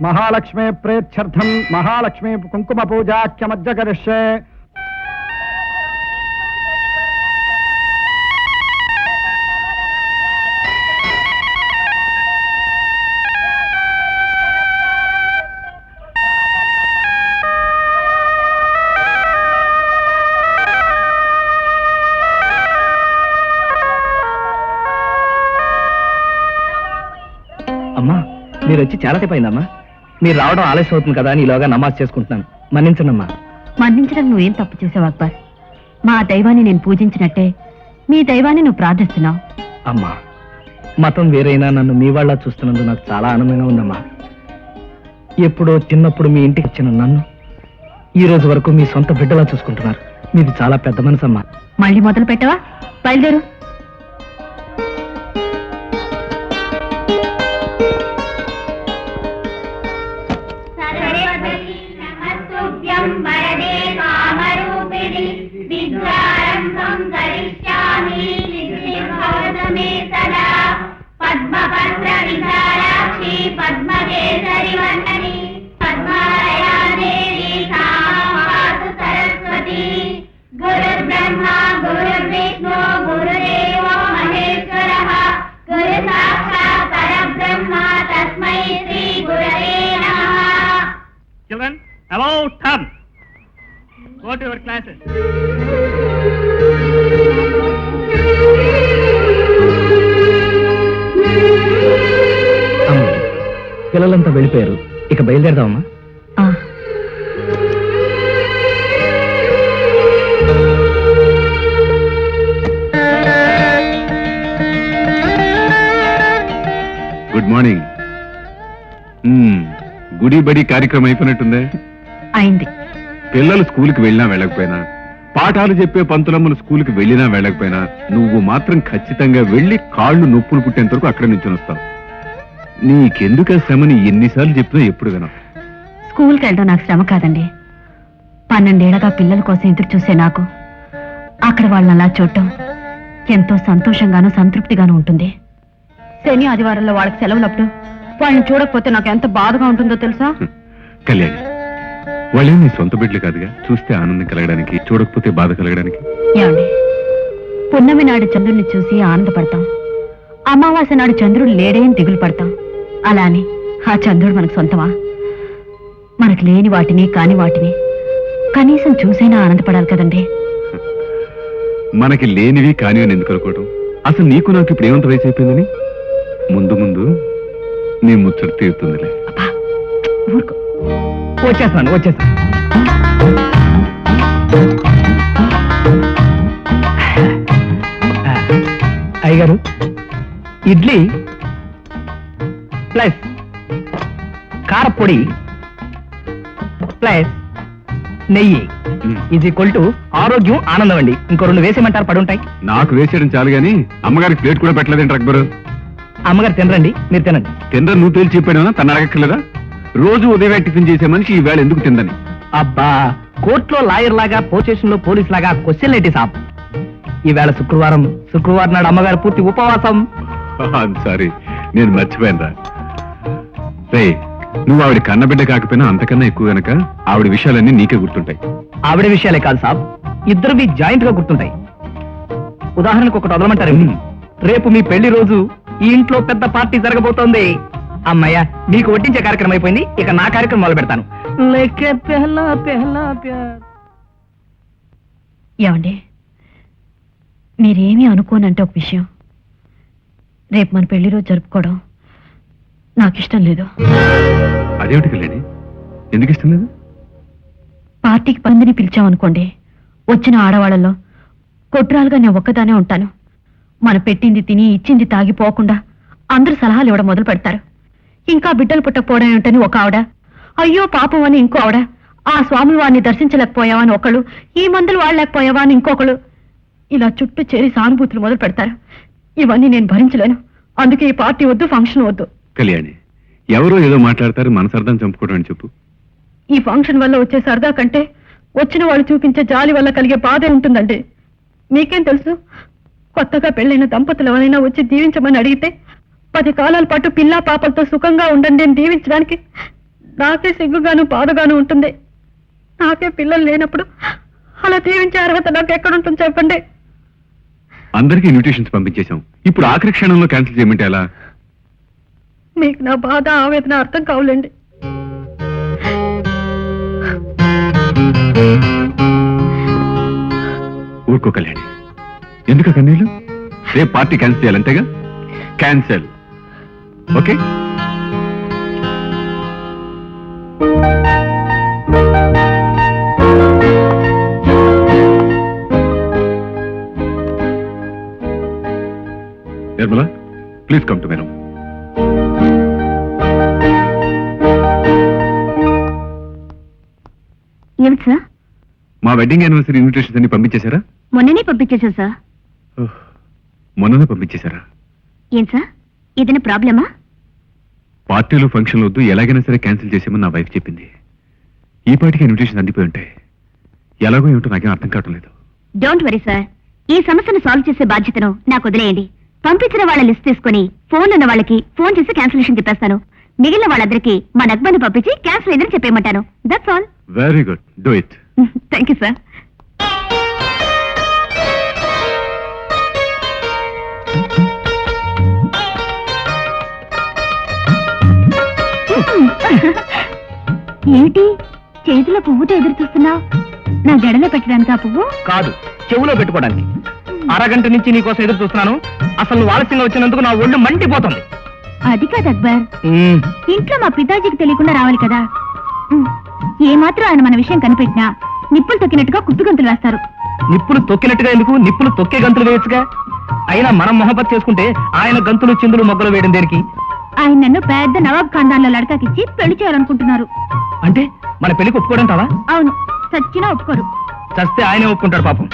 महालक्ष्मी प्रेत्यर्थम महालक्ष्मी कुंकुम पूजाख्यमज्ज करिष्ये। అమ్మా మీరు వచ్చి చాలా సేపు అయిందమ్మా. మీరు రావడం ఆలస్యం అవుతుంది కదా అని ఈలోగా నమాజ్ చేసుకుంటున్నాను. మన్నించండమ్మా. మన్నించడం నువ్వేం తప్పు చేసావు అక్బర్. మా దైవాన్ని నేను పూజించినట్టే మీ దైవాన్ని నువ్వు ప్రార్థిస్తున్నావు. అమ్మా మతం వేరైనా నన్ను మీ వాళ్ళ చూస్తున్నందుకు నాకు చాలా ఆనందంగా ఉందమ్మా. ఎప్పుడో చిన్నప్పుడు మీ ఇంటికి వచ్చిన నన్ను ఈ రోజు వరకు మీ సొంత బిడ్డలా చూసుకుంటున్నారు. మీది చాలా పెద్ద మనసమ్మా. మళ్ళీ మొదలు పెట్టవా? బయలుదేరు. Children, about turn. Go to your classes. పిల్లలంతా వెళ్ళిపోయారు. ఇక బయలుదేరదామమ్మా. Good morning. గుడి బడి కార్యక్రమం అయిపోయినట్టుందే. అయింది. పిల్లలు స్కూల్కి వెళ్ళినా వెళ్ళకపోయినా, పాఠాలు చెప్పే పంతులమ్మలు స్కూల్కి వెళ్ళినా వెళ్ళకపోయినా, నువ్వు మాత్రం ఖచ్చితంగా వెళ్ళి కాళ్ళు నొప్పులు పుట్టేంత వరకు అక్కడ నుంచి వస్తావు. నీకెందుకు శ్రమని ఎన్నిసార్లు చెప్పినా ఎప్పుడు వినా. స్కూల్కి వెళ్ళడం నాకు శ్రమ కాదండి. 12 ఏళ్లగా పిల్లల కోసం ఎదురు చూసే నాకు అక్కడ వాళ్ళని అలా చూడటం ఎంతో సంతోషంగానూ సంతృప్తిగానూ ఉంటుంది. శని ఆదివారంలో వాళ్ళకి సెలవులప్పుడు వాళ్ళని చూడకపోతే నాకు ఎంత బాధగా ఉంటుందో తెలుసా? కళ్యాణి, వాళ్ళే నీ సొంత బిడ్డలు కాదుగా. చూస్తే ఆనందం కలగడానికి, చూడకపోతే బాధ కలగడానికి. ఏమండి, పున్నమి నాడు చంద్రుడిని చూసి ఆనందపడతాం, అమావాస్య నాడు చంద్రుడు లేడే అని దిగులు పడతాం. అలా అని ఆ చంద్రుడు మనకు సొంతమా? మనకు లేని వాటిని కాని వాటిని కనీసం చూసైనా ఆనందపడాలి కదండి. మనకి లేనివి కాని అని ఎందుకు అనుకోవటం? అసలు నీకు నాకు ఇప్పుడు ఏమంత వయసు అయిపోయిందని? ముందు ముందు నీ ముచ్చట తీరుతుందిలే. వచ్చేస్తాను. అయ్యగారు, ఇడ్లీ ప్లస్ కారపొడి ప్లస్ నెయ్యి ఇది ఈక్వల్ ఆరోగ్యం ఆనందం అండి. ఇంకో 2 వేసేయమంటారు? పడుంటాయి. నాకు వేసేయడం చాలు గాని అమ్మగారికి ప్లేట్ కూడా పెట్టలేదండి అక్బరు. అమ్మగారు తినరండి, మీరు తినండి. తినరా? నువ్వు తేల్చి చెప్పాడు తన అడగక్కర్లేదా? రోజు ఉదయం టిఫిన్ చేసే మనిషి ఈ వేళ ఎందుకు తిందని? అబ్బా, కోర్టులో లాయర్ లాగా, పోలీస్ స్టేషన్ లో పోలీస్ లాగా క్వశ్చన్ ఏంటి సాబ్? ఈవేళ శుక్రవారం నాడు అమ్మగారు పూర్తి ఉపవాసం. సారీ, నేను మర్చిపోయాను. రే, నువ్వు ఆవిడ కన్నబిడ్డ కాకపోయినా అంతకన్నా ఎక్కువ గనక ఆవిడ విషయాలన్నీ నీకే గుర్తుంటాయి. ఆవిడ విషయాలే కాదు సాబ్, ఇద్దరు మీ జాయింట్ గా గుర్తుంటాయి. ఉదాహరణకు ఒకటి వదలమంటారు. రేపు మీ పెళ్లి రోజు ఈ ఇంట్లో పెద్ద పార్టీ జరగబోతోంది. అమ్మయ్య, మీకు వడ్డించే కార్యక్రమం అయిపోయింది. ఇక నా కార్యక్రమం మొదలు పెడతాను. ఏమండి, మీరేమీ అనుకోనంటే ఒక విషయం, రేపు మన పెళ్లి రోజు జరుపుకోవడం నాకు ఇష్టం లేదు. అదేమిటి కళ్యాణి, ఎందుకు ఇష్టం లేదు? పార్టీకి పందిని పిలిచామనుకోండి, వచ్చిన ఆడవాళ్ళలో కొట్రాలుగా నేను ఒక్కదానే ఉంటాను. మన పెట్టింది తిని ఇచ్చింది తాగిపోకుండా అందరూ సలహాలు ఇవ్వడం మొదలు పెడతారు. ఇంకా బిడ్డలు పుట్టకపోవడం ఏమిటని ఒక ఆవిడ, అయ్యో పాపం అని ఇంకో ఆవిడ, ఆ స్వామి వారిని దర్శించలేకపోయావా అని ఒకళ్ళు, ఈ మందులు వాడలేకపోయావా అని ఇంకొకళ్ళు, ఇలా చుట్టూ చేరి సానుభూతులు మొదలు పెడతారు. ఇవన్నీ నేను భరించలేను. అందుకే ఈ పార్టీ వద్దు, ఫంక్షన్ వద్దు. కళ్యాణి, ఎవరో ఏదో మాట్లాడతారు, మన సరదాం చంపుకోవడం అని చెప్పు. ఈ ఫంక్షన్ వల్ల వచ్చే సరదా కంటే వచ్చిన వాళ్ళు చూపించే జాలి వల్ల కలిగే బాధే ఉంటుందండి. మీకేం తెలుసు, కొత్తగా పెళ్లైన దంపతులు ఎవరైనా వచ్చి దీవించమని అడిగితే 10 కాలాల పాటు పిల్లా పాపలతో సుఖంగా ఉండండి అని దీవించడానికి నాకే సిగ్గుగాను బాధగాను ఉంటుంది. నాకే పిల్లలు లేనప్పుడు అలా దీవించే అర్హత నాకు ఎక్కడుంటుంది చెప్పండి. అందరికీ ఇన్విటేషన్స్ పంపించేశాం. ఇప్పుడు ఆఖరి క్షణంలో క్యాన్సిల్ చేయమంటే ఎలా? మీకు నా బాధ ఆవేదన అర్థం కావులేండి. ఊరుకో కళ్యాణి, ఎందుకు కన్నీళ్ళు? రేపు పార్టీ క్యాన్సిల్ చేయాలంతేగా? Cancel. Okay. Nirmala, please come to my room. ఏమిటి సార్? మా వెడ్డింగ్ యానివర్సరీ ఇన్విటేషన్స్ అన్ని పంపించేశారా? మొన్ననే పంపించేశాను సార్. మొన్ననే పంపించేశారా? ఏం సార్, ఏదైనా ప్రాబ్లమా? పార్టీలు ఫంక్షన్లు వద్దు, ఎలాగైనా సరే క్యాన్సిల్ చేసేమని నా వైఫ్ చెప్పింది. ఈ పార్టీకి ఇన్విటేషన్ అందిపోయి ఉంటాయి. ఎలాగో ఏమిటో నాకేం అర్థం కావటం లేదు. డోంట్ వరీ సార్, ఈ సమస్యను సాల్వ్ చేసే బాధ్యతను నాకు వదిలేయండి. పంపించిన వాళ్ళ లిస్ట్ తీసుకుని ఫోన్ ఉన్న వాళ్ళకి ఫోన్ చేసి క్యాన్సిలేషన్ చెప్పేస్తాను. మిగిలిన వాళ్ళందరికీ మా నగ్బాన్ని పంపించి క్యాన్సిల్ అయిందని చెప్పేయమంటాను. That's all. Very good, do it. Thank you sir. ఏమిటి చేతిలో పువ్వుతో ఎదురు చూస్తున్నావు? నా జడలో పెట్టడానికి ఆ పువ్వు కాదు, చెవులో పెట్టుకోవడానికి. అరగంట నుంచి నీకోసం ఎదురు చూస్తున్నాను. అసలు నువ్వు ఆలస్యంగా వచ్చినందుకు నా ఒళ్ళు మండిపోతుంది. అది కాదు అక్బర్, ఇంట్లో మా పితాజీకి తెలియకుండా రావాలి కదా. ఏమాత్రం ఆయన మన విషయం కనిపెట్టినా నిప్పులు తొక్కినట్టుగా కుప్పిగంతులు వేస్తారు. నిప్పులు తొక్కినట్టుగా ఎందుకు? నిప్పులు తొక్కే గంతులు వేయచ్చుగా. అయినా మనం మొహబ్బత్ చేసుకుంటే ఆయన గంతులు చిందులు మొగ్గలు వేయడం దేనికి? ఆయన నన్ను పెద్ద నవాబ్ ఖాన్దాన్లో లడకాకిచ్చి పెళ్లి చేయాలనుకుంటున్నారు. అంటే మన పెళ్లికి ఒప్పుకోవడంటావా? అవును, సచ్చినా ఒప్పుకోరు. చస్తే ఆయనే ఒప్పుకుంటాడు పాపం.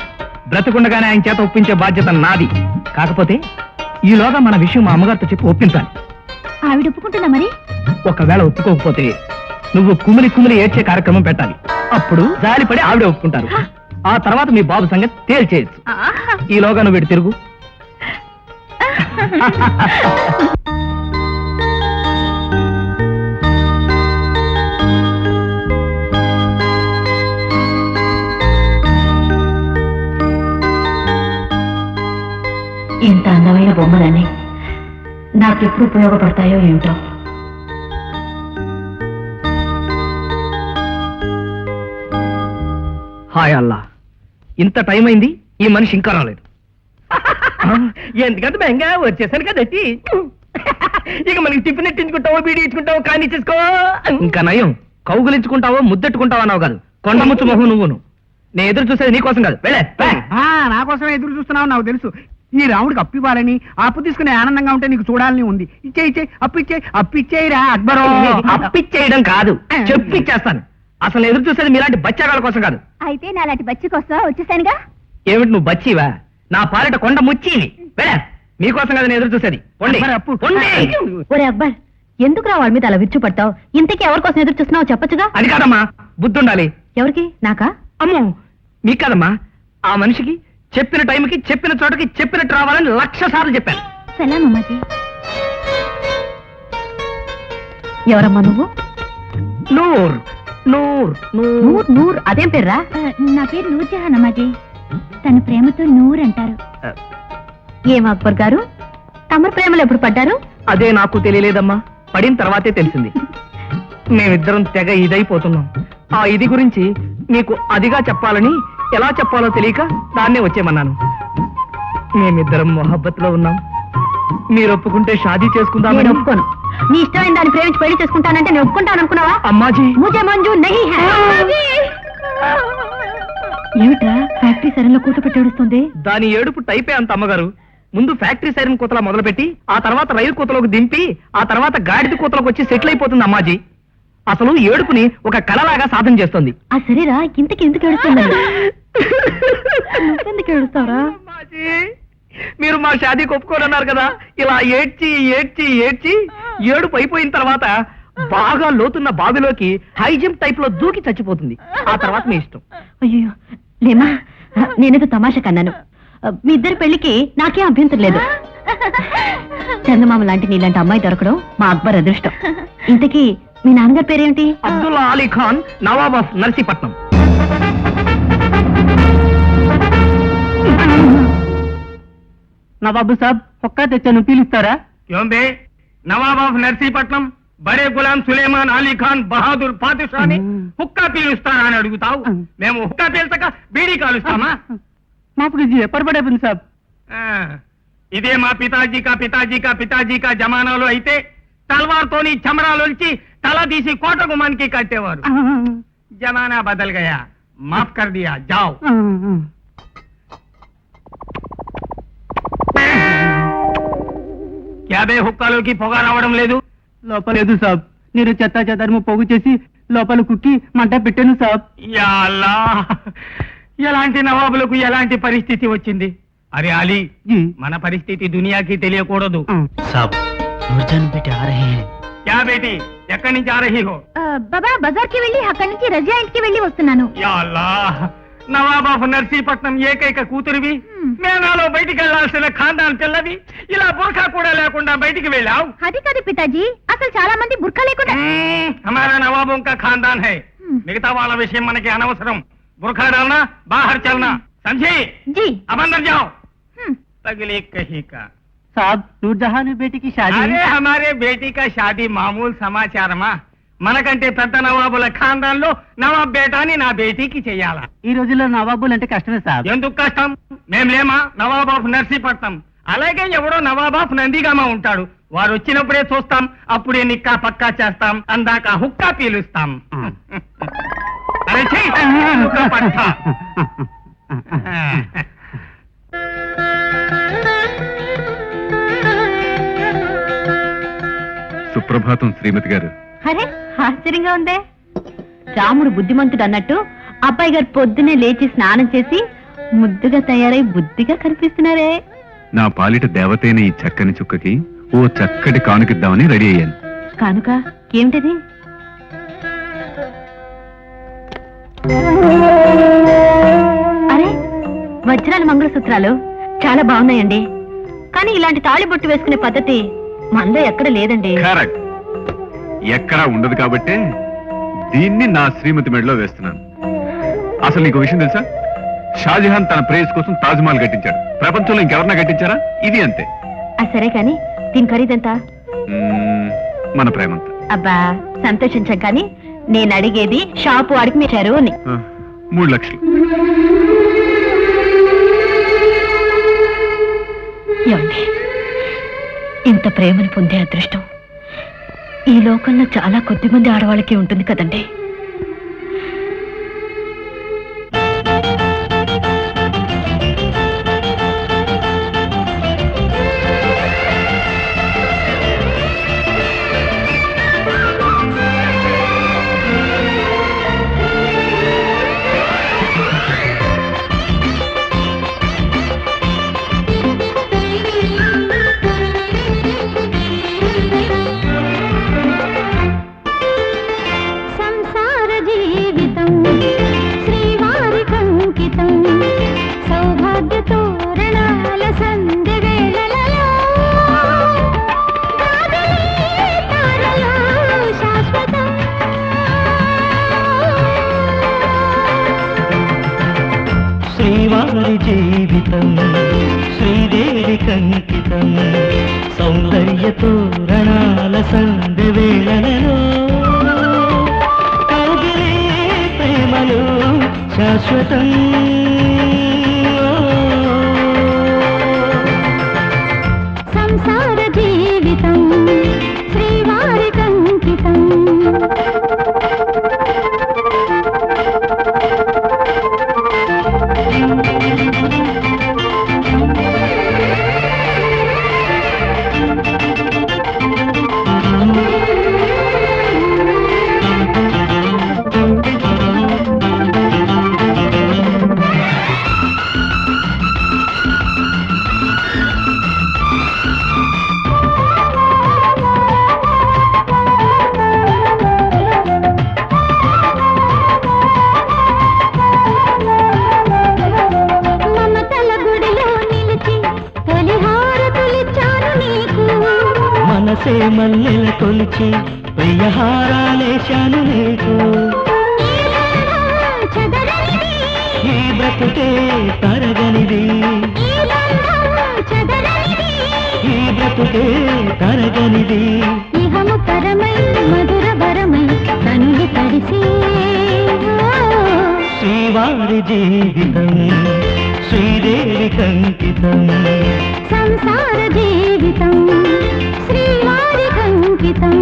బ్రతకుండగానే ఆయన చేత ఒప్పించే బాధ్యత నాది. కాకపోతే ఈలోగా మన విషయం మా అమ్మగారితో చెప్పి ఒప్పించాలి. ఆవిడ ఒప్పుకుంటుందా మరి? ఒకవేళ ఒప్పుకోకపోతే నువ్వు కుమిలి కుమిలి ఏడ్చే కార్యక్రమం పెట్టాలి. అప్పుడు జాలిపడి ఆవిడే ఒప్పుకుంటారు. ఆ తర్వాత మీ బాబు సంగతి తేల్చేయచ్చు. ఈలోగా నువ్వు ఇటు తిరుగు. ఇంత అందమైన బొమ్మలన్నీ నాకెప్పుడు ఉపయోగపడతాయో ఏమిటో. హాయ్ అల్లా, ఇంత టైం అయింది, ఈ మనిషి ఇంకా రాలేదు. ఎందుకంటే బెంగా వచ్చేసాను కదట్టి. ఇక మనకి టిఫిన్ ఎట్టించుకుంటావో బీడీ ఇచ్చుకుంటావో కానీ చేసుకో. ఇంకా నయం, కౌగులించుకుంటావో ముద్దెట్టుకుంటావో అన్నావు కాదు. కొండముచ్చు మొహం నువ్వును. నేను ఎదురు చూసేది నీకోసం కాదు. వెళ్ళే. నా కోసం ఎదురు చూస్తున్నావు నాకు తెలుసు. ఈ రాముడికి అప్పు ఇవ్వాలని, అప్పు తీసుకునే ఆనందంగా ఉంటే నీకు చూడాలని ఉంది. ఇచ్చే అప్పిచ్చేయిరా అక్బరో. అప్పిచ్చేయడం కాదు, చెప్పిచ్చేస్తాను. అసలు ఎదురు చూసేది మీలాంటి బచ్చాగాల కోసం కాదు. అయితే నాలాంటి బచ్చి కోసం వచ్చేసానుగా. ఏమిటి నువ్వు బచ్చివా? నా పాలిట కొండ ముచ్చివి. వెళ్ళే, మీకోసం కదా నేను ఎదురు చూసేది. పొండి. ఒరే అక్బర్, ఎందుకు రా వాళ్ళ మీద అలా విరుచు పడతావు? ఇంతకీ ఎవరి కోసం ఎదురు చూస్తున్నావు చెప్పచ్చుగా. అది కాదమ్మా, బుద్ధి ఉండాలి. ఎవరికి? నాకా? అమ్మో, మీకు కాదమ్మా, ఆ మనిషికి చెప్పిన టైంకి చెప్పిన చోటకి చెప్పినట్టు రావాలని 1,00,000 సార్లు చెప్పాను. సలాం అమ్మాజీ. ఎవరమ్మా నువ్వు? నూర్ నూర్ నూర్ నూర్ అదేం పేర్రా? నా పేరు నూర్జహాన్ అమ్మాజీ. తన ప్రేమతో నూర్ అంటారు. ఏం అక్బర్ గారు, తమరు ప్రేమలో ఎప్పుడు పడ్డారు? అదే నాకు తెలియలేదమ్మా, పడిన తర్వాతే తెలిసింది. మేమిద్దరం తెగ ఇదైపోతున్నాం. ఆ ఇది గురించి మీకు అదిగా చెప్పాలని ఎలా చెప్పాలో తెలియక దాన్నే వచ్చేమన్నాను. మేమిద్దరం మొహబ్బత్లో ఉన్నాం. మీరు ఒప్పుకుంటే షాదీ చేసుకుందాం. నేను ఒప్పుకోను. నీ ఇష్టమైన దాన్ని ప్రేమించి పెళ్లి చేసుకుంటానంటే నేను ఒప్పుకుంటాను అనుకున్నావా? అమ్మాజీ, ముజే మంజూ నహీ హై. ఏమిట్రా ఫ్యాక్టరీ సైరన్లో కూతపెట్టి ఏడుస్తుంది? దాని ఏడుపు టైపే అంత అమ్మగారు. ముందు ఫ్యాక్టరీ సైరన్ కూతలా మొదలుపెట్టి, ఆ తర్వాత రైలు కూతలోకి దింపి, ఆ తర్వాత గాడిద కూతలోకి వచ్చి సెటిల్ అయిపోతుంది అమ్మాజీ. అసలు ఏడుపుని ఒక కళలాగా సాధన చేస్తుంది. ఆ సరేరా, ఇంతకి ఎందుకు ఏడుస్తుంది? నువ్వెందుకు ఏడుస్తావురా? అమ్మాజీ, మీరు మా షాదీకి ఒప్పుకోనన్నారు కదా. ఇలా ఏడ్చి ఏడ్చి ఏడ్చి ఏడుపు అయిపోయిన తర్వాత బాగా లోతున్న బావిలోకి హై జంప్ టైప్ లో దూకి చచ్చిపోతుంది. ఆ తర్వాత మీ ఇష్టం. అయ్యో లేమా, నేనేదో తమాషా కన్నాను. మీ ఇద్దరి పెళ్లికి నాకేం అభ్యంతరం లేదు. చందమామ లాంటి నీలాంటి అమ్మాయి దొరకడం మా అక్బర్ అదృష్టం. ఇంతకీ మీ నాన్నగారి పేరేమిటి? అబ్దుల్లా అలీ ఖాన్, నవాబ్ ఆఫ్ నర్సీపట్నం. నవాబు సాబ్ ఒక్క తెచ్చాను, పీలుస్తారా? क्यों बे नवाब ऑफ నర్సీపట్నం బడే గులాం సులేమాన్ అలీ ఖాన్ బహాదూర్ పాదుషాని హుక్కా పీలుస్తారా అని అడుగుతావు? మేము హుక్కా పీల్చక బీడీ కాలుస్తామా? మాపు పడబడే సాబ్. ఆ, ఇదే మా పితాజీ కా జమానాలో అయితే తల్వార్తోని చమరాలోంచి తల తీసి కోట గుమానికి కట్టేవారు. జమానా బదల్ గయా, మాఫ్ కర్ దియా, జాओ. క్యాబే హుక్కాలోకి పొగ రావడం లేదు? లోపలేదు సాబ్, మీరు చెత్త చెదరము పోగు చేసి లోపల కుక్కి మంట పెట్టాను సాబ్. యా అల్లా, ఎలాంటి నవాబులకు ఎలాంటి పరిస్థితి వచ్చింది? అరే అలీ, జీ. మన పరిస్థితి దునియాకి తెలియకూడదు. साहब नूरजान बेटे आ रहे हैं. క్యా బేటీ, ఎక్కడి నుంచి ఆ రహీ హో? బాబా బజార్ కి వెళ్ళి అక్కడి నుంచి రజియా ఇంటికి వెళ్ళి వస్తున్నాను. Yeah Allah, Nawab of Narsipatnam ఏకైక కూతురివి, మేనాలో బయటికి వెళ్లాల్సిన ఖాందాన్ పిల్లవి, ఇలా బుర్ఖా కూడా లేకుండా బయటికి వెళ్ళావు. అది కాదు పితాజీ, అసలు చాలా మంది బుర్కా లేకుండా. హమారా నవాబోं का खानदान है. మిగతా వాళ్ళ విషయం మనకి అనవసరం. బుర్ఖా डालना, बाहर चलना, समझे? జీ. अब अंदर जाओ. तगली कहीं का. సాబ్ నూర్జహాన్ బేటీకి షాదీ. అరే హమారే బేటీ కా షాదీ మామూలు సమాచారమా? మనకంటే పెద్ద నవాబుల ఖాందాన్లో నవాబ్ బేటాని నా బేటీకి చెయ్యాలా? ఈ రోజుల్లో నవాబులు అంటే కష్టమే సాబ్. ఎందుకు కష్టం? మేం లేమా నవాబ్ ఆఫ్ నర్సీపట్నం? అలాగే ఎవడో నవాబ్ ఆఫ్ నందిగామ ఉంటాడు. వారు వచ్చినప్పుడే చూస్తాం, అప్పుడే నిక్కా పక్కా చేస్తాం, అందాక హుక్కా పీలుస్తాం. అరే ఛీ, హుక్కా పట్టా. సుప్రభాతం శ్రీమతి గారు. అరే ఆశ్చర్యంగా ఉందే. రాముడు బుద్ధిమంతుడు అన్నట్టు అబ్బాయి గారు పొద్దునే లేచి స్నానం చేసి ముద్దుగా తయారై బుద్ధిగా కనిపిస్తున్నారే. నా పాలిట దేవతైన ఈ చక్కని చుక్కకి ఓ చక్కటి కానుకిద్దామని రెడీ అయ్యాను. కానుక ఏమిటది? అరే వజ్రాల మంగళసూత్రాలు చాలా బాగున్నాయండి, కానీ ఇలాంటి తాళి బొట్టు వేసుకునే పద్ధతి మనలో ఎక్కడ లేదండి. కరెక్ట్, ఎక్కడా ఉండదు కాబట్టే దీన్ని నా శ్రీమతి మెడలో వేస్తున్నాను. అసలు నీకు విషయం తెలుసా? షాజహాన్ తన ప్రేయస్ కోసం తాజ్ మహల్ కట్టించాడు. ప్రపంచంలో ఇంకెవరన్నా కట్టించారా? ఇది అంతే. సరే కాని దీని ఖరీదంతా? మన ప్రేమంతా. అబ్బా సంతోషించాం, కానీ నేను అడిగేది షాపు వాడికి మీచారు అని. 3 లక్షలు. ఏమండి, ఇంత ప్రేమను పొందే అదృష్టం ఈ లోకంలో చాలా కొద్ది మంది ఆడవాళ్ళకి ఉంటుంది కదండి. శ్రీవారి జీవితం శ్రీదేవి కంకితం, సౌందర్య తోరణాల సంధ్య వేళలలో కౌగిలే ప్రేమలో శాశ్వతం. సంసార జీవితం శ్రీవారి కంకితం. మనసే మల్లెల కొలిచి వెయ్యహారాలేశాను నీకు ఈ బ్రతుకే తరగనిది ఈ బ్రతుకే తరగనిది ఇహము పరమై మధుర భరమై కనులు తడిసి శ్రీవారి జీవితం శ్రీదేవి కంకితం సంసార జీవితం శ్రీవారి కంకితం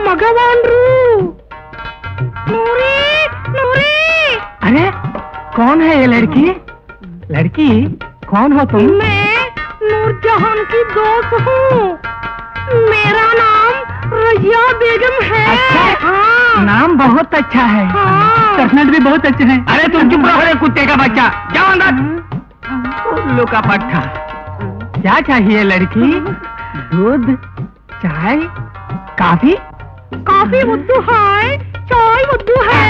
मगवानरू अरे कौन है ये लड़की? लड़की कौन हो तुम? मैं नूरजहान की दोस्त हूँ मेरा नाम रजिया बेगम है अच्छा? हाँ। नाम बहुत अच्छा है हाँ। कर्नट भी बहुत अच्छे हैं। अरे तुम चुप रहो रे कुत्ते का बच्चा, जाओ अंदर। उल्लू का पट्टा। क्या चाहिए लड़की? दूध, चाय, काफी? కాఫీ వద్దు హాయ్ చాయ్ వద్దు है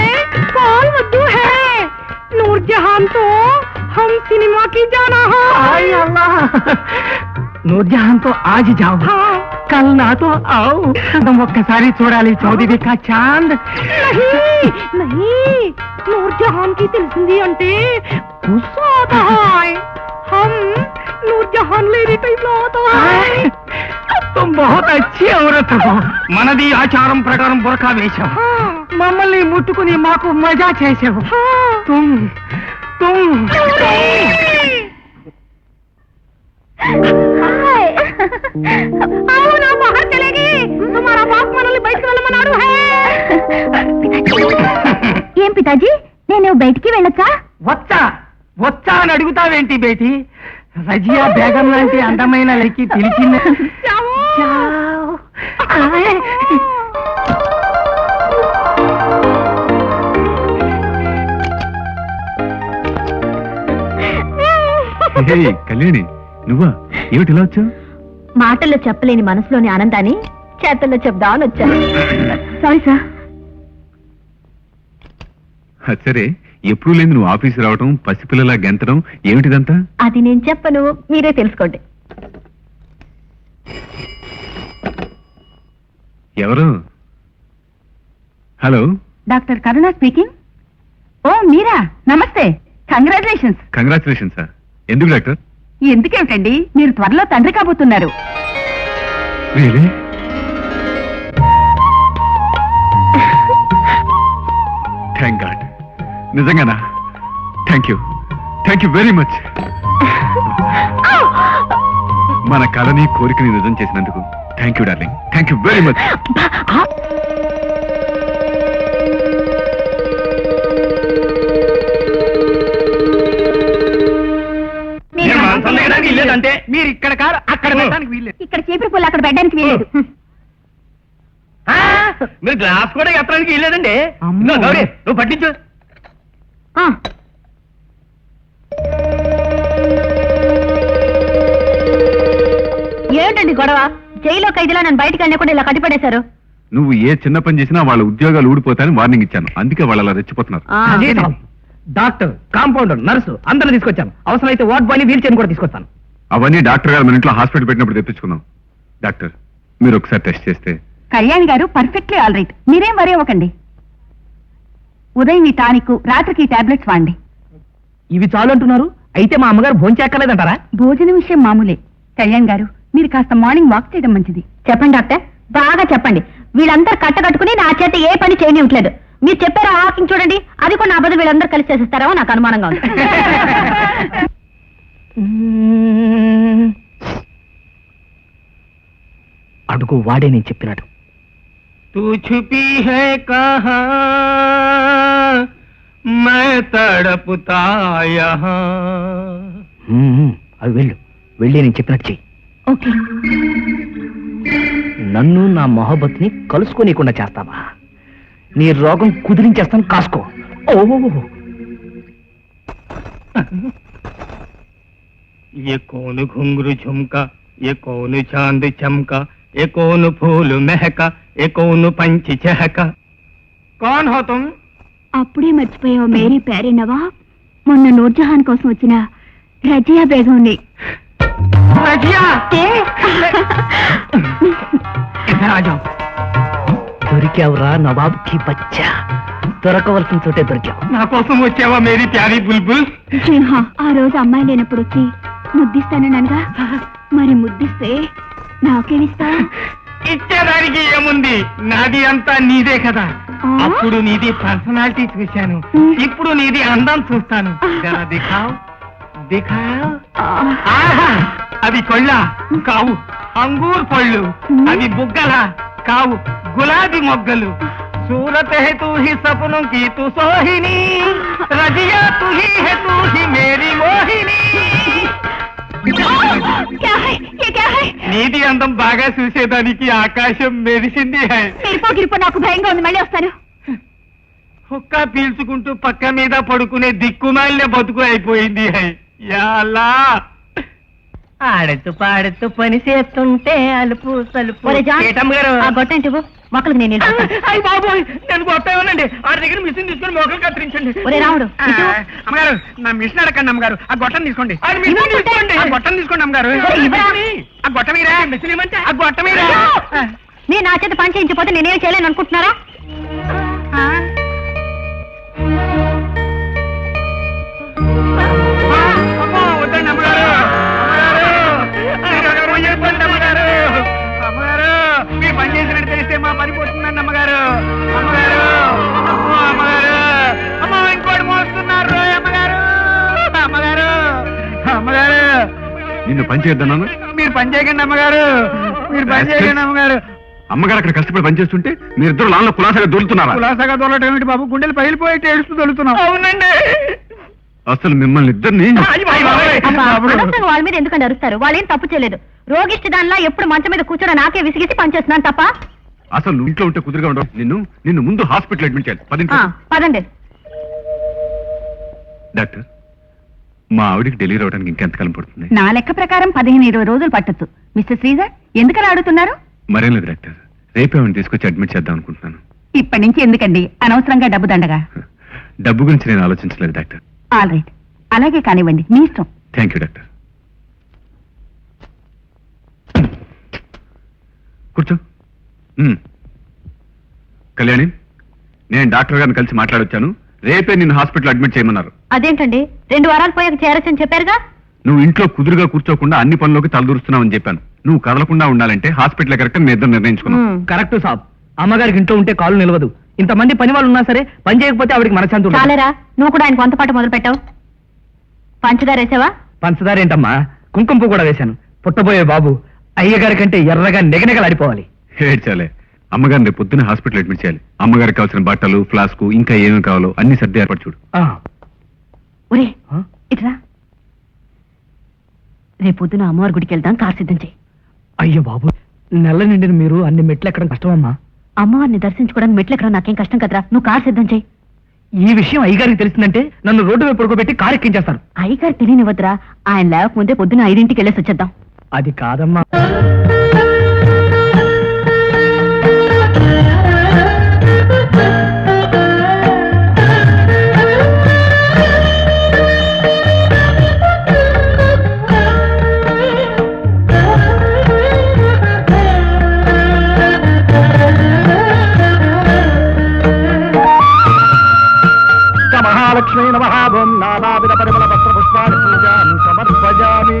पाल వద్దు है नूरजहान तो हम सिनेमा की जाना है हाय अल्लाह, नूरजहान तो आज जाओ, हाँ। कल ना तो आओ। तुम ఒక్కసారి చూడాలి చౌదరి కా చాంద్। नहीं नहीं नूरजहान की తెలిసింది అంటే गुस्सा आता है हम नूरजहान लेने टाइम లో आता है तुम बहुत अच्छी औरत हो। మనది ఆచారం ప్రకారం బురకా వేశాం. हाँ మమ్మల్ని ముట్టుకుని మాకు మజా చేసావు। हाँ तुम हाय आओ ना बाहर चलेगी तुम्हारा बाप మనల్ని బయటికి వెళ్ళమన్నాడు है ఏం పితాజీ నేను బయటికి వెళ్ళొచ్చా వచ్చా వచ్చా అని అడుగుతావేంటి బేటి? రజియా బేగం లాంటి అందమైన లైకి పిలిచింది। చావ్. ఆయ్. కళ్యాణి నువ్వా? ఏమిటి ఇలా వచ్చావు? మాటల్లో చెప్పలేని మనసులోని ఆనందాన్ని చేతల్లో చెప్దామని వచ్చాను. Sorry sir. సరే, ఎప్పుడు లేదు నువ్వు ఆఫీస్ రావటం, పసిపిల్లలా గెంతడం, ఏమిటిదంతా? అది నేను చెప్పను, మీరే తెలుసుకోండి. ఎవరు? Hello, doctor Karuna speaking. ఓ మీరా, నమస్తే. కంగ్రాచులేషన్స్. Congratulation sir. ఎందుకు డాక్టర్? ఎందుకేమిటండి, మీరు త్వరలో తండ్రి కాబోతున్నారు. రియలీ? Thank God. నిజంగానా? Thank you very much. మన కళని కోరికని నిజం చేసినందుకు thank you darling. Thank you very much. నేను మాంసం తినడానికి ఇల్లేదంటే మీరు ఇక్కడ కాదు అక్కడ పెట్టడానికి వీల్లేదు। ఇక్కడ చీపురు పుల్ల అక్కడ పెట్టడానికి వీలేదు. ఆ, మీరు గ్లాస్ కూడా ఎత్తడానికి ఇల్లేదండి. అమ్మో. గౌరీ నువ్వు పట్టించు. ఏంటండి గొడవ? జైల్లో ఖైదీలా నన్ను బయటికి వెళ్ళకుండా ఇలా కట్టిపడేశారు. నువ్వు ఏ చిన్న పని చేసినా వాళ్ళ ఉద్యోగాలు ఊడిపోతాయని వార్నింగ్ ఇచ్చాను. అందుకే వాళ్ళు అలా రెచ్చిపోతున్నారు. అదే చాలు. డాక్టర్, కాంపౌండర్, నర్సు అందరూ తీసుకొచ్చాను. అవసరమైతే వార్డ్ బాయ్ని వీల్ చైర్ కూడా తీసుకొస్తాను. అవన్నీ డాక్టర్ గారు మన ఇంట్లో హాస్పిటల్ పెట్టినప్పుడు తెప్పించుకున్నాం. డాక్టర్, మీరు ఒకసారి టెస్ట్ చేస్తే. కళ్యాణి గారు పర్ఫెక్ట్లీ ఆల్ రైట్. మీరేం వరీ అవ్వకండి. ఉదయం ఈ టానిక్, రాత్రికి టాబ్లెట్స్ వాడండి. ఇవి చాలు అంటున్నారు. అయితే మా అమ్మగారు భోంచేక్కర్లేదంటారా? భోజన విషయం మామూలే. కళ్యాణ్ గారు, మీరు కాస్త మార్నింగ్ వాక్ చేయడం మంచిది. చెప్పండి డాక్టర్, బాగా చెప్పండి. వీళ్ళందరూ కట్టకట్టుకుని నా చేత ఏ పని చేయనివ్వట్లేదు. మీరు చెప్పారా వాకింగ్ చూడండి, అది కూడా నా బదులు వీళ్ళందరూ కలిసి చేసేస్తారో నాకు అనుమానంగా ఉంది. అడుగు, వాడే నేను చెప్పినాడు. तू छुपी है कहाँ मैं तड़पता यहाँ. అవి వెళ్ళు, వెళ్ళి నేను చెప్పినట్టు చెయ్యి. ఓకే నన్ను నా మొహబత్ని కలుసుకోనీయకుండా చేస్తావా? నీ రోగం కుదిరించేస్తాను, కాసుకో. ఓ ये कौन घुंघरू झुमका, ये कौन चांद चमका, ये कौन फूल महका, ये कौन पंछी चहका. कौन हो तुम? అప్పుడే మర్చిపోయావు మేరీ ప్యారీ నవాబ్. మొన్న నూర్జహాన్ కోసం వచ్చిన రజియా బేగంని. रजिया इधर आ जाओ. దొరికావురా నవాబ్ కి బచ్చా. దొరకవలసిన చోటే దొరికావు. నా కోసం వచ్చావా మేరీ ప్యారీ బుల్బుల్? ఆ రోజు అమ్మాయి లేనప్పుడు వచ్చి ముద్దిస్తానన్నానుగా, మరి ముద్దిస్తే నాకేమిస్తా? ఇచ్చేదానికి ఏముంది, నాది అంతా నీదే కదా. అప్పుడు నీది పర్సనాలిటీ చూశాను, ఇప్పుడు నీది అందం చూస్తాను. జరా దిఖావ్ దిఖావ్. ఆహా, అవి కొళ్ళ కావు, అంగూర్ పళ్ళు. అవి బుగ్గల కావు, గులాబీ మొగ్గలు. सूरत है तू ही सपनों की तू सोहिनी, रजिया तू ही है तू ही मेरी मोहिनी. क्या है ये क्या है? నీటి అందం బాగా చూసేదానికి ఆకాశం మెరిసింది. హై గిరిపో నాకు భయంగా ఉంది, మళ్ళీ వస్తాను. హుక్క పీల్చుకుంటూ పక్క మీద పడుకునే దిక్కుమాలిన బతుకు అయిపోయింది. హై యా అల్లా. ఆడుతూ పాడుతూ పని చేస్తుంటే అలుపు సలుపు. ఒరే జాన్, ఏటమ్మగారు? ఆ గొట్టంటి ఇవ్వు, మొక్కలకు నేను నీళ్ళు పోస్తాను. అయ్య బాబోయ్, నేను గొప్పేమనండి. ఆ దగ్గర మిషన్ తీసుకుని మొక్కలు కత్తిరించండి. ఒరే రాముడు, ఇటు. అమ్మగారు, నా మిషన్ అడగండి అమ్మగారు. ఆ గొట్టం తీసుకోండి. ఆ మిషన్ ఇవ్వండి. తీసుకోండి. ఆ గొట్టం తీసుకోండి అమ్మగారు. ఒరే, ఇవ్వరా? ఆ గొట్టం మీరా? మిషన్ ఇవ్వమంటే ఆ గొట్టం మీరా? నేను నా చేత పని చేయించకపోతే నేనేం చేయలేను అనుకుంటున్నారా? అమ్మో, వద్దండి అమ్మగారు. అమ్మగారు, చెప్పండి అమ్మగారు. అమ్మగారు, మీరు పని చేసినట్టు తెలిస్తే మా పని పోతుందండి అమ్మగారు. అమ్మగారు, అమ్మో అమ్మగారు, అమ్మో ఇంకోటి మోస్తున్నారు అమ్మగారు. అమ్మగారు, అమ్మగారు, నిన్ను పని చేద్దాను. మీరు పని చేయకండి అమ్మగారు. మీరు పని చేయకండి అమ్మగారు. అమ్మగారు అక్కడ కష్టపడి పనిచేస్తుంటే మీరిద్దరు లాన్లో కులాసగా దొరుకుతున్నారా? కులాసాగా దొరకటం ఏమిటి బాబు? గుండెలు పగిలిపోయి ఏడుస్తూ దొరుకుతున్నాం. అవునండి. అసలు మిమ్మల్ని ఇద్దరిని అబ్బా, అనవసరంగా వాళ్ళ మీద ఎందుకని అరుస్తారు? వాళ్ళేం తప్పు చేయలేదు. రోగిష్టి దానిలా ఎప్పుడు మంచం మీద కూర్చోడం నాకే విసిగేసి పనిచేస్తున్నాను తప్ప. అసలు నువ్వు ఇంట్లో ఉంటే కుదురుగా ఉండవు. నిన్ను ముందు హాస్పిటల్ అడ్మిట్ చేయాలి. పదండి. డాక్టర్, మా ఆవిడికి డెలివరీ అవడానికి ఇంకెంతకాలం పడుతుంది? నా లెక్క ప్రకారం 15-20 రోజులు పట్టొచ్చు. మిస్టర్ శ్రీధర్, ఎందుకలా అడుగుతున్నారు? మరేం లేదు డాక్టర్, రేపే ఆవిడని తీసుకొచ్చి అడ్మిట్ చేద్దాం అనుకుంటున్నాను. ఇప్పటి నుంచి ఎందుకండి అనవసరంగా డబ్బు దండగా? డబ్బు గురించి నేను ఆలోచించలేదు డాక్టర్. ఆల్ రైట్, అలాగే కానివ్వండి, మీ ఇష్టం. Thank you doctor. కూర్చో. కళ్యాణి, నేను డాక్టర్ గారిని కలిసి మాట్లాడొచ్చాను. రేపే నిన్ను హాస్పిటల్ అడ్మిట్ చేయమన్నారు. అదేంటండి, 2 వారాలు పోయాక చేరొచ్చని చెప్పారుగా? నువ్వు ఇంట్లో కుదురుగా కూర్చోకుండా అన్ని పనుల్లోకి తలదూరుస్తున్నావని చెప్పాను. నువ్వు కదలకుండా ఉండాలంటే హాస్పిటల్ కరెక్ట్ మీ ఇద్దరు నిర్ణయించుకున్నాం. కరెక్ట్ సాబ్. అమ్మగారికి ఇంట్లో ఉంటే కాళ్ళు నిలవదు. ఇంతమంది పని వాళ్ళు ఉన్నా సరే పని చేయకపోతే ఆవిడికి మనశాంతి ఉండదు. చాలేరా, నువ్వు కూడా ఆయన కొంత పాటు మొదలు పెట్టావు. పంచదార వేసావా? పంచదార ఏంటమ్మా, కుంకుమ పువ్వు కూడా వేశాను. పుట్టబోయే బాబు అయ్యగారి కంటే ఎర్రగా నెగనెగలాడిపోవాలి. ఏడ్చాలే. అమ్మగారిని రేపు పొద్దున్న హాస్పిటల్ అడ్మిట్ చేయాలి. అమ్మగారికి కావాల్సిన బట్టలు, ఫ్లాస్క్, ఇంకా ఏమేమి కావాలో అన్ని సర్ది ఏర్పాటు చూడు. ఒరే ఇట్రా, రేపు పొద్దున అమ్మవారి గుడికి వెళ్దాం. కార్ సిద్ధం చేయి. అయ్యో బాబు, నెల నిండిన మీరు అన్ని మెట్లు ఎక్కడం కష్టమమ్మా. అమ్మవారిని దర్శించుకోవడానికి మెట్లు ఎక్కడం నాకేం కష్టం కదరా. నువ్వు కార్ సిద్ధం చేయి. ఈ విషయం అయ్యగారికి తెలిసిందంటే నన్ను రోడ్డు వైపు పడుకోబెట్టి కారు ఎక్కించేస్తారు. అయ్యగారు తెలియనివ్వద్దురా, ఆయన లేకపోతే పొద్దున 5ంటికి వెళ్ళేసి వచ్చేద్దాం. అది కాదమ్మా. మహాలక్ష్మీ నమః. ఓం నానావిధ పరిమళ వస్త్ర పుష్పాణి పూజాం సమర్పయామి.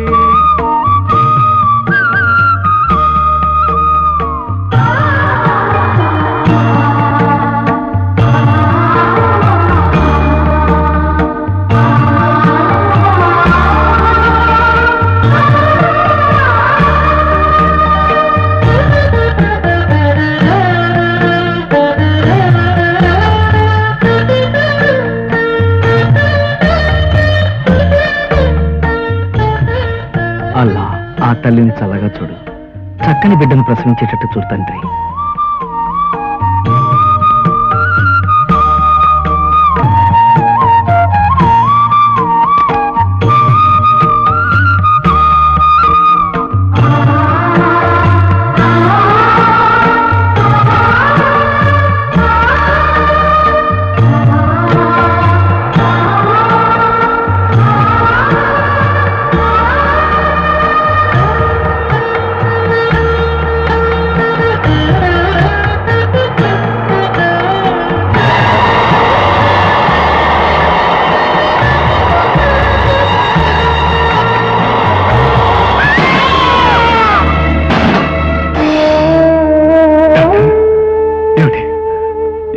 తల్లిని చల్లగా చూడు. చక్కని బిడ్డను ప్రసవించేటట్టు చూడు తండ్రి.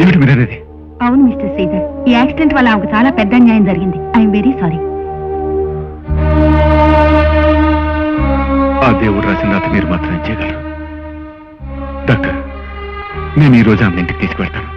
ఏమిటి మీరనేది? అవును మిస్టర్ శ్రీధర్, ఈ యాక్సిడెంట్ వల్ల ఆమెకు చాలా పెద్ద అన్యాయం జరిగింది. I'm very sorry. ఆ దేవుడు రాసిన రాత మీరు మాత్రం చేయగలరు. డాక్టర్, నేను ఈ రోజు ఆమె ఇంటికి తీసుకువెళ్తాను.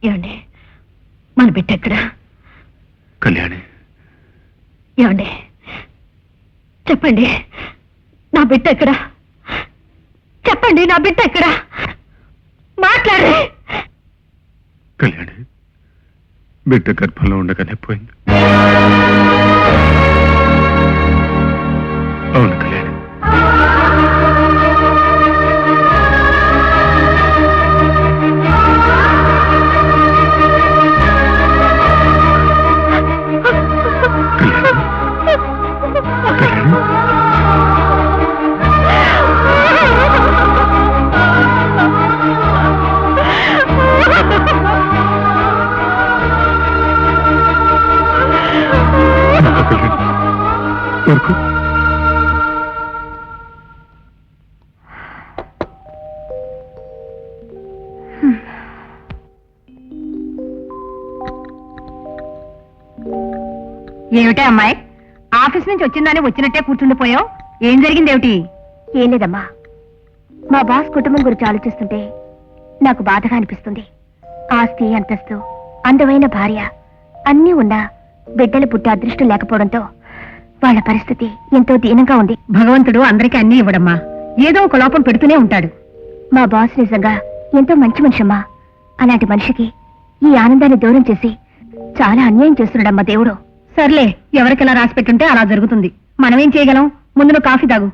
ఏమండి, మన బిడ్డ ఎక్కడా? కళ్యాణి, ఏమండి చెప్పండి, నా బిడ్డ ఎక్కడా? చెప్పండి, నా బిడ్డ ఎక్కడా? మాట్లాడే. కళ్యాణి, బిడ్డ గర్భంలో ఉండగానే పోయింది. అవును కళ్యాణి. ఊరుకో. ఏమిటే అమ్మాయి, ఆఫీస్ నుంచి వచ్చిందని వచ్చినట్టే కూర్చుండిపోయావు? ఏం జరిగిందేమిటి? ఏం లేదమ్మా, మా బాస్ కుటుంబం గురించి ఆలోచిస్తుంటే నాకు బాధగా అనిపిస్తుంది. ఆస్తి, అంతస్తు, అందమైన భార్య అన్నీ ఉన్నా బిడ్డలు పుట్టే అదృష్టం లేకపోవడంతో వాళ్ళ పరిస్థితి ఎంతో దీనంగా ఉంది. భగవంతుడు అందరికీ అన్నీ ఇవ్వడమ్మా, ఏదో ఒక లోపం పెడుతూనే ఉంటాడు. మా బాస్ నిజంగా ఎంతో మంచి మనిషమ్మా. అలాంటి మనిషికి ఈ ఆనందాన్ని దూరం చేసి చాలా అన్యాయం చేస్తున్నాడమ్మా దేవుడు. సర్లే, ఎవరికెలా రాసి పెట్టుంటే అలా జరుగుతుంది. మనమేం చేయగలం? ముందు నువ్వు కాఫీ తాగు.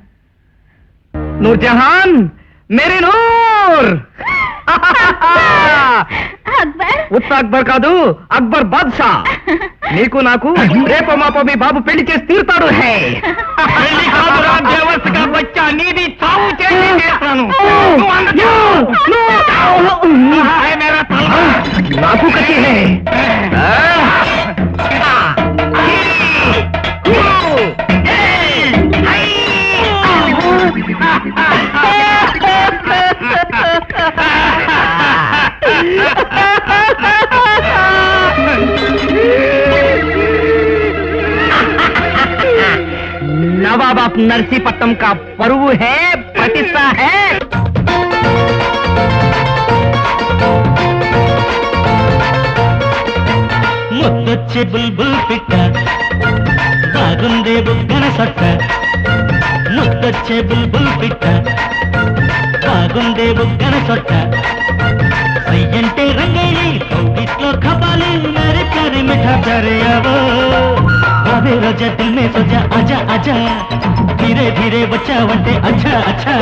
నూర్జహాన్, మేరీ నూర్. ఉత్త అక్బర్ కాదు, అక్బర్ బాద్షా. నీకు నాకు రేపో మాపో మీ బాబు పెళ్లి చేసి తీరుతాడు. హే పెళ్లి కాదురా దేవస్థగా బచ్చా, నీది చావు చేసి చేస్తాను. మేరా తల్వా. నాకు కసి హే. नवाब ऑफ नरसीपट्टम का पर्व है, प्रतिष्ठा है. ముద్దొచ్చే బుల్బుల్ పిట్ట బాగుందే బుగ్గన సొట్ట. ముద్దొచ్చే బుల్బుల్ పిట్ట బాగుందే బుగ్గన సొట్ట. సయ్యంటే రంగేలి కౌగిట్లో ఖపాలి నరే ప్యారే మిఠా ప్యారే आवो. अबे रोजा दिल में सोजा आजा आजा, धीरे धीरे बच्चा वंटे अच्छा अच्छा.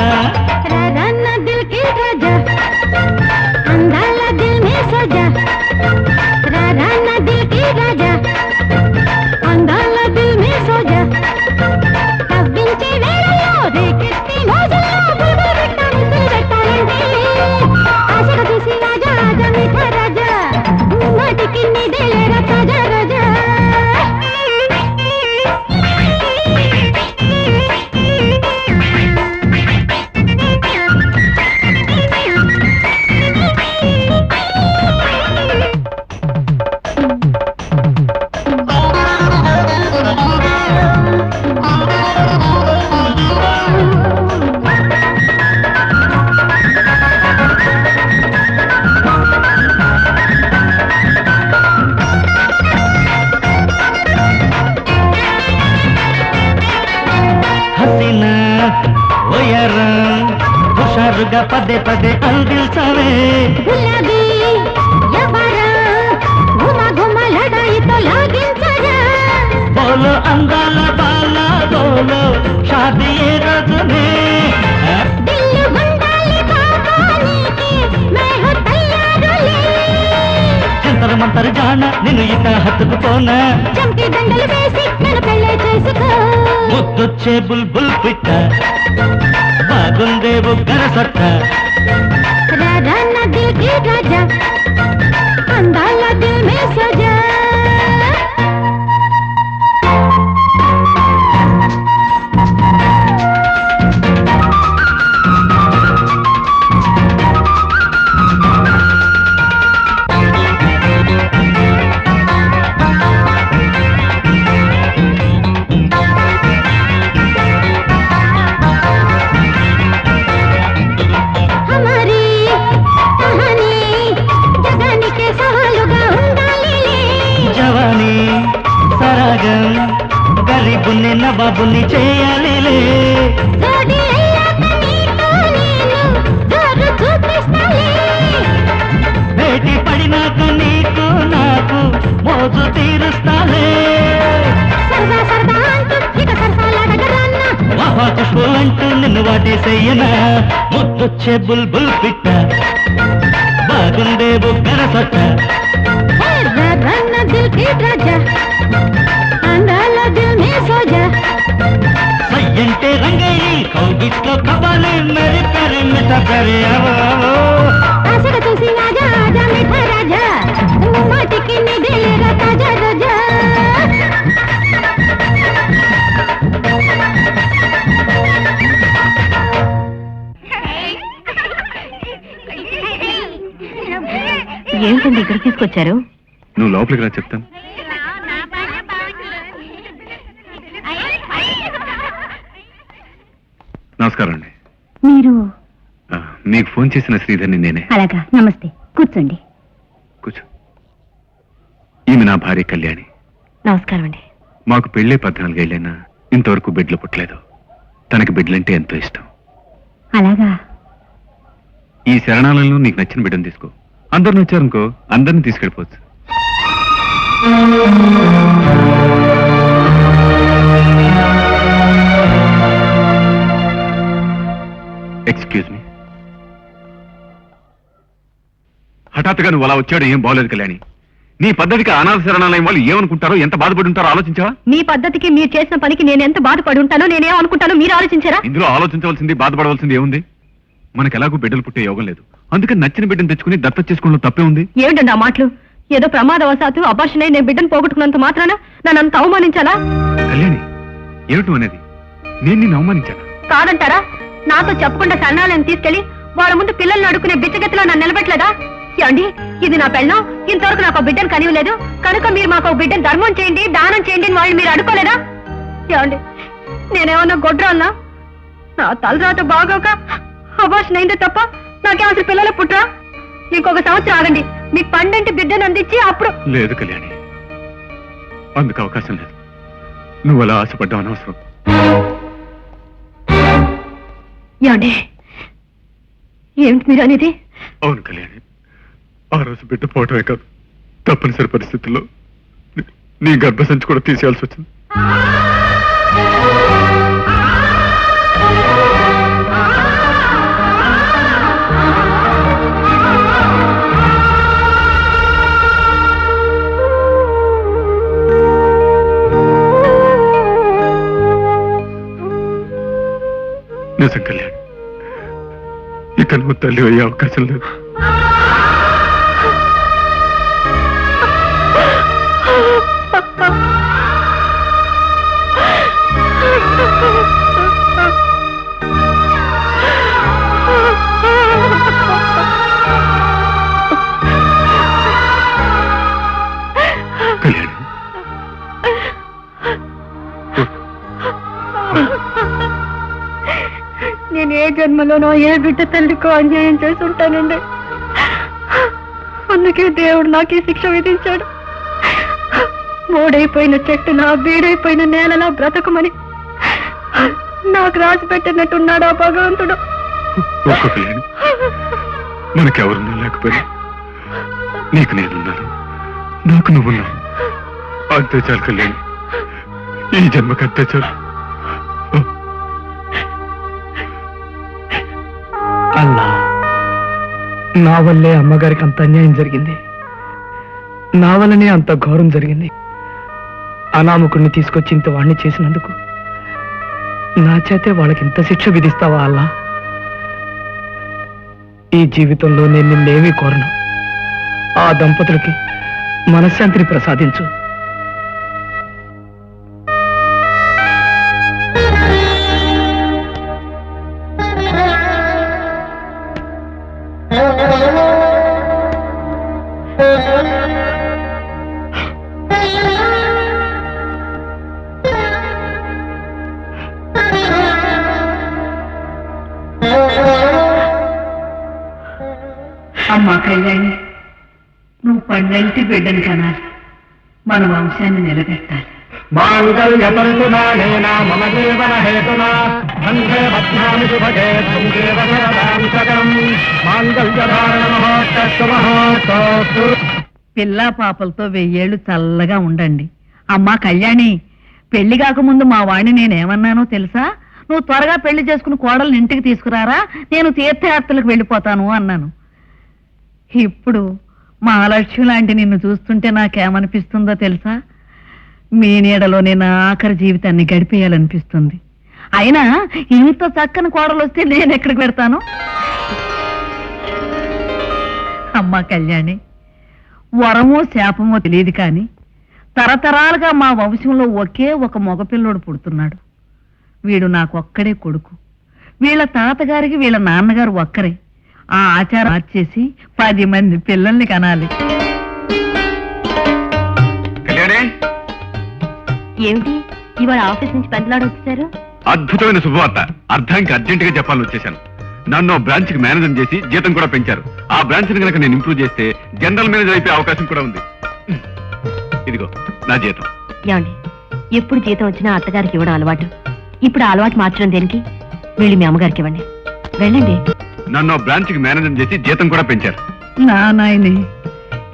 राना दिल की राजा, अंधाला दिल में सजा. राना दिल की राजा, अंधाला दिल में सजा. తవ్వించే వేళలో రేకెత్తి మోజల్లో బుల్బుల్ పెట్ట ముద్దులు పెట్టాలంటే ఆశగా చూసి రాజా ఆజా మిఠా రాజా, నాటికి నీదేలేరా తాజా రాజా. పదే పదే అందించవే గులాబీ ఎవరా గుమ గుమ లడాయితో లాగించరా బోలో అందాల బాల బోలో షాదీ ఏ రోజునే దిల్లు గుండాలి బాబా నీకి మే హూ తయారులే జంతర్ మంతర్ జాన నిన్ను ఇక హత్తుకుపోనా చంకి దండలు వేసి నన్ను పెళ్ళే చేసుకో ముద్దొచ్చే బుల్బుల్ పిట్ట బాగుందే బుగ్గర సొట్ట రారా నా దిల్ కి రాజా అందాల దిల్ మే సజా हमारी कहानी जगाने के सवालों ఉండాలి జవానీ సరాగం గరీబుని నవాబుని చేయాలిలే జోడి అయ్యాక నీతో నేను జోరు చూపిస్తాలే భేటీ పడినాక నీకు నాకు మోజు తీరుస్తాలే సరదా సరదా అంటూ ఇక సరసాలాడగరాన్న మహా ఖుష్బు అంటూ నిన్ను వాటేసేయనా ముద్దొచ్చే బుల్బుల్ పిట్ట బాగుందే బుగ్గర సొట్ట రారా నా దిల్ కి రాజా అందాల దిల్ మే సోజా సయ్యంటే రంగయ్యి కౌగిట్లో కబాలి మరి పెరి మిఠ పెరి అవో ఆశగా చూసి ఆజా ఆజా మిఠా రాజా మాటికి నిదేలేరా తాజా రోజా ఏంటండి ఇక్కడ తీసుకొచ్చారు? నువ్వు లోపలికి రా చెప్తాను. నమస్కారం అండి. మీరు మీకు ఫోన్ చేసిన శ్రీధర్ని నేనే. అలాగా, నమస్తే, కూర్చోండి. కూర్చో. ఈమె నా భార్య కళ్యాణి. నమస్కారం అండి. మాకు పెళ్ళే 14 ఏళ్ళైనా ఇంతవరకు బిడ్డలు పుట్టలేదు. తనకి బిడ్డలంటే ఎంతో ఇష్టం. అలాగా, ఈ శరణాలయంలో నీకు నచ్చిన బిడ్డను తీసుకో. అందరు నచ్చారనుకో అందరిని తీసుకెళ్ళిపోవచ్చు. Excuse me. హఠాత్తుగా నువ్వు అలా వచ్చాడు ఏం బాగోలేదు కళ్యాణి. నీ పద్ధతికి అనాథ శరణాలయం వాళ్ళు ఏమనుకుంటారో ఎంత బాధపడి ఉంటారో ఆలోచించావా? మీ పద్ధతికి మీరు చేసిన పనికి నేను ఎంత బాధపడి ఉంటానో నేనేం అనుకుంటానో మీరు ఆలోచించారా? ఇందులో ఆలోచించవలసింది బాధపడవలసింది ఏముంది? మనకు ఎలాగూ బిడ్డలు పుట్టే యోగం లేదు. అందుకని నచ్చిన బిడ్డను తెచ్చుకుని దత్తత చేసుకోవడంలో తప్పే ఉంది. ఏమిటండి ఆ మాటలు? ఏదో ప్రమాదవశాత్తు అబార్షన్ అయి నేను బిడ్డను పోగొట్టుకున్నంత మాత్రాన నన్ను అంత అవమానించాలా? కళ్యాణి, ఏమిటి అనేది? నేను నిన్ను అవమానించాను. కాదంటారా? నాతో చెప్పకుండా సన్నాలను తీసుకెళ్లి వాళ్ళ ముందు పిల్లల్ని అడుక్కునే బిచ్చగతిలో నన్ను నిలబెట్టలేదా? ఏమండి, ఇది నా పెళ్ళం, ఇంతవరకు నాకు బిడ్డను కనివ్వలేదు కనుక మీరు మాకు బిడ్డను ధర్మం చేయండి, దానం చేయండి అని వాళ్ళు మీరు అడుకోలేదా? ఏమండి, నేనేమన్నా గొడ్రాన్నా? నా తలరాత బాగోక అబార్షన్ అయిందే తప్ప నాకే అసలు పిల్లలు పుట్టరా? ఇంకొక సంవత్సరం ఆగండి, మీకు పండంటి బిడ్డను అందించి అప్పుడు. లేదు కళ్యాణి, అందుకు అవకాశం లేదు. నువ్వు అలా ఆశపడ్డావు అనవసరం. ఏమండి, ఏమిటి మీరు అనేది? అవును కళ్యాణి, ఆ రోజు బిడ్డ పోవటమే కాదు, తప్పనిసరి పరిస్థితుల్లో నీ గర్భసంచి కూడా తీసేయాల్సి వచ్చింది. నిజం కళ్యాణి, ఇక నువ్వు తల్లి అయ్యే అవకాశం లేదు. కళ్యాణి, నేను ఏ జన్మలోనో ఏ బిడ్డ తల్లికో అన్యాయం చేసి ఉంటానండి. అందుకే దేవుడు నాకు ఈ శిక్ష విధించాడు. మోడైపోయిన చెట్టున బీడైపోయిన నేలలా బ్రతకమని నాకు రాసి పెట్టినట్టున్నాడు ఆ భగవంతుడు. ఒక్క కళ్యాణి, మనకెవరున్నా లేకపోయినా నీకు నేనున్నాను, నాకు నువ్వున్నావు. అంతే చాలు కళ్యాణి, ఈ జన్మకు అంతే చాలు. అల్లా, నా వల్లే అమ్మగారికి అంత అన్యాయం జరిగింది, నా వల్లనే అంత ఘోరం జరిగింది. అనామకుడిని తీసుకొచ్చి ఇంత వాణ్ణి చేసినందుకు నా చేతే వాళ్ళకి ఇంత శిక్ష విధిస్తావా అల్లా? ఈ జీవితంలో నేను నిన్నేమీ కోరను. ఆ దంపతులకి మనశ్శాంతిని ప్రసాదించు. అమ్మా కళ్యాణి, నువ్వు పండంటి బిడ్డను కనాలి, మన వంశాన్ని నిలబెట్టాలి. పిల్లా పాపలతో 1000 ఏళ్ళు చల్లగా ఉండండి. అమ్మా కళ్యాణి, పెళ్లి కాకముందు మా వాణ్ణి నేనేమన్నానో తెలుసా? నువ్వు త్వరగా పెళ్లి చేసుకుని కోడల్ని ఇంటికి తీసుకురారా, నేను తీర్థయాత్రలకు వెళ్ళిపోతాను అన్నాను. ఇప్పుడు మహాలక్ష్మి లాంటి నిన్ను చూస్తుంటే నాకేమనిపిస్తుందో తెలుసా? మీ నీడలోనే నా ఆఖరి జీవితాన్ని గడిపేయాలనిపిస్తుంది. అయినా ఇంత చక్కని కోడలు వస్తే నేను ఎక్కడికి పెడతాను? అమ్మా కళ్యాణి, వరమో శాపమో తెలియదు కానీ తరతరాలుగా మా వంశంలో ఒకే ఒక మగపిల్లోడు పుడుతున్నాడు. వీడు నాకొక్కడే కొడుకు. వీళ్ళ తాతగారికి వీళ్ళ నాన్నగారు ఒక్కరే. ఆ ఆచారం మార్చేసి 10 మంది పిల్లల్ని కనాలి. కళ్యాణి, ఏమిటి ఇవాళ ఆఫీస్ నుంచి పెద్దలాడు వచ్చారు? అద్భుతమైన శుభవార్త. అర్థానికి అర్జెంట్ గా చెప్పాలని వచ్చేసాను. నన్ను బ్రాంచ్ కి మేనేజర్ చేసి జీతం కూడా పెంచారు. ఆ బ్రాంచ్ ని కనుక నేను ఇంప్రూవ్ చేస్తే జనరల్ మేనేజర్ అయిపోయే అవకాశం కూడా ఉంది. ఇదిగో నా జీతం. ఏమండి, ఎప్పుడు జీతం వచ్చినా అత్తగారికి ఇవ్వడం అలవాటు. ఇప్పుడు ఆ అలవాటు మార్చడం దేనికి? వెళ్ళి మీ అమ్మగారికి ఇవ్వండి. వెళ్ళండి. నన్ను బ్రాంచ్ కి మేనేజర్ చేసి జీతం కూడా పెంచారు. నా నాయనే,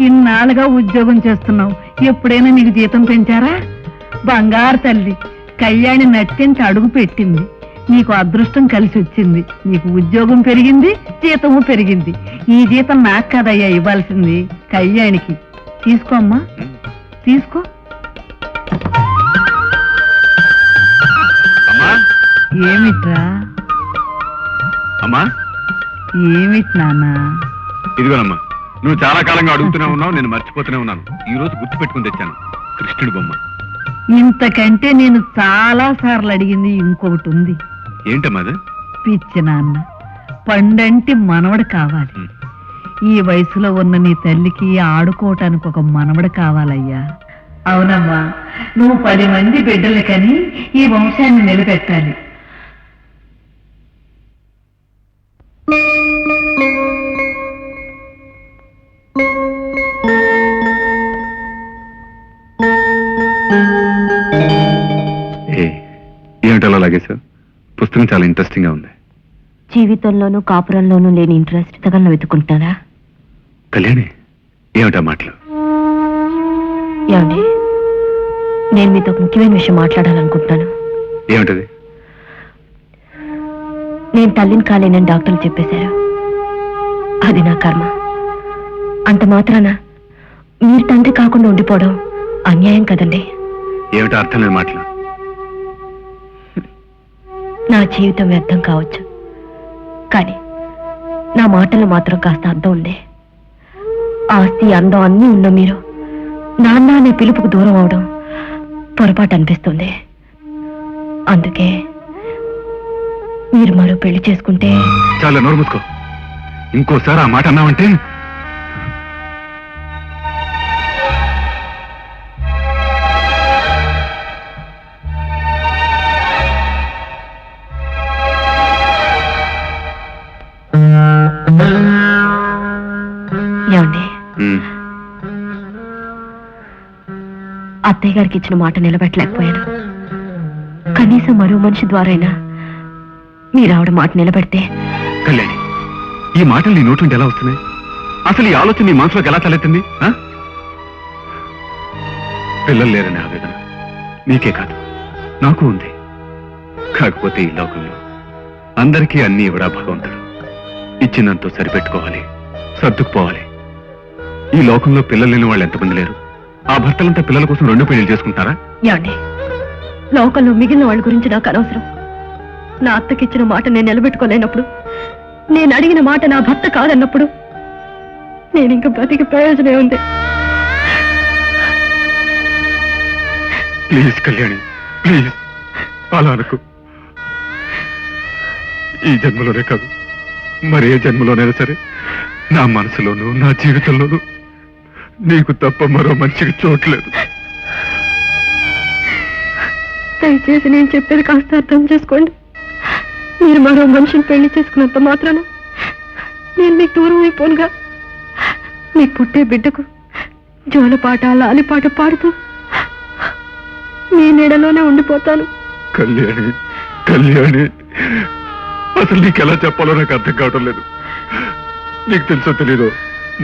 ఇన్నాళ్ళుగా ఉద్యోగం చేస్తున్నావు, ఎప్పుడైనా నీకు జీతం పెంచారా? బంగారు తల్లి, కళ్యాణి నట్టింటి అడుగు పెట్టింది. నీకు అదృష్టం కలిసి వచ్చింది. నీకు ఉద్యోగం పెరిగింది, జీతము పెరిగింది. ఈ జీతం నాకు కదయ్యా ఇవ్వాల్సింది, కళ్యాణికి. తీసుకో అమ్మా, తీసుకో. అమ్మా, ఏమిట్రా? అమ్మా, ఏమిటి నాన్న? ఇదిగోనమ్మా, నువ్వు చాలా కాలంగా అడుగుతూనే ఉన్నావు, నేను మర్చిపోతూనే ఉన్నాను. ఈ రోజు గుర్తు పెట్టుకుని తెచ్చాను. కృష్ణుడి బొమ్మ. ఇంతకంటే నేను చాలా సార్లు అడిగింది ఇంకొకటి ఉంది. ఏంటమ్మా అది? పిచ్చి నాన్న, పండంటి మనవడు కావాలి. ఈ వయసులో ఉన్న నీ తల్లికి ఆడుకోవటానికి ఒక మనవడు కావాలయ్యా. అవునమ్మా, నువ్వు 10 మంది బిడ్డలు కని ఈ వంశాన్ని నిలబెట్టాలి. ఏమిటలా లాగేశావు? పుస్తకం చాలా ఇంట్రెస్టింగ్ గా ఉంది. జీవితంలోనూ కాపురంలోనూ లేని ఇంట్రెస్ట్ తగలను వెతుకుంటారా? కళ్యాణి, ఏమిటా మాటలు? ఏమండి, నేను మీతో ఒక ముఖ్యమైన విషయం మాట్లాడాలనుకుంటున్నాను. ఏమిటది? నేను తల్లిని కాలేనని డాక్టర్లు చెప్పేశారు. అది నా కర్మ. అంత మాత్రాన మీరు తండ్రి కాకుండా ఉండిపోవడం అన్యాయం కదండి. ఏమిటో అర్థం లేని మాటలు. నా జీవితం వ్యర్థం కావచ్చు, కానీ నా మాటలు మాత్రం కాస్త అర్థం ఉంది. ఆస్తి, అందం అన్నీ ఉన్న మీరు నాన్న అనే పిలుపుకు దూరం అవడం పొరపాటు అనిపిస్తుంది. అందుకే మీరు మరో పెళ్లి చేసుకుంటే. చాలా నోరు మూసుకో. ఇంకోసారి ఆ మాట అన్నావంటే ఏమండి, అత్తయ్య గారికి ఇచ్చిన మాట నిలబెట్టలేకపోయాను. కనీసం మరో మనిషి ద్వారా అయినా మీరు ఆవిడ మాట నిలబెడితే. కళ్యాణి, ఈ మాటలు నీ నోటి నుండి ఎలా వస్తున్నాయి? అసలు ఈ ఆలోచన నీ మనసులోకి ఎలా తలెత్తింది? పిల్లలు లేరనే ఆవేదన నీకే కాదు, నాకు ఉంది. కాకపోతే ఈ లోకంలో అందరికీ అన్ని ఇవ్వడా భగవంతుడు. ఇచ్చినంతో సరిపెట్టుకోవాలి, సర్దుకుపోవాలి. ఈ లోకంలో పిల్లలు లేని వాళ్ళు ఎంతమంది లేరు? ఆ భర్తలంతా పిల్లల కోసం 2 పెళ్లి చేసుకుంటారా? ఏమండి, లోకంలో మిగిలిన వాళ్ళ గురించి నాకు అనవసరం. నా అత్తకిచ్చిన మాట నేను నిలబెట్టుకోలేనప్పుడు, నేను అడిగిన మాట నా భర్త కాదన్నప్పుడు నేను ఇంక బ్రతికి ప్రయోజనం ఉంది. ప్లీజ్ కళ్యాణి, ప్లీజ్ అలా అనుకో. ఈ జన్మలోనే కాదు, మరే జన్మలోనైనా సరే నా మనసులోనూ నా జీవితంలోనూ నీకు తప్ప మరో మనిషికి చోట్లేదు. దయచేసి నేను చెప్పేది కాస్త అర్థం చేసుకోండి. మీరు మరో మనిషిని పెళ్లి చేసుకున్నంత మాత్రాన నేను మీకు దూరం అయిపోనుగా. మీకు పుట్టే బిడ్డకు జోలపాట లాలిపాట పాడుతూ మీ నీడలోనే ఉండిపోతాను. కళ్యాణి, కళ్యాణి, అసలు నీకెలా చెప్పాలో నాకు అర్థం కావడం లేదు. నీకు తెలుసో తెలీదో,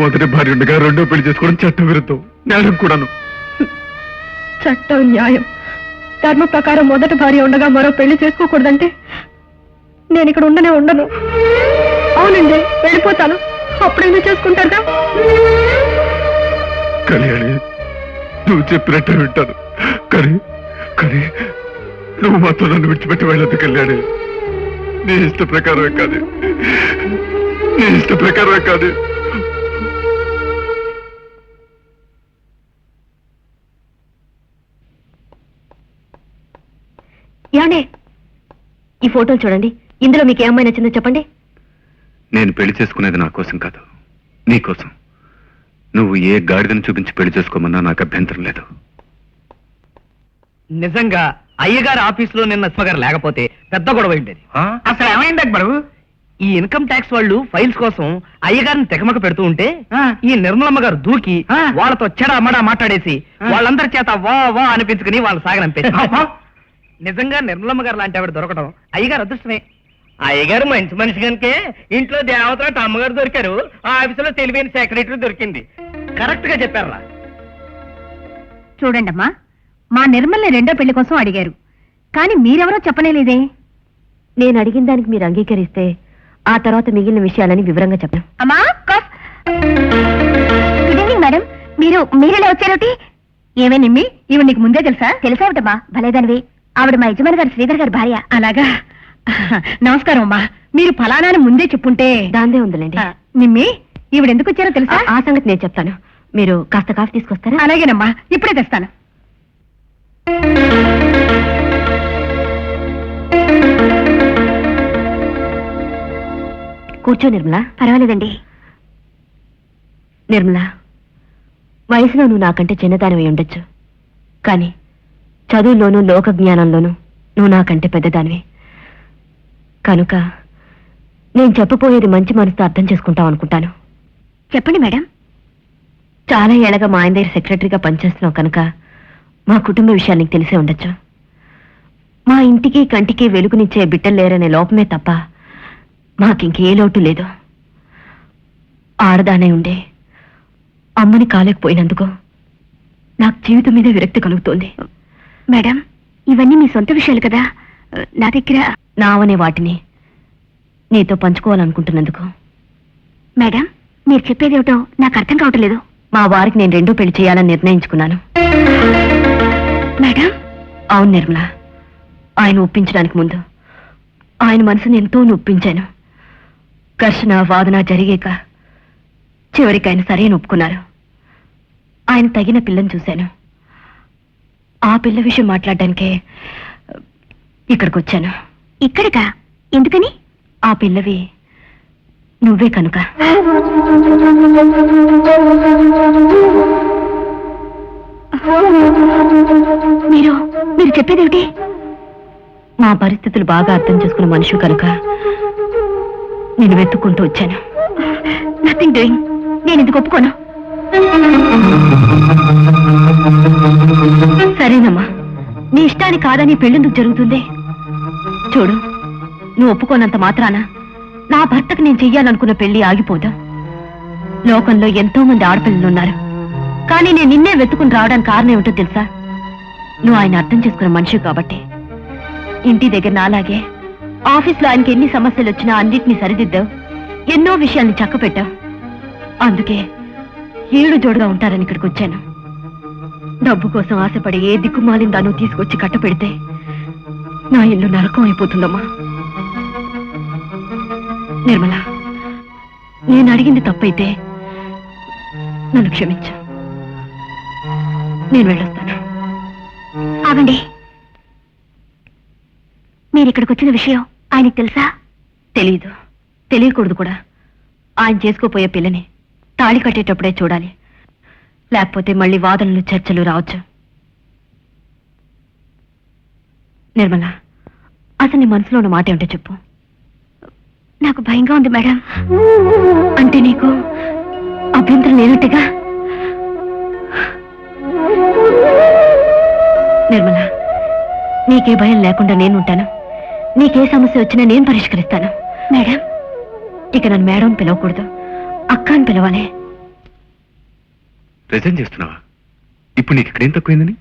మొదటి భార్య ఉండగా 2వ పెళ్లి చేసుకోవడం చట్ట విరుద్ధం, న్యాయం కూడాను. చట్టం న్యాయం ధర్మ ప్రకారం మొదటి భార్య ఉండగా మరో పెళ్లి చేసుకోకూడదంటే నేను ఇక్కడ ఉండను. అవునండి, వెళ్ళిపోతాను. అప్పుడైనా చేసుకుంటారుగా. కళ్యాణి, నువ్వు చెప్పినట్టే వింటాను. కానీ కానీ నువ్వు మాత్రం నన్ను విడిచిపెట్టి వెళ్ళదు కళ్యాణి. నీ ఇష్ట ప్రకారమే కాదు, నీ ఇష్ట ప్రకారమే కాదు. ఏమండి, ఈ ఫోటోలు చూడండి. ఇందులో మీకు ఏ అమ్మాయి నచ్చిందో చెప్పండి. నేను పెళ్లి చేసుకునేది నా కోసం కాదు, నీ కోసం. నువ్వు ఏ గాడిదను చూపించి పెళ్లి చేసుకోమన్నా నాకు అభ్యంతరం లేదు. నిజంగా అయ్యగారి ఆఫీసులో నిన్న గారు లేకపోతే పెద్ద గొడవ ఉండేది. అసలు ఏమైంది అక్బరు? ఈ ఇన్కమ్ ట్యాక్స్ వాళ్ళు ఫైల్స్ కోసం అయ్యగారిని తెగమక పెడుతూ ఉంటే ఈ నిర్మలమ్మ గారు దూకి వాళ్ళతో చెడమడా మాట్లాడేసి వాళ్ళందరి చేత వా వా అనిపించుకుని వాళ్ళు సాగనంపేసి. నిజంగా నిర్మలమ్మ గారు లాంటి ఆవిడ దొరకడం అయ్యగారు అదృష్టమే. అయ్యగారు మంచి మనిషి కనుకే ఇంట్లో దేవతలు అమ్మగారు దొరికారు, ఆ ఆఫీసులో తెలివైన సెక్రటరీ దొరికింది. కరెక్ట్ గా చెప్పారా? చూడండమ్మా, మా నిర్మల్ని 2వ పెళ్లి కోసం అడిగారు, కానీ మీరెవరో చెప్పనేలేదే. నేను అడిగిన దానికి మీరు అంగీకరిస్తే ఆ తర్వాత మిగిలిన విషయాలని వివరంగా చెప్పను. అమ్మా, గుడ్ ఈవినింగ్ మేడం. మీరెలా వచ్చారోటి? ఏమే నిమ్మి, ఇవి నీకు ముందే తెలుసా? తెలుసావటమ్మా, భలేదానివి. ఆవిడ మా యజమాని గారు శ్రీధర్ గారి భార్య. అలాగా, నమస్కారం అమ్మా. మీరు ఫలానాని ముందే చెప్పుంటే. దాందే ఉందిలేండి. నిమ్మి, ఈవిడ ఎందుకు వచ్చారో తెలుసా? ఆ సంగతి నేను చెప్తాను. మీరు కాస్త కాఫీ తీసుకొస్తారా? అలాగేనమ్మా, ఇప్పుడే తెస్తాను. కూర్చో నిర్మలా. పర్వాలేదండి. నిర్మలా, వయసులో నువ్వు నాకంటే చిన్నదానివి ఉండొచ్చు, కానీ చదువుల్లోనూ లోక జ్ఞానంలోనూ నువ్వు నాకంటే పెద్దదానివి. కనుక నేను చెప్పబోయేది మంచి మనసుతో అర్థం చేసుకుంటావు అనుకుంటాను. చెప్పండి మేడం. చాలా ఏళ్ళగా మా ఆయన దగ్గర సెక్రటరీగా పనిచేస్తున్నావు కనుక మా కుటుంబ విషయాలు నీకు తెలిసే ఉండొచ్చు. మా ఇంటికి కంటికి వెలుగునిచ్చే బిడ్డలు లేరనే లోపమే తప్ప మాకింకే లోటు లేదు. ఆడదానే ఉండే అమ్మని కాలేకపోయినందుకు నాకు జీవితం మీద విరక్తి కలుగుతోంది. మేడం, ఇవన్నీ మీ సొంత విషయాలు కదా, నా దగ్గర నావనే వాటిని నీతో పంచుకోవాలనుకుంటున్నందుకు. మేడం, మీరు చెప్పేదేమిటో నాకు అర్థం కావటం లేదు. మా వారికి నేను 2వ పెళ్లి చేయాలని నిర్ణయించుకున్నాను. మేడం? అవును నిర్మల, ఆయన ఒప్పించడానికి ముందు ఆయన మనసుని ఎంతో నొప్పించాను. ఘర్షణ వాదన జరిగాక చివరికి ఆయన సరైన ఒప్పుకున్నారు. ఆయన తగిన పిల్లని చూశాను. ఆ పిల్ల విషయం మాట్లాడడానికే ఇక్కడికి వచ్చాను. ఇక్కడికా? ఎందుకని? ఆ పిల్లవి నువ్వే కనుక. మీరు చెప్పేదేమిటి? మా పరిస్థితులు బాగా అర్థం చేసుకున్న మనిషి కనుక నేను వెతుక్కుంటూ వచ్చాను. Nothing doing. నేను ఎందుకు ఒప్పుకోను? సరేనమ్మా, నీ ఇష్టాన్ని కాదని పెళ్ళెందుకు జరుగుతుంది? చూడు, నువ్వు ఒప్పుకోనంత మాత్రాన నా భర్తకు నేను చెయ్యాలనుకున్న పెళ్లి ఆగిపోదా? లోకంలో ఎంతో మంది ఆడపిల్లలు ఉన్నారు, కానీ నేను నిన్నే వెతుకుని రావడానికి కారణం ఏమిటో తెలుసా? నువ్వు ఆయన అర్థం చేసుకున్న మనిషి కాబట్టి. ఇంటి దగ్గర నాలాగే ఆఫీస్లో ఆయనకి ఎన్ని సమస్యలు వచ్చినా అన్నిటినీ సరిదిద్దావు, ఎన్నో విషయాల్ని చక్కపెట్టావు. అందుకే ఏడు జోడుగా ఉంటారని ఇక్కడికి వచ్చాను. డబ్బు కోసం ఆశపడి ఏ దిక్కుమాలిందానో తీసుకొచ్చి కట్టపెడితే నా ఇల్లు నరకం అయిపోతుందమ్మా. నిర్మల, నేను అడిగింది తప్పైతే నన్ను క్షమించు. నేను వెళ్ళొస్తాను. ఆగండి, మీరు ఇక్కడికి వచ్చిన విషయం ఆయనకు తెలుసా? తెలీదు, తెలియకూడదు కూడా. ఆయన చేసుకోపోయే పిల్లని తాళి కట్టేటప్పుడే చూడాలి, లేకపోతే మళ్ళీ వాదనలు చర్చలు రావచ్చు. నిర్మల, అసలు నీ మనసులో ఉన్న మాట ఏమిటో చెప్పు. నాకు భయంగా ఉంది మేడం. అంటే నీకు అభ్యంతరం లేనట్టుగా? నిర్మల, నీకే భయం లేకుండా నేనుంటాను. నీకే సమస్య వచ్చినా నేను పరిష్కరిస్తాను. మేడం, ఇక నన్ను మేడం పిలవకూడదు, అక్క అని పిలవాలి. రిజైన్ చేస్తున్నావా? ఇప్పుడు నీకు ఇక్కడేం తక్కువైందని?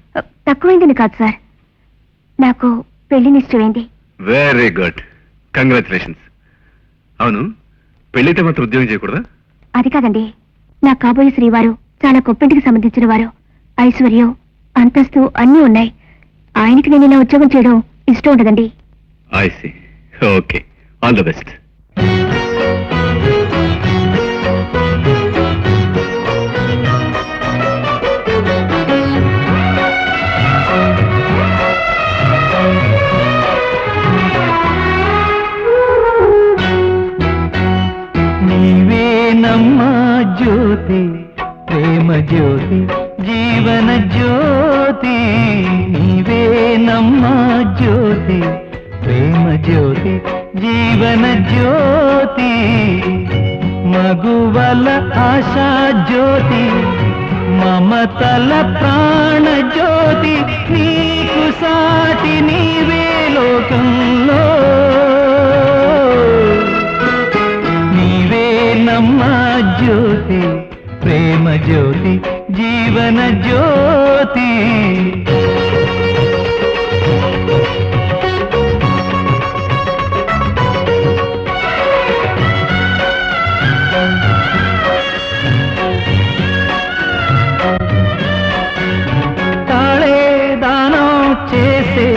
తక్కువైందని కాదు సార్, నాకు పెళ్లి నిశ్చయమైంది. Very good, congratulations. అవును, పెళ్ళైతే మాత్రం ఉద్యోగం చేయకూడదా? అది కాదండి, నా కాబోయే శ్రీవారు చాలా గొప్పింటికి సంబంధించిన వారు. ఐశ్వర్యం, అంతస్తు అన్నీ ఉన్నాయి. ఆయనకి నేను ఇలా ఉద్యోగం చేయడం ఇష్టం ఉండదండి. I see. Okay, all the best. నీవేనమ్మా జ్యోతి, ప్రేమ జ్యోతి, జీవన జ్యోతి. నీవేనమ్మా జ్యోతి, ప్రేమ జ్యోతి, జీవన జ్యోతి. మగువల ఆశా జ్యోతి, మమతల ప్రాణ జ్యోతి. నీకు సాటి నీవే లోకంలో. నీవేనమ్మా జ్యోతి, ప్రేమ జ్యోతి, జీవన జ్యోతి. తాళే దానం చేసే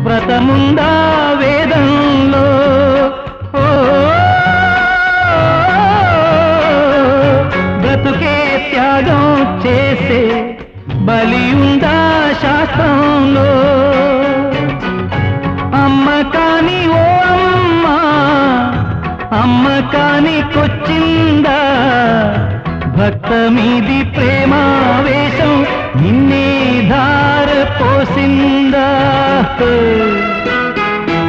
వ్రతముందా వేదంలో. ఓ బ్రతుకే త్యాగం చేసే బలి ఉందా శాస్త్రంలో. అమ్మ కాని ఓ అమ్మ, అమ్మ కానికొచ్చిందా భక్త మీది ప్రేమావేశం, నిన్నే ధార పోసిందా.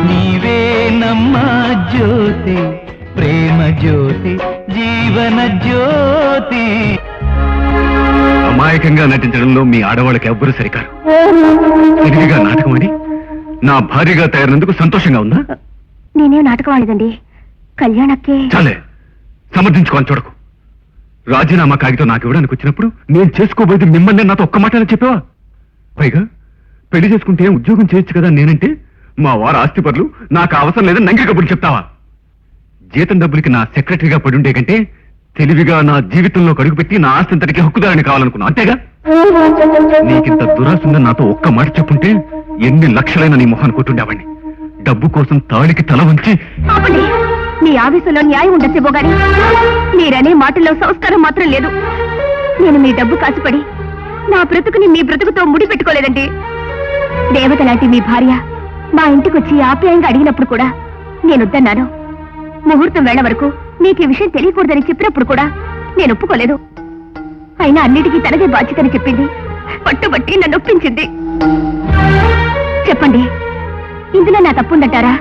నీవేనమ్మా జ్యోతి, ప్రేమ జ్యోతి, జీవన జ్యోతి. అమాయకంగా నటించడంలో మీ ఆడవాళ్ళకి ఎవ్వరూ సరికారు. తిరిగిగా నాటకం ఆడి నా భార్యగా తయారైనందుకు సంతోషంగా ఉందా? నేనేం నాటకం ఆడదండి, కళ్యాణక్కే. చాలే, సమర్థించుకోని చూడకు. రాజీనామా కాగితం నాకు ఇవ్వడానికి వచ్చినప్పుడు నేను చేసుకోబోయేది మిమ్మల్ని నాతో ఒక్క మాట చెప్పావా? పైగా పెళ్లి చేసుకుంటే ఉద్యోగం చేయొచ్చు కదా నేనంటే మా వారు ఆస్తిపరులు, నాకు అవసరం లేదని నంగి కబుర్లు చెప్తావా? జీతం డబ్బులకి నా సెక్రటరీగా పడుండే కంటే తెలివిగా నా జీవితంలో కడుగుపెట్టి నా ఆస్తింతటికి హక్కుదారిని కావాలనుకున్నా, అంతేగా? నీకింత దురాశుందని నాతో ఒక్క మాట చెప్పుంటే ఎన్ని లక్షలైన నీ మొహాన్ని కొట్టుండేవాణ్ణి. డబ్బు కోసం తాళికి తల వంచి. ఆపండి, మీ ఆఫీసులో న్యాయం ఉండొచ్చేమో గాని మీరనే మాటల్లో సంస్కారం మాత్రం లేదు. నేను మీ డబ్బు కాసిపడి నా బ్రతుకుని మీ బ్రతుకుతో ముడి పెట్టుకోలేదండి. దేవత లాంటి మీ భార్య మా ఇంటికొచ్చి ఆప్యాయంగా అడిగినప్పుడు కూడా నేను వద్దన్నాను. ముహూర్తం వేళ వరకు మీకు ఈ విషయం తెలియకూడదని చెప్పినప్పుడు కూడా నేను ఒప్పుకోలేదు. అయినా అన్నిటికీ తనదే బాధ్యతని చెప్పింది, పట్టుబట్టి నన్ను ఒప్పించింది. చెప్పండి, ఇందులో నా తప్పుందంటారా?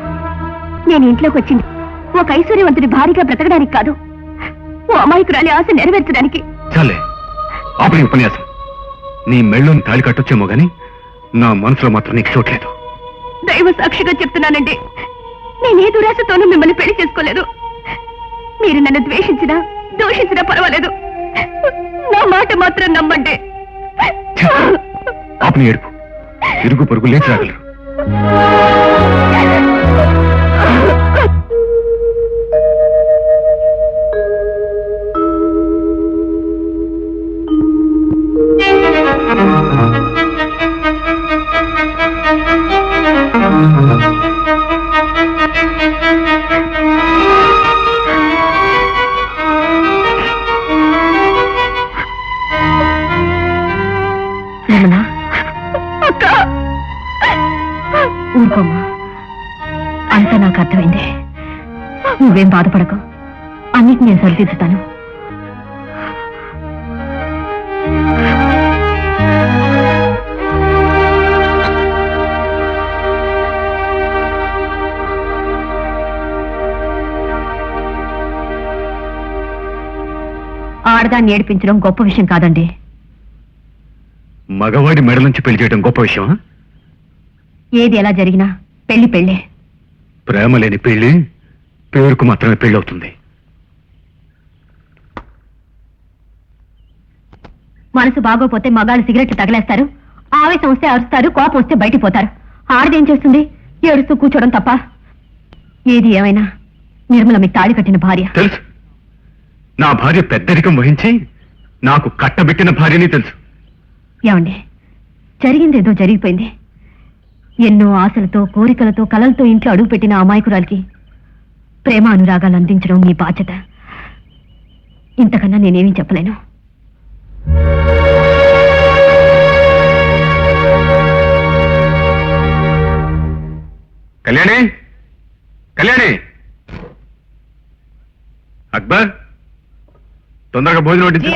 నేను ఇంట్లోకి వచ్చింది ఒక ఐశ్వర్యవంతుడి భారీగా బ్రతకడానికి కాదు, ఓ అమాయకురాలి ఆశ నెరవేర్చడానికి. చాలే, ఆపని ఉపన్యాసం. నీ మెళ్ళోని తాళి కట్టొచ్చేమో గాని నా మనసులో మాత్రం నీకు చోట్లేదు. దైవ సాక్షిగా చెప్తున్నానండి, నేనే దురాశతోనూ మిమ్మల్ని పెళ్లి చేసుకోలేదు. మీరు నన్ను ద్వేషించినా దూషించినా పర్వాలేదు, నా మాట మాత్రం నమ్మండి. ఆపని ఏడుపు, ఇరుగు పొరుగు లేచి రాగలరు. నిర్మలా, ఊరుకోమ్మా, అంతా నాకు అర్థమైంది. నువ్వేం బాధపడకు, అన్నిటి నేను సరిదిద్దుతాను. ఆడదాన్ని ఏడిపించడం గొప్ప విషయం కాదండి. మగవాడి మెడ నుంచి పెళ్లి చేయడం గొప్ప విషయమా? ఏది ఎలా జరిగినా పెళ్లి పెళ్ళే. ప్రేమ లేని పెళ్లి పేరుకు మాత్రమే పెళ్లి అవుతుంది. మనసు బాగోపోతే మగాళ్ళు సిగరెట్లు తగలేస్తారు, ఆవేశం వస్తే అరుస్తారు, కోపం వస్తే బయటికి పోతారు. ఆడదేం చేస్తుంది? ఏడుస్తూ కూర్చోవడం తప్ప. ఏది ఏమైనా నిర్మల మీకు తాళి కట్టిన భార్య. తెలుసు, నా భార్య పెద్దరికం వహించి నాకు కట్టబెట్టిన భార్యని తెలుసు. ఏమండి, జరిగిందేదో జరిగిపోయింది. ఎన్నో ఆశలతో, కోరికలతో, కలలతో ఇంట్లో అడుగుపెట్టిన అమాయకురాలికి ప్రేమ అనురాగాలు అందించడం మీ బాధ్యత. ఇంతకన్నా నేనేమీ చెప్పలేను. కళ్యాణి, కళ్యాణి, అక్బర్, తొందరగా భోజనం వడ్డించు.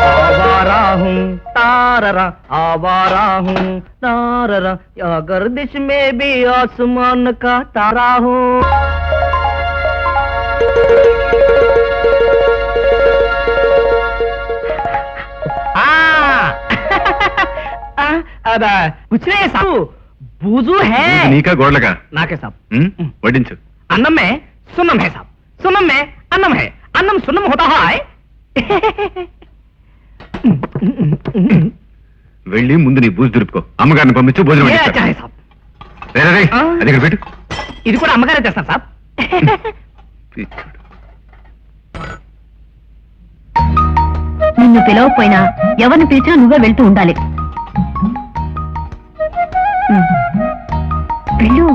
आवारा हूँ ताररा, आवारा हूँ ताररा, या गर्दिश में भी आसमान का तारा हूँ. कुछ नहीं साहब, बूजू है. నీకా గోడలగా? नाके साहब. వడ్డించు. अन्नम में सुन्नम है साहब, सुन्नम में अन्नम है, अन्नम सुन्नम होता है. వెళ్ళి ముందు నీ బూజు దులుపుకో, అమ్మగారిని పంపించు, భోజనం ये వడ్డిస్తా. अच्छा है साहब. రే, రే, రే, అది ఇక్కడ పెట్టు. ఇది కూడా అమ్మగారే చేస్తారు సాబ్. పిచ్చోడు. నిన్ను పిలవకపోయినా ఎవరిని పిలిచినా నువ్వే వెళ్తూ ఉండాలి. వెళ్ళు.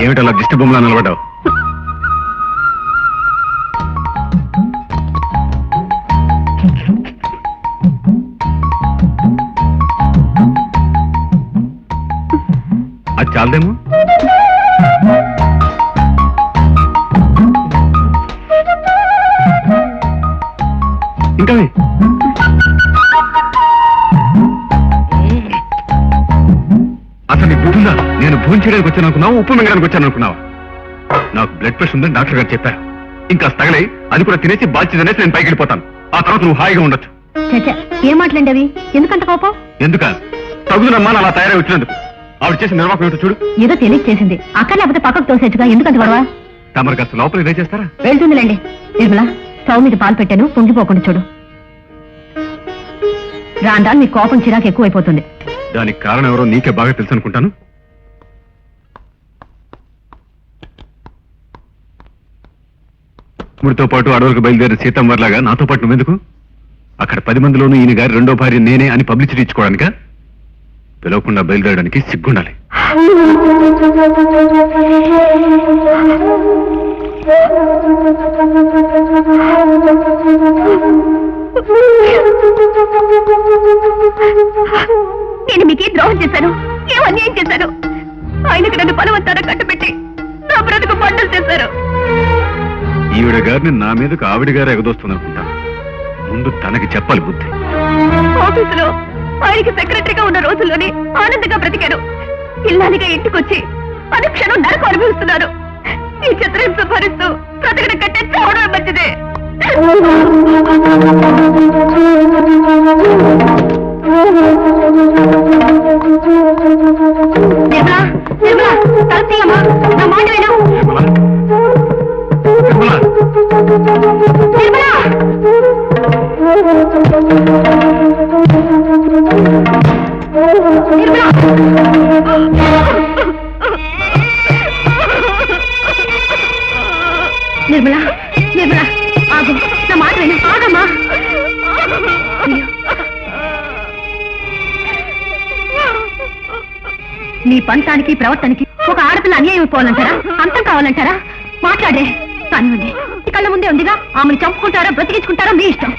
ఏమిటి అలా దిష్టి బొమ్మలా నిలబడ్డావు? అది చాలదేమో. ఇంకా వే. అసలు నీ బుద్ధుందా? నేను భోజనం చేయడానికి వచ్చాను అనుకున్నావు, ఉప్పు మింగడానికి వచ్చాను అనుకున్నావా? నాకు బ్లడ్ ప్రెషర్ ఉందని డాక్టర్ గారు చెప్పారు. ఇంకా తగలే, అది కూడా తినేసి బాధ్యత తినేసి నేను పైకి వెళ్ళిపోతాను. ఆ తర్వాత నువ్వు హాయిగా ఉండొచ్చు. ఏం మాట్లాడండి అవి? ఎందుకంత కోపం? ఎందుక? తగుదనమ్మా అలా తయారై వచ్చినందుకు. ఆవిడ చేసిన నిర్వాహకం ఏంటో చూడు. ఏదో తెలియక చేసింది, అక్కడ లేకపోతే పక్కకు తోసేచ్చుగా, ఎందుకంత గొడవ? తమరు కాస్త లోపల ఇదే చేస్తారా? వెళ్తుందిలేండి. నిర్మల, స్టవ్ మీద పాలు పెట్టాను, పొంగిపోకుండా చూడు. రాండా నీ కోపం చిరాకు ఎక్కువైపోతుంది. దానికి కారణం ఎవరో నీకే బాగా తెలుసు అనుకుంటాను. ముడితో పాటు అడవులకు బయలుదేరిన సీతమ్మలాగా నాతో పాటు నువ్వెందుకు? అక్కడ 10 మందిలోనూ ఈయన గారి రెండో భార్య నేనే అని పబ్లిసిటీ ఇచ్చుకోవడానికా? పిలవకుండా బయలుదేరడానికి సిగ్గుండాలి. నేను మీకే ద్రోహం చేశాను, ఏం అన్యాయం చేశాను? ఆయనకు నన్ను బలవంతాన కట్టుబెట్టి నా బ్రతుకు పంటలు చేశారు. ఈవిడ గారిని నా మీదకు ఆవిడ గారు ఎగదోస్తుంది అనుకుంటాను. ముందు తనకి చెప్పాలి బుద్ధి. ఆఫీసులో ఆయనకి సెక్రటరీగా ఉన్న రోజుల్లోనే ఆనందంగా బ్రతికాను. ఇల్లాలిగా ఇంటికొచ్చి అనుక్షణం నరకు అనుభవిస్తున్నాను. ఈ చిత్రహింస భరిస్తూ బ్రతకడం కంటే చావడం మంచిదే. నిర్మలా, నిర్మలా, తలుపు తీయమ్మా. నా మాట విను. నిర్మలా! నిర్మలా, నిర్మలా, ఆగు. నా మాట విను. ఆగమ్మా. నీ పంతానికి ప్రవర్తనకి ఒక ఆడపిల్ల అన్యాయం అయిపోవాలంటారా? అంతం కావాలంటారా? మాట్లాడే కానివ్వండి. ఈ కళ్ళ ముందే ఉందిగా. ఆమెను చంపుకుంటారా బ్రతికించుకుంటారా మీ ఇష్టం.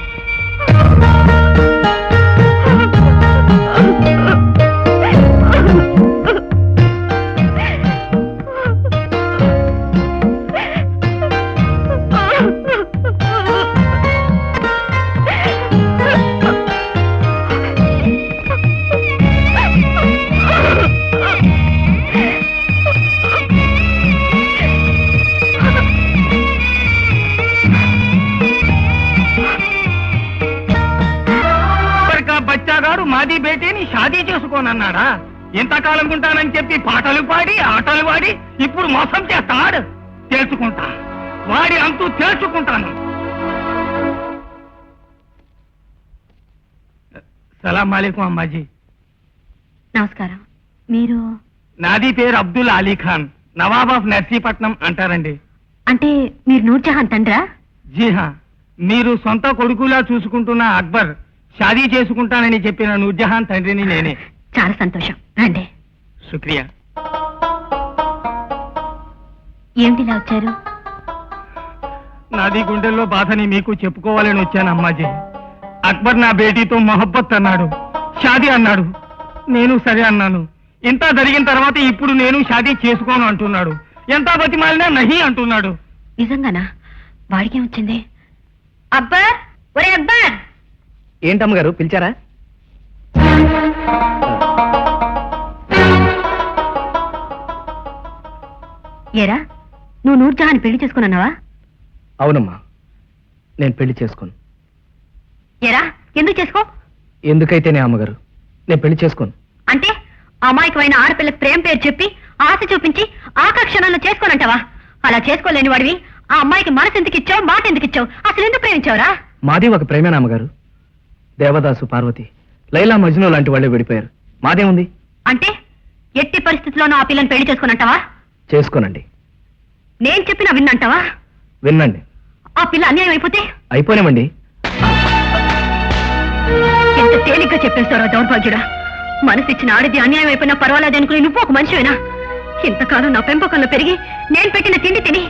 బచ్చాగాడు మాది బేటీని షాదీ చేసుకోనన్నాడా? ఇంతకాలం ఉంటానని చెప్పి పాటలు పాడి ఆటలు పాడి ఇప్పుడు మోసం చేస్తాడు. తేల్చుకుంటా, వాడి అంతూ తేల్చుకుంటాను. సలాం అలైకుం అమ్మాజీ. నమస్కారం. మీరు? నాది పేరు అబ్దుల్ అలీ ఖాన్, నవాబ్ ఆఫ్ నర్సీపట్నం అంటారండి. అంటే మీరు నూర్జహాన్ తండ్రా? జీహా, మీరు సొంత కొడుకులా చూసుకుంటున్న అక్బర్ షాదీ చేసుకుంటానని చెప్పిన నూర్జహాన్ తండ్రిని నేనే. చాలా సంతోషం. రండి. శుక్రియా. ఏమిటిలా వచ్చారు? నాది గుండెల్లో బాధని మీకు చెప్పుకోవాలని వచ్చాను అమ్మాజీ. అక్బర్ నా బేటీతో మొహబ్బత్ అన్నాడు, షాదీ అన్నాడు. నేను సరే అన్నాను. ఇంత జరిగిన తర్వాత ఇప్పుడు నేను షాదీ చేసుకోను అంటున్నాడు. ఎంత బతిమాలినా నహి అంటున్నాడు. నిజంగానా? వాడికేం వచ్చింది? అక్బర్, ఒరే అక్బర్! ఏంటమ్మగారు పిలిచారా? ఏరా, నువ్వు నూర్జహాన్ పెళ్లి చేసుకున్నావా? అవునమ్మా, నేను పెళ్లి చేసుకోను. ఏరా, ఎందుకు చేసుకో? ఎందుకైతేనే అమ్మగారు, నేను పెళ్లి చేసుకోను. అంటే అమాయకమైన ఆడపిల్లకి ప్రేమ పేరు చెప్పి ఆశ చూపించి ఆకర్షణలో చేసుకోనంటావా? అలా చేసుకోలేని వాడివి ఆ అమ్మాయికి మనసు ఎందుకు ఇచ్చావు, మాట ఎందుకు ఇచ్చావు? అసలు ఎందుకు ప్రేమించావురా? మాది ఒక ప్రేమేనా అమ్మగారు? దేవదాసు, పార్వతి, లైలా, మజ్ను లాంటి వాళ్ళే విడిపోయారు. మాదేముంది? అంటే ఎట్టి పరిస్థితుల్లోనూ ఆ పిల్లని పెళ్లి చేసుకునంటావా? చేసుకోనండి. నేను చెప్పినా విన్నంటావా? వినండి. ఆ పిల్ల అన్యాయం అయిపోతే? అయిపోనేమండి. ఎంత తేలిగ్గా చెప్పేస్తారో దౌర్భాగ్యుడా. మనసిచ్చిన ఆడిది అన్యాయం అయిపోయినా పర్వాలేదు అనుకుని నువ్వు ఒక మనిషివేనా? ఇంతకాలం నా పెంపకంలో పెరిగి నేను పెట్టిన తిండి తిని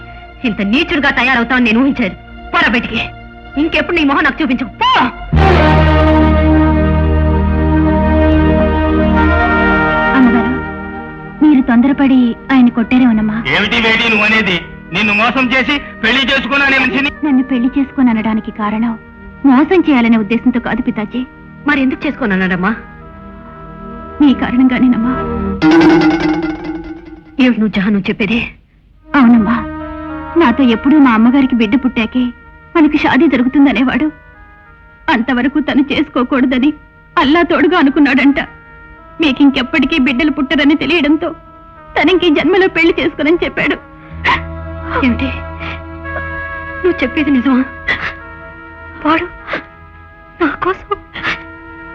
ఇంత నీచుడుగా తయారవుతావని నేను ఊహించాను. పోరా బయటికి. ఇంకెప్పుడు నీ మొహం నాకు చూపించు. పో. అమ్మగారు, మీరు తొందరపడి ఆయన కొట్టారేమోనమ్మా. ఏమిటి వేడి నువ్వు అనేది? నిన్ను మోసం చేసి పెళ్లి చేసుకున్నానే మనిషిని. నన్ను పెళ్లి చేసుకుని అనడానికి కారణం మోసం చేయాలనే ఉద్దేశంతో కాదు పితాజీ. మరి ఎందుకు చేసుకున్నానమ్మా? నీ కారణంగానేనమ్మా. ఏమిటి నువ్వు జహాను చెప్పేది? అవునమ్మా, నాతో ఎప్పుడూ మా అమ్మగారికి బిడ్డ పుట్టాకే మనకి షాదీ జరుగుతుందనేవాడు. అంతవరకు తను చేసుకోకూడదని అల్లా తోడుగా అనుకున్నాడంట. మీకింకెప్పటికీ బిడ్డలు పుట్టరని తెలియడంతో తనకి జన్మలో పెళ్లి చేసుకుని చెప్పాడు. ఏమిటి నువ్వు చెప్పేది నిజమా? వాడు నా కోసం,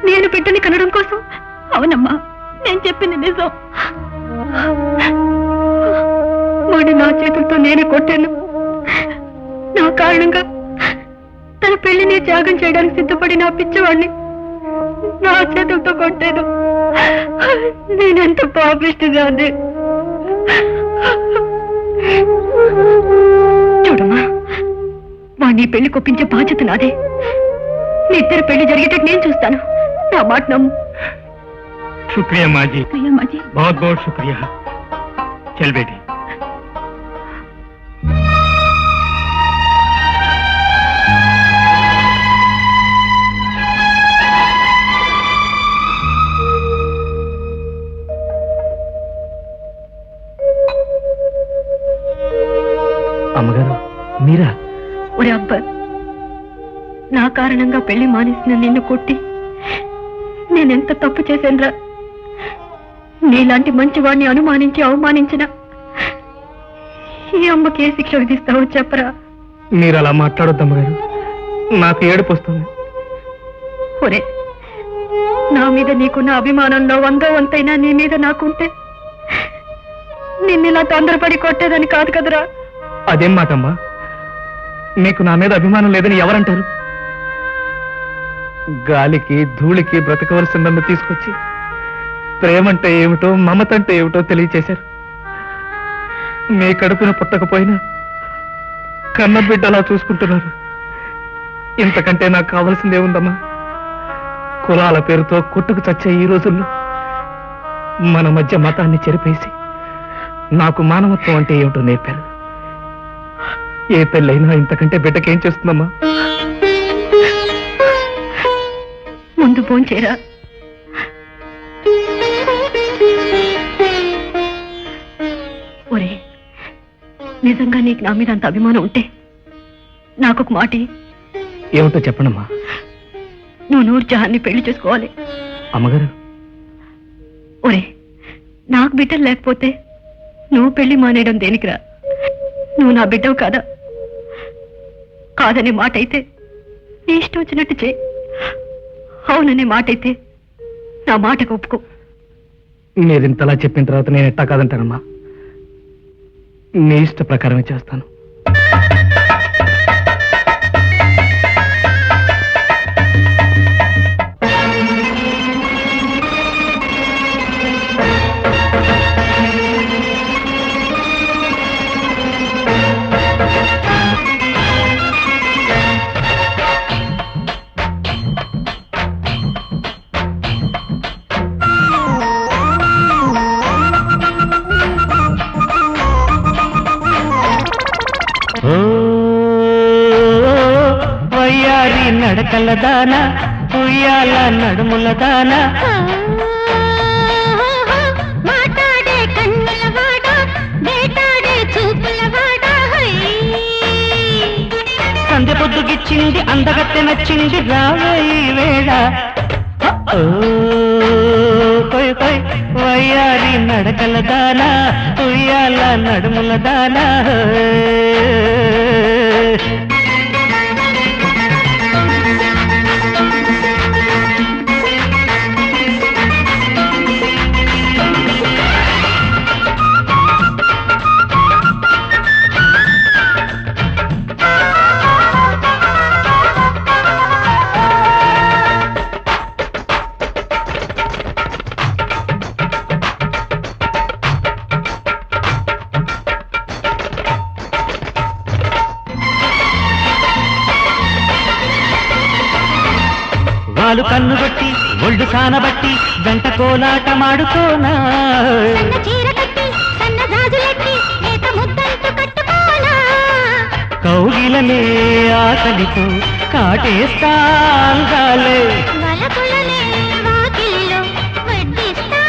నేను బిడ్డని కనడం కోసం? అవునమ్మా, నేను చెప్పింది నిజం. వాడు నా చేతులతో నేనే కొట్టాను. నా కారణంగా తన పెళ్లిని త్యాగం చేయడానికి సిద్ధపడి నా పిచ్చివాడిని నా చేతులతో కొట్టాను. నేనెంత పాపిష్టిదాన్ని. చూడమ్మా, వాడిని పెళ్లి కొప్పించే బాధ్యత నాదే. మీ ఇద్దరు పెళ్లి జరిగేటట్టు నేను చూస్తాను. నా మాట నమ్ము. शुक्रिया माँ जी, बहुत बहुत शुक्रिया. चल बेटी. కారణంగా పెళ్లి మానేసిన నిన్ను కొట్టి నేనెంత తప్పు చేశానురా. నీలాంటి మంచివాడిని అనుమానించి అవమానించిన ఈ అమ్మకి ఏ శిక్ష విధిస్తావో చెప్పరా. మీరు అలా మాట్లాడొద్దమ్మగారు, నాకు ఏడుపు వస్తుంది. ఒరే, నా మీద నీకున్న అభిమానంలో 100 వంతైనా నీ మీద నాకుంటే నిన్నిలా తొందరపడి కొట్టేదని కాదు కదరా. అదేం మాటమ్మా, మీకు నా మీద అభిమానం లేదని ఎవరంటారు? గాలికి ధూళికి బ్రతకవలసిన నన్ను తీసుకొచ్చి ప్రేమంటే ఏమిటో మమతంటే ఏమిటో తెలియచేశారు. మీ కడుపున పుట్టకపోయినా కన్న బిడ్డలా చూసుకుంటున్నారు. ఇంతకంటే నాకు కావలసిందేముందమ్మా? కులాల పేరుతో కొట్టుకు చచ్చే ఈ రోజుల్లో మన మధ్య మతాన్ని చెరిపేసి నాకు మానవత్వం అంటే ఏమిటో నేర్పారు. ఏ పెళ్ళైనా ఇంతకంటే బిడ్డకేం చేస్తుందమ్మా? ముందు భోంచేరా. ఒరే, నిజంగా నీకు నా మీద అంత అభిమానం ఉంటే నాకొక మాట ఇయ్యి. ఏమిటో చెప్పండమ్మా. నువ్వు నూర్జహాన్ని పెళ్లి చేసుకోవాలి. అమ్మగారు, ఒరే, నాకు బిడ్డలు లేకపోతే నువ్వు పెళ్లి మానేయడం దేనికిరా? నువ్వు నా బిడ్డవు కాదా? కాదనే మాట అయితే నీ ఇష్టం వచ్చినట్టు చేయి. అవుననే మాట అయితే నా మాటకు ఒప్పుకో. మీరు ఇంతలా చెప్పిన తర్వాత నేను ఎట్టా కాదంటానమ్మా. నీ ఇష్ట ప్రకారమే చేస్తాను. వయ్యారి నడకల దాన, ఉయ్యాల నడుముల దాన, మాట్లాడే కన్నుల వాడ, వేటాడే చూపుల వాడ, సంధ్య పొద్దుగిచ్చింది, అందగత్తె నచ్చింది, రావే ఈ వేళ. కొయ్ కొయ్ వయ్యారి నడకల దాన, ఉయ్యాల నడుముల దాన. వాలు కన్ను బట్టి ఒళ్ళు సానబట్టి గంట కోలాట మాడుకోనా, సన్న చీర కట్టి సన్న గాజులెట్టి లేత ముద్దంటూ కట్టుకోనా, కౌగిలనే ఆకలితో కాటేస్తాలే, వలపులనే వాకిలిలో వడ్డిస్తా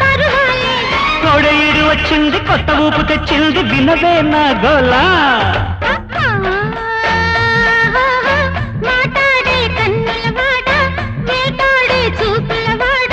పరువాలే, తోడేడు వచ్చింది కొత్త ఊపు తెచ్చింది, వినవే నా గోలా. మాట్లాడే కన్నుల వాడ, వేటాడే చూపుల వాడ,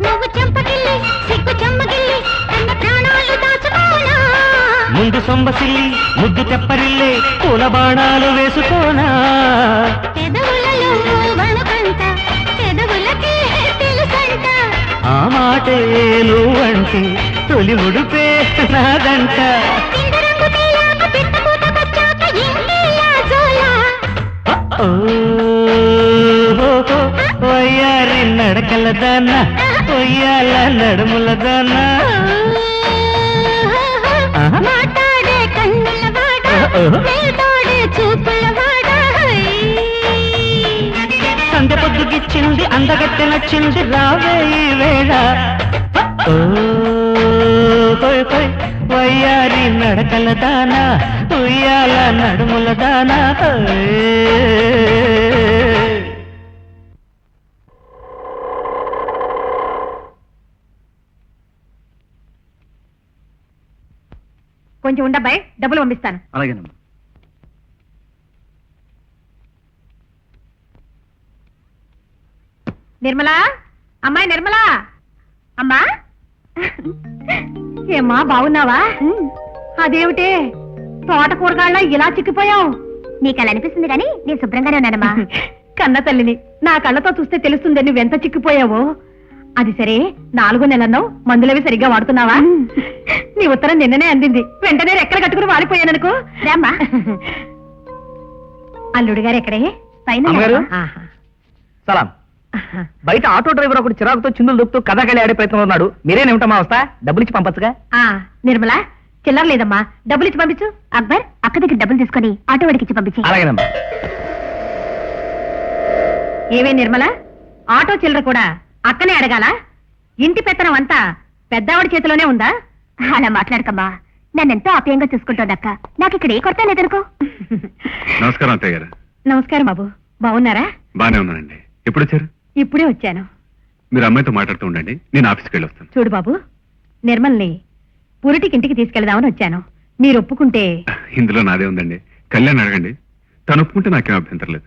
నువ్వు చెంపగిల్లి సిగ్గు చెమ్మగిల్లి తన ప్రాణాలు దాచుకోనా, ముందు సొంబసిల్లి ముద్దు తెప్పరిల్లే పూల బాణాలు వేసుకోనా, పెదవులలో వణుకంట పెదవులకే తెలుసంట, ఆ మాటే నువ్వంటే తొలి ఉడుపే నాదంట. పిందరంగు తేలాక పిట్టపూతకొచ్చాక ఇంకేలా జోలా, వయ్యారి నడకల దాన, ఉయ్యాల నడుముల దాన మాట్లాడే కన్నుల వాడ వేటాడే చూపుల వాడ సందె పొద్దుగిచ్చింది అందగట్టె నచ్చింది రావే ఈ వేళ ఓ హోయ్ హోయ్ వయ్యారి నడకల దాన ఉయ్యాల నడుముల దాన కొంచెం ఉండబ్బాయి, డబ్బులు పంపిస్తాను. అలాగేనమ్మా. నిర్మలా, అమ్మాయి నిర్మలా, అమ్మా ఏమ్మా బాగున్నావా? అదేమిటే తోట కూరగాళ్ళ ఇలా చిక్కిపోయావు? నీకు అలా అనిపిస్తుంది కానీ నేను శుభ్రంగానే ఉన్నానమ్మా. కన్న తల్లిని నా కళ్ళతో చూస్తే తెలుస్తుంది నువ్వెంత చిక్కిపోయావో. అది సరే, 4 నెలల్లో మందులవి సరిగ్గా వాడుతున్నావా? నీ ఉత్తరం నిన్ననే అందింది, వెంటనే రెక్కలు కట్టుకుని వాలిపోయాననుకో. రామ్మా. అల్లుడు గారు ఎక్కడే? పైన అమ్మగారు? ఉన్నారమ్మా. ఆహా. సలాం. బయట ఆటో డ్రైవర్ ఒకటి చిరాకుతో చిందులు దొక్కుతూ కథాకళి ఆడే ప్రయత్నంలో ఉన్నాడు. మీరేనేమిటమ్మా వస్తా? డబ్బులు ఇచ్చి పంపచ్చుగా. నిర్మలా, చిల్లర లేదమ్మా, డబ్బులు ఇచ్చి పంపించు. అక్బర్ అక్క దగ్గర డబ్బులు తీసుకొని ఆటో వాడికి ఇచ్చి పంపించి. అలాగేనమ్మా. ఏవే నిర్మల, ఆటో చిల్లర కూడా అక్కనే అడగాల? ఇంటి పెత్తనం అంతా పెద్దావిడ చేతిలోనే ఉందా? అలా మాట్లాడకమ్మా, నన్నెంతో ఆప్యాయంగా చూసుకుంటోంది అక్క. నాకు ఇక్కడ ఏ కొరత లేదనుకో. నమస్కారం అత్తయ్య గారు. నమస్కారం బాబు, బాగున్నారా? బానే ఉన్నానండి. ఎప్పుడు వచ్చారు? ఇప్పుడే వచ్చాను. మీరు అమ్మాయితో మాట్లాడుతూ ఉండండి, నేను ఆఫీస్కి వెళ్ళి వస్తాను. చూడు బాబు, నిర్మల్ని పురిటికి ఇంటికి తీసుకెళ్దామని వచ్చాను. మీరు ఒప్పుకుంటే. ఇందులో నాదే ఉందండి. కళ్యాణ్ అడగండి, తను ఒప్పుకుంటే నాకేం అభ్యంతరం లేదు.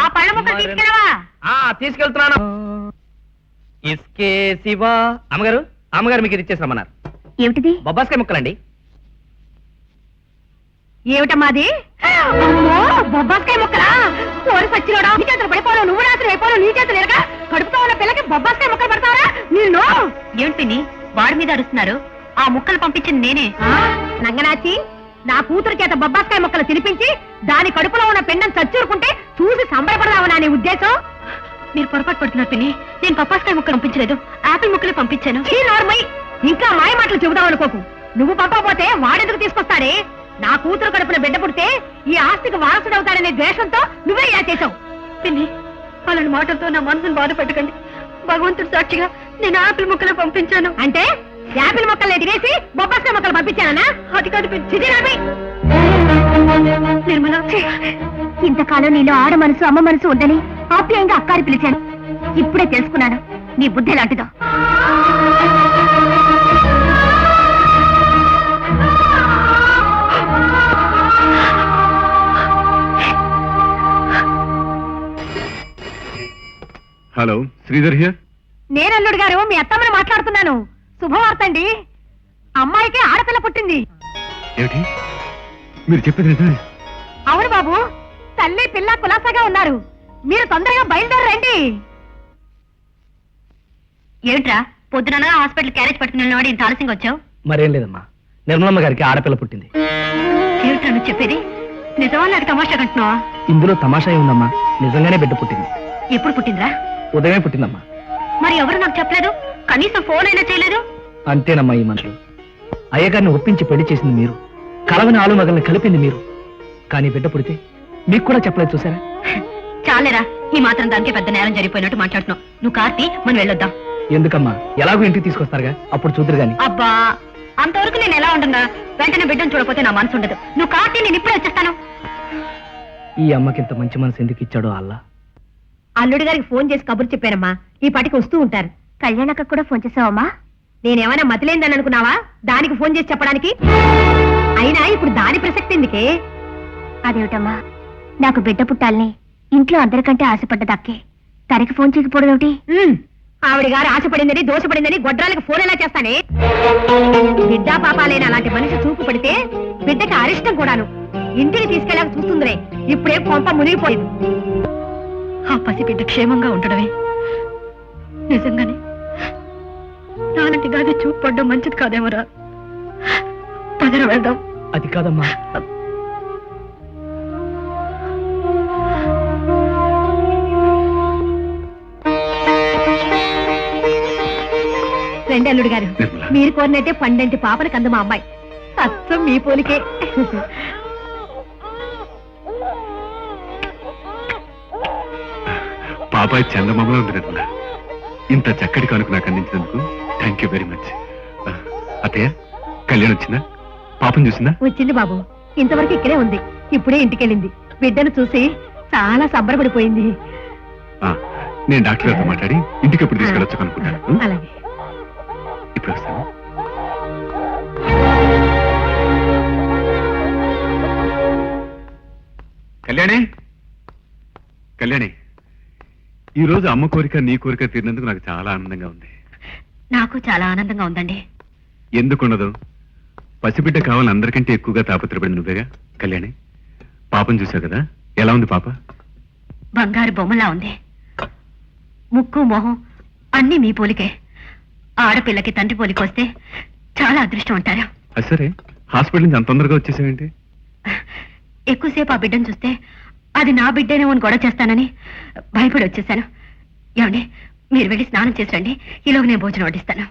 ఆ పళ్ళ ముక్కలు తీసుకెళ్ళవా? తీసుకెళ్తున్నాను. ఇస్కే శివా. అమ్మగారు, అమ్మగారు మీకు ఇది ఇచ్చేసామన్నారు. ఏమిటిది? బొబ్బాస్కాయ ముక్కలండి. ఏమిటమ్మాది? అమ్మో, బొబ్బాస్కాయ ముక్కలా? కోరి పచ్చిలోడా, నీ చేతులు పడిపోను, నువ్వు రాత్రి అయిపోను, నీ చేతులు ఎరగా కడుపుతో ఉన్న పిల్లకి బొబ్బాస్కాయ ముక్కలు పడతావరా? నేను ఏంటి వాడి మీద అరుస్తున్నారు? ఆ ముక్కలు పంపించింది నేనే. నంగనాచి, నా కూతురు చేత బొబ్బాస్కాయ ముక్కలు తినిపించి దాని కడుపులో ఉన్న పిండం చచ్చూరుకుంటే చూసి సంబరపడదామనా నీ ఉద్దేశం? మీరు పొరపాటు పడుతున్నారు పిన్ని. నేను పప్పాస్కాయ ముక్కలు పంపించలేదు, ఆపిల్ ముక్కలే పంపించాను. చీ నార్మై, ఇంకా మాయ మాటలు చెబుదాం అనుకోకు. నువ్వు పంపకపోతే వాడెందుకు తీసుకొస్తాడే? నా కూతురు కడుపున బిడ్డ పుడితే ఈ ఆస్తికి వారసుడవుతాడనే ద్వేషంతో నువ్వే ఇలా చేశావు. పిన్ని, అలాంటి మాటలతో నా మనసును బాధ పెట్టకండి. భగవంతుడు సాక్షిగా నేను ఆపిల్ ముక్కలే పంపించాను. అంటే యాపిల్ మొక్కలు ఎదిగేసి బొబ్బాస్కాయ మొక్కలు పంపించానా? అది కాదు పిన్ని. నిర్మల, ఇంతకాలం నీలో ఆడ మనసు అమ్మ మనసు ఉందని ఆప్యాయంగా అక్కారి పిలిచాను. ఇప్పుడే తెలుసుకున్నాను నీ బుద్ధి లాంటిదో. Hello, Sridhar here. నేనల్లుడు గారు మీ అత్తమ్మని మాట్లాడుతున్నాను. శుభవార్త అండి, అమ్మాయికి ఆడపిల్ల పుట్టింది. ఏమిటి మీరు చెప్పేది నిజమే? అవును బాబు, తల్లి పిల్ల కులాసాగా ఉన్నారు. మీరు తొందరగా బయలుదేరండి. ఏమిట్రా పొద్దున హాస్పిటల్ క్యారేజ్ పట్టుకుని ఇంత ఆలస్యంగా వచ్చావు? మరేం లేదమ్మా, నిర్మలమ్మ గారికి ఆడపిల్ల పుట్టింది. ఏమిట్రా నువ్వు చెప్పేది? నిజమా నాకు తమాషా కంటున్నావా? ఇందులో తమాషా ఉందమ్మా, నిజంగానే బిడ్డ పుట్టింది. ఎప్పుడు పుట్టిందిరా? ఉదయమే పుట్టిందమ్మా. మరి ఎవరు నాకు చెప్పలేదు? కనీసం ఫోన్ అయినా చేయలేదు. అంతేనమ్మా ఈ మనుషులు. అయ్యగారిని ఒప్పించి పెళ్లి చేసింది మీరు, కలవని ఆలు మగల్ని కలిపింది మీరు. కానీ బిడ్డ పుడితే మీకు కూడా చెప్పలేదు, చూసారా? చాలేరా, ఈ మాత్రం దానికి పెద్ద నేరం జరిగిపోయినట్టు మాట్లాడుతున్నావు. నువ్వు కార్తీ, మనం వెళ్ళొద్దాం. ఎందుకమ్మా, ఎలాగో ఇంటికి తీసుకొస్తారుగా, అప్పుడు చూద్దరు గాని. అబ్బా, అంతవరకు నేను ఎలా ఉంటున్నా? వెంటనే బిడ్డను చూడకపోతే నా మనసు ఉండదు. నువ్వు కార్తీ, నేను ఇప్పుడే వచ్చేస్తాను. ఈ అమ్మకి ఇంత మంచి మనసు ఎందుకు ఇచ్చాడో అల్లా. అల్లుడి గారికి ఫోన్ చేసి కబురు చెప్పానమ్మా, ఈ పాటికి వస్తూ ఉంటారు. కళ్యాణక్క కూడా ఫోన్ చేసావమ్మా? నేనేమైనా మతిలేందని అనుకున్నావా దానికి ఫోన్ చేసి చెప్పడానికి? అయినా ఇప్పుడు దాని ప్రసక్తి ఎందుకే? అదేమిటమ్మా, నాకు బిడ్డ పుట్టాలని ఇంట్లో అందరికంటే ఆశపడ్డదక్కే, తనకి ఫోన్ చేయకపోవడం ఏమిటి? ఆవిడ గారు ఆశపడిందని దోషపడిందని గొడ్రాలకు ఫోన్ ఎలా చేస్తానే? బిడ్డా పాపాలైన అలాంటి మనిషి చూపు పడితే బిడ్డకి అరిష్టం కూడాను. ఇంటికి తీసుకెళ్ళాక చూస్తుందిరే, ఇప్పుడే కొంప మునిగిపోయింది. ఆ పసి బిడ్డ క్షేమంగా ఉండడమే నిజంగానే నాలంటి దాన్ని చూపు పడ్డం మంచిది కాదేమరా. పదర వెళ్దాం. అది కాదమ్మా, రండి అల్లుడు గారు, నిర్మల. మీరు కోరినట్టే పండంటి పాపని కందు మా అమ్మాయి. అచ్చం మీ పోలికే. పాపాయి చందమామలో ఉంది నిర్మల. ఇంత చక్కటి కానుక నాకు అందించినందుకు థ్యాంక్ యూ వెరీ మచ్. అత్తయ్య, కళ్యాణ్ వచ్చిందా? పాపం చూసిందా? వచ్చింది బాబు, ఇంతవరకు ఇక్కడే ఉంది. ఇప్పుడే ఇంటికెళ్ళింది. బిడ్డను చూసి చాలా సంబరపడిపోయింది. నేను డాక్టర్ గారితో మాట్లాడి ఇంటికి ఎప్పుడు తీసుకెళ్ళొచ్చు అనుకుంటాను. అలాగే. ఇప్పుడు వస్తాను. కళ్యాణి, కళ్యాణి, ఈ రోజు అమ్మ కోరిక నీ కోరిక తీరినందుకు నాకు చాలా ఆనందంగా ఉంది. నాకు చాలా ఆనందంగా ఉందండి. ఎందుకుండదు? పసిబిడ్డ కావాలని అందరికంటే ఎక్కువగా తాపత్రపడింది నువ్వేగా. కళ్యాణి, పాపం చూసావు కదా, ఎలా ఉంది పాప? బంగారు బొమ్మలా ఉంది. ముక్కు మొహం అన్నీ మీ పోలికే. ఆడపిల్లకి తండ్రి పోలికి వస్తే చాలా అదృష్టం అంటారు. అది సరే, హాస్పిటల్ నుంచి అంత తొందరగా వచ్చేసావేంటి? ఎక్కువసేపు ఆ బిడ్డను చూస్తే అది నా బిడ్డేనేమో అని గొడవ చేస్తానని భయపడి వచ్చేసాను. ఏమండి, మీరు వెళ్ళి స్నానం చేసి రండి, ఈలోగా నేను భోజనం వడ్డిస్తాను.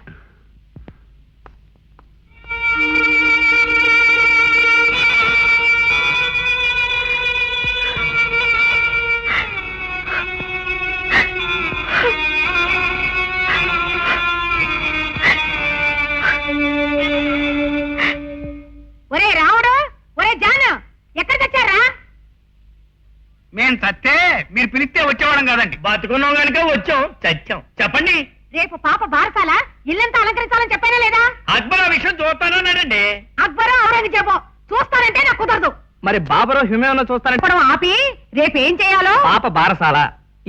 ఒరే రాముడు, ఒరే జాను, ఎక్కడికి వచ్చారా? మేం చస్తే మీరు పిలిస్తే వచ్చేవాళ్ళం కాదండి. బతుకున్నాం కనుక వచ్చాం, చచ్చాం. చెప్పండి. రేపు పాప బారసాల ఇల్లంతా అలంకరించాలని చెప్పానా లేదా? అక్బర్ ఆ విషయం చూస్తానన్నాడండి. అక్బరు ఔరంగజేబు చూస్తానంటే నాకు కుదరదు. మరి బాబరో హిమేమన్నా చూస్తారంటే ఇప్పుడు ఆపి రేపు ఏం చేయాలో? పాప బారసాల,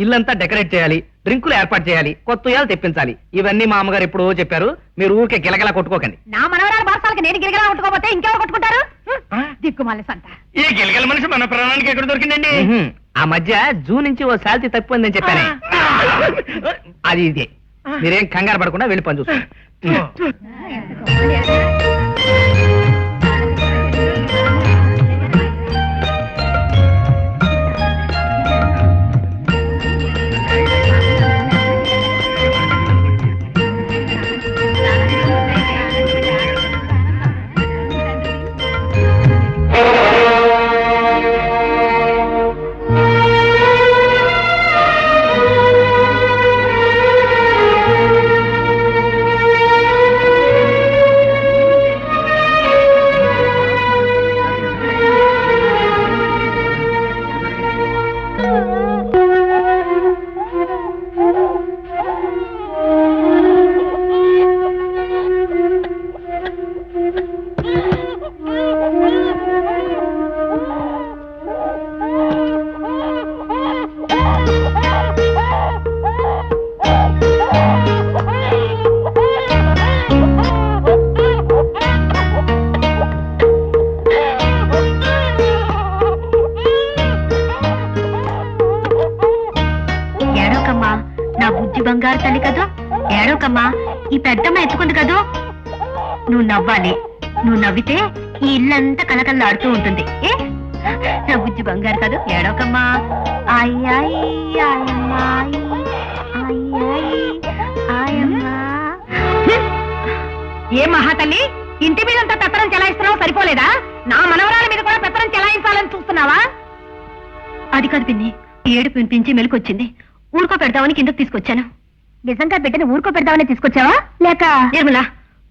ఇల్లంతా డెకరేట్ చేయాలి, డ్రింకులు ఏర్పాటు చేయాలి, కొత్త ఉయ్యాలు తెప్పించాలి. ఇవన్నీ మా అమ్మగారు ఎప్పుడో చెప్పారు. మీరు ఊరికే గిలగలా కొట్టుకోకండి. నా మనవరాలు బారసాలకి నేను గిరిగలా కొట్టుకోపోతే ఇంకెవరు కొట్టుకుంటారు? దిక్కుమాలి సంత. ఈ గిలగల మనిషి మన ప్రాణానికి ఎక్కడ దొరికిందండి? ఆ మధ్య జూ నుంచి ఓ శాలరీ తప్పిపోయిందని చెప్పానే, అది ఇదే. మీరేం కంగారు పడకుండా వెళ్ళి పని చూసుకోండి. ఏడోకమ్మా, నా బుజ్జి బంగారు తల్లి కదూ. ఏడోకమ్మా, ఈ పెద్దమ్మ ఎత్తుకుంది కదూ. నువ్వు నవ్వాలి. నువ్వు నవ్వితే ఈ ఇల్లంతా కలకల్లాడుతూ ఉంటుంది. ఏ నా బుజ్జి బంగారు కదూ. ఏడోకమ్మా. అయ్యాయి ఆయమ్మాయి, అయ్యాయి ఆయమ్మా. ఏ మహాతల్లి, ఇంటి మీదంతా పెత్తనం చెలాయిస్తున్నావు సరిపోలేదా? నా మనవరాల మీద కూడా పెత్తనం చెలాయించాలని చూస్తున్నావా? అది కాదు పిన్ని, ఏడుపు వినిపించి మెలకొచ్చింది. ఊరుకో పెడదామని కిందకు తీసుకొచ్చాను. నిజంగా బిడ్డను ఊరుకో పెడదామని తీసుకొచ్చావా లేక? నిర్మల,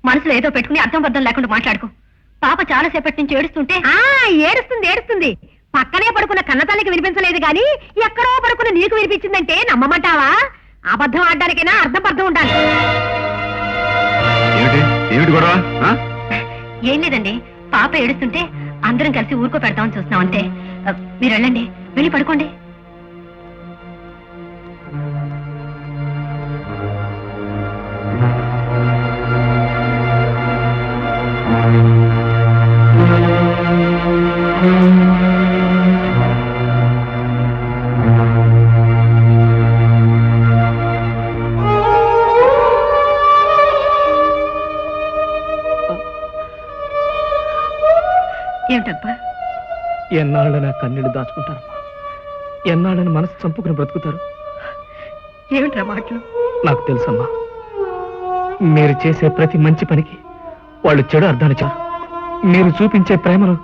మనసులో ఏదో పెట్టుకుని అర్థం పర్థం లేకుండా మాట్లాడుకో. పాప చాలా సేపటి నుంచి ఏడుస్తుంటే. ఏడుస్తుంది ఏడుస్తుంది. పక్కనే పడుకున్న కన్నతల్లికి వినిపించలేదు గాని ఎక్కడో పడుకున్న నీకు వినిపించిందంటే నమ్మమంటావా? అబద్ధం ఆడడానికైనా అర్థం పర్థం ఉండాలి. ఏమిటి గొడవ? ఏం లేదండి, పాప ఏడుస్తుంటే అందరం కలిసి ఊరుకో పెడతామని చూస్తున్నాం అంతే. మీరు వెళ్ళండి, వెళ్ళి పడుకోండి. ఏమిటబ్బా? ఎన్నాళ్ళని ఆ కన్నీళ్లు దాచుకుంటారమ్మా, ఎన్నాళ్ళని మనసు చంపుకుని బ్రతుకుతారు. ఏమిట్రా మాటలు? నాకు తెలుసమ్మా, మీరు చేసే ప్రతి మంచి పనికి వాళ్ళు చెడు అర్థాలు చారు. మీరు చూపించే ప్రేమను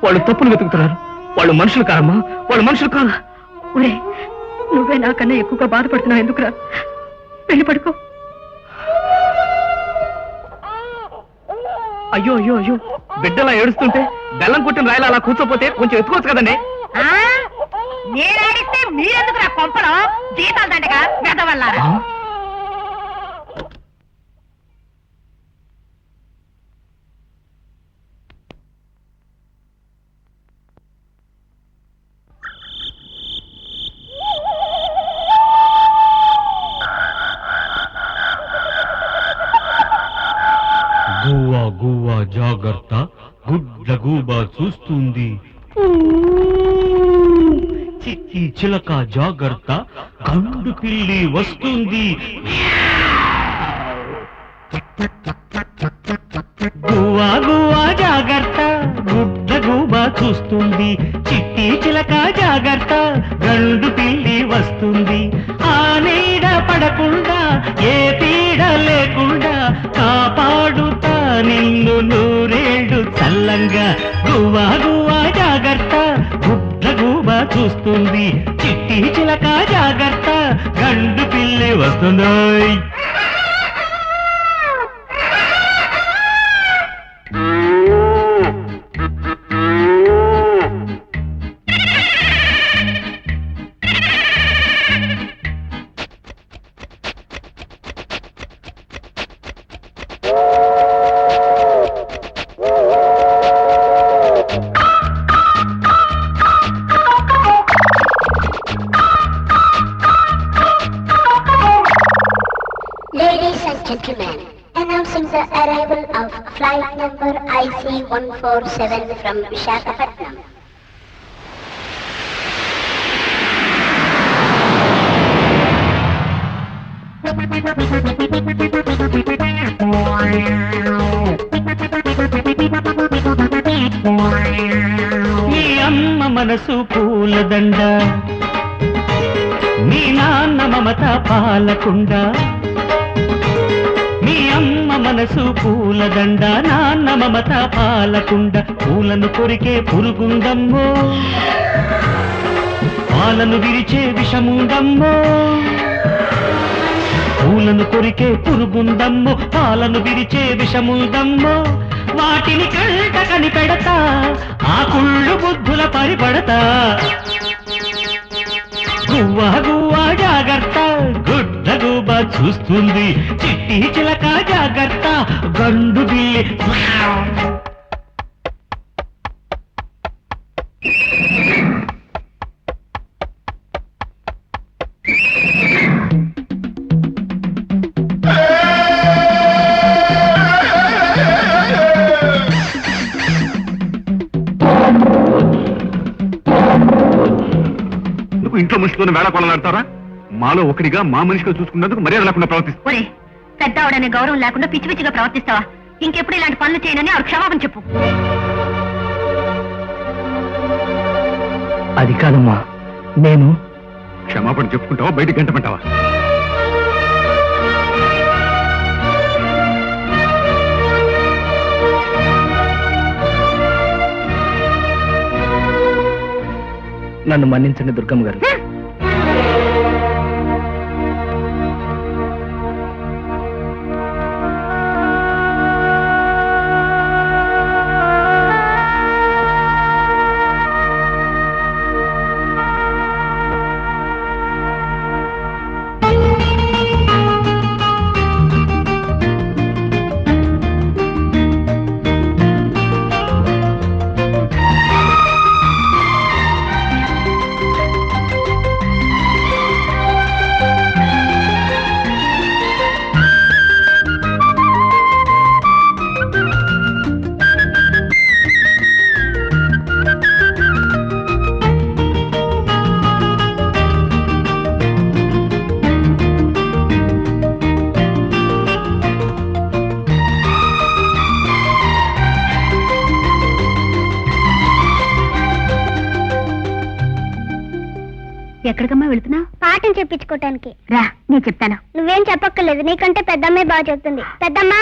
వాళ్ళు తప్పులు వెతుకుతున్నారు. వాళ్ళు మనుషులు కారమ్మా, వాళ్ళు మనుషులు కాదు. ఒరే నువ్వే నాకన్నా ఎక్కువగా బాధపడుతున్నావు ఎందుకురా? వెళ్ళి పడుకో. అయ్యో అయ్యో అయ్యో, బిడ్డలా ఏడుస్తుంటే బెల్లం కొట్టిన రాయలా అలా కూర్చోపోతే కొంచెం ఎత్తుకోవచ్చు కదండి. నేనాడిస్తే మీరెందుకు నా కొంపలో జీతాలు దండగా వెదవల్లారా? గువ్వా గువ్వా జాగ్రత్త, గుడ్ల గూబా చూస్తుంది. చిట్టి చిలక జాగ్రత్త, గండు పిల్లి వస్తుంది. గువ్వా గువ్వా జాగ్రత్త, గుడ్ల గూబా చూస్తుంది. చిట్టి చిలక జాగ్రత్త, గండు పిల్లి వస్తుంది. ఆ నీడ పడకుండా ఏ పీడ లేకుండా కాపాడుతా నిన్ను నూరేళ్ళు చల్లంగా. గువ్వా గువ్వా జాగ్రత్త, గుడ్ల గూబా చూస్తుంది. చిట్టి చిలక జాగ్రత్త, గండు పిల్లి వస్తుంది. Ladies and gentlemen, announcing the arrival of flight number IC-147 from Visakhapatnam. మీ అమ్మ మనసు పూలదండ, మీ నాన్న మమత పాలకుండ. మీ అమ్మ మనసు పూలదండ, నాన్న మమత పాలకుండ. పూలను కొరికే పురుగుందమ్మో, పాలను విరిచే విషముందమ్మో. పూలను కొరికే పురుగుందమ్మో, పాలను విరిచే విషముందమ్మో. వాటిని కంట కనిపెడతా, ఆ కుళ్ళు బుద్ధుల పరిపడతా. గువ్వా గువ్వా జాగ్రత్త, గుడ్ల గూబా చూస్తుంది. చిట్టి చిలక జాగ్రత్త, గండు బిల్లి. నువ్వు ఇంట్లో మనిషితో వేళ కొలలాడతారా? మాలో ఒకటిగా మా మనిషిగా చూసుకున్నందుకు మర్యాద లేకుండా ప్రవర్తిస్తా. ఒరే పెద్దవాడనే గౌరవం లేకుండా పిచ్చి పిచ్చిగా ప్రవర్తిస్తావా? ఇంకెప్పుడు ఇలాంటి పనులు చేయనని ఆవిడ క్షమాపణ చెప్పు. అది కాదమ్మా, నేను క్షమాపణ చెప్పుకుంటావా, బయటికి గంటమంటావా? నన్ను మన్నించండి దుర్గమ్మ గారు. ఎక్కడికమ్మా వెళుతున్నా? పాఠం చెప్పించుకోవటానికి. రా నేను చెప్తాను. నువ్వేం చెప్పక్కర్లేదు, నీకంటే పెద్దమ్మే బాగా చెప్తుంది. పెద్దమ్మా,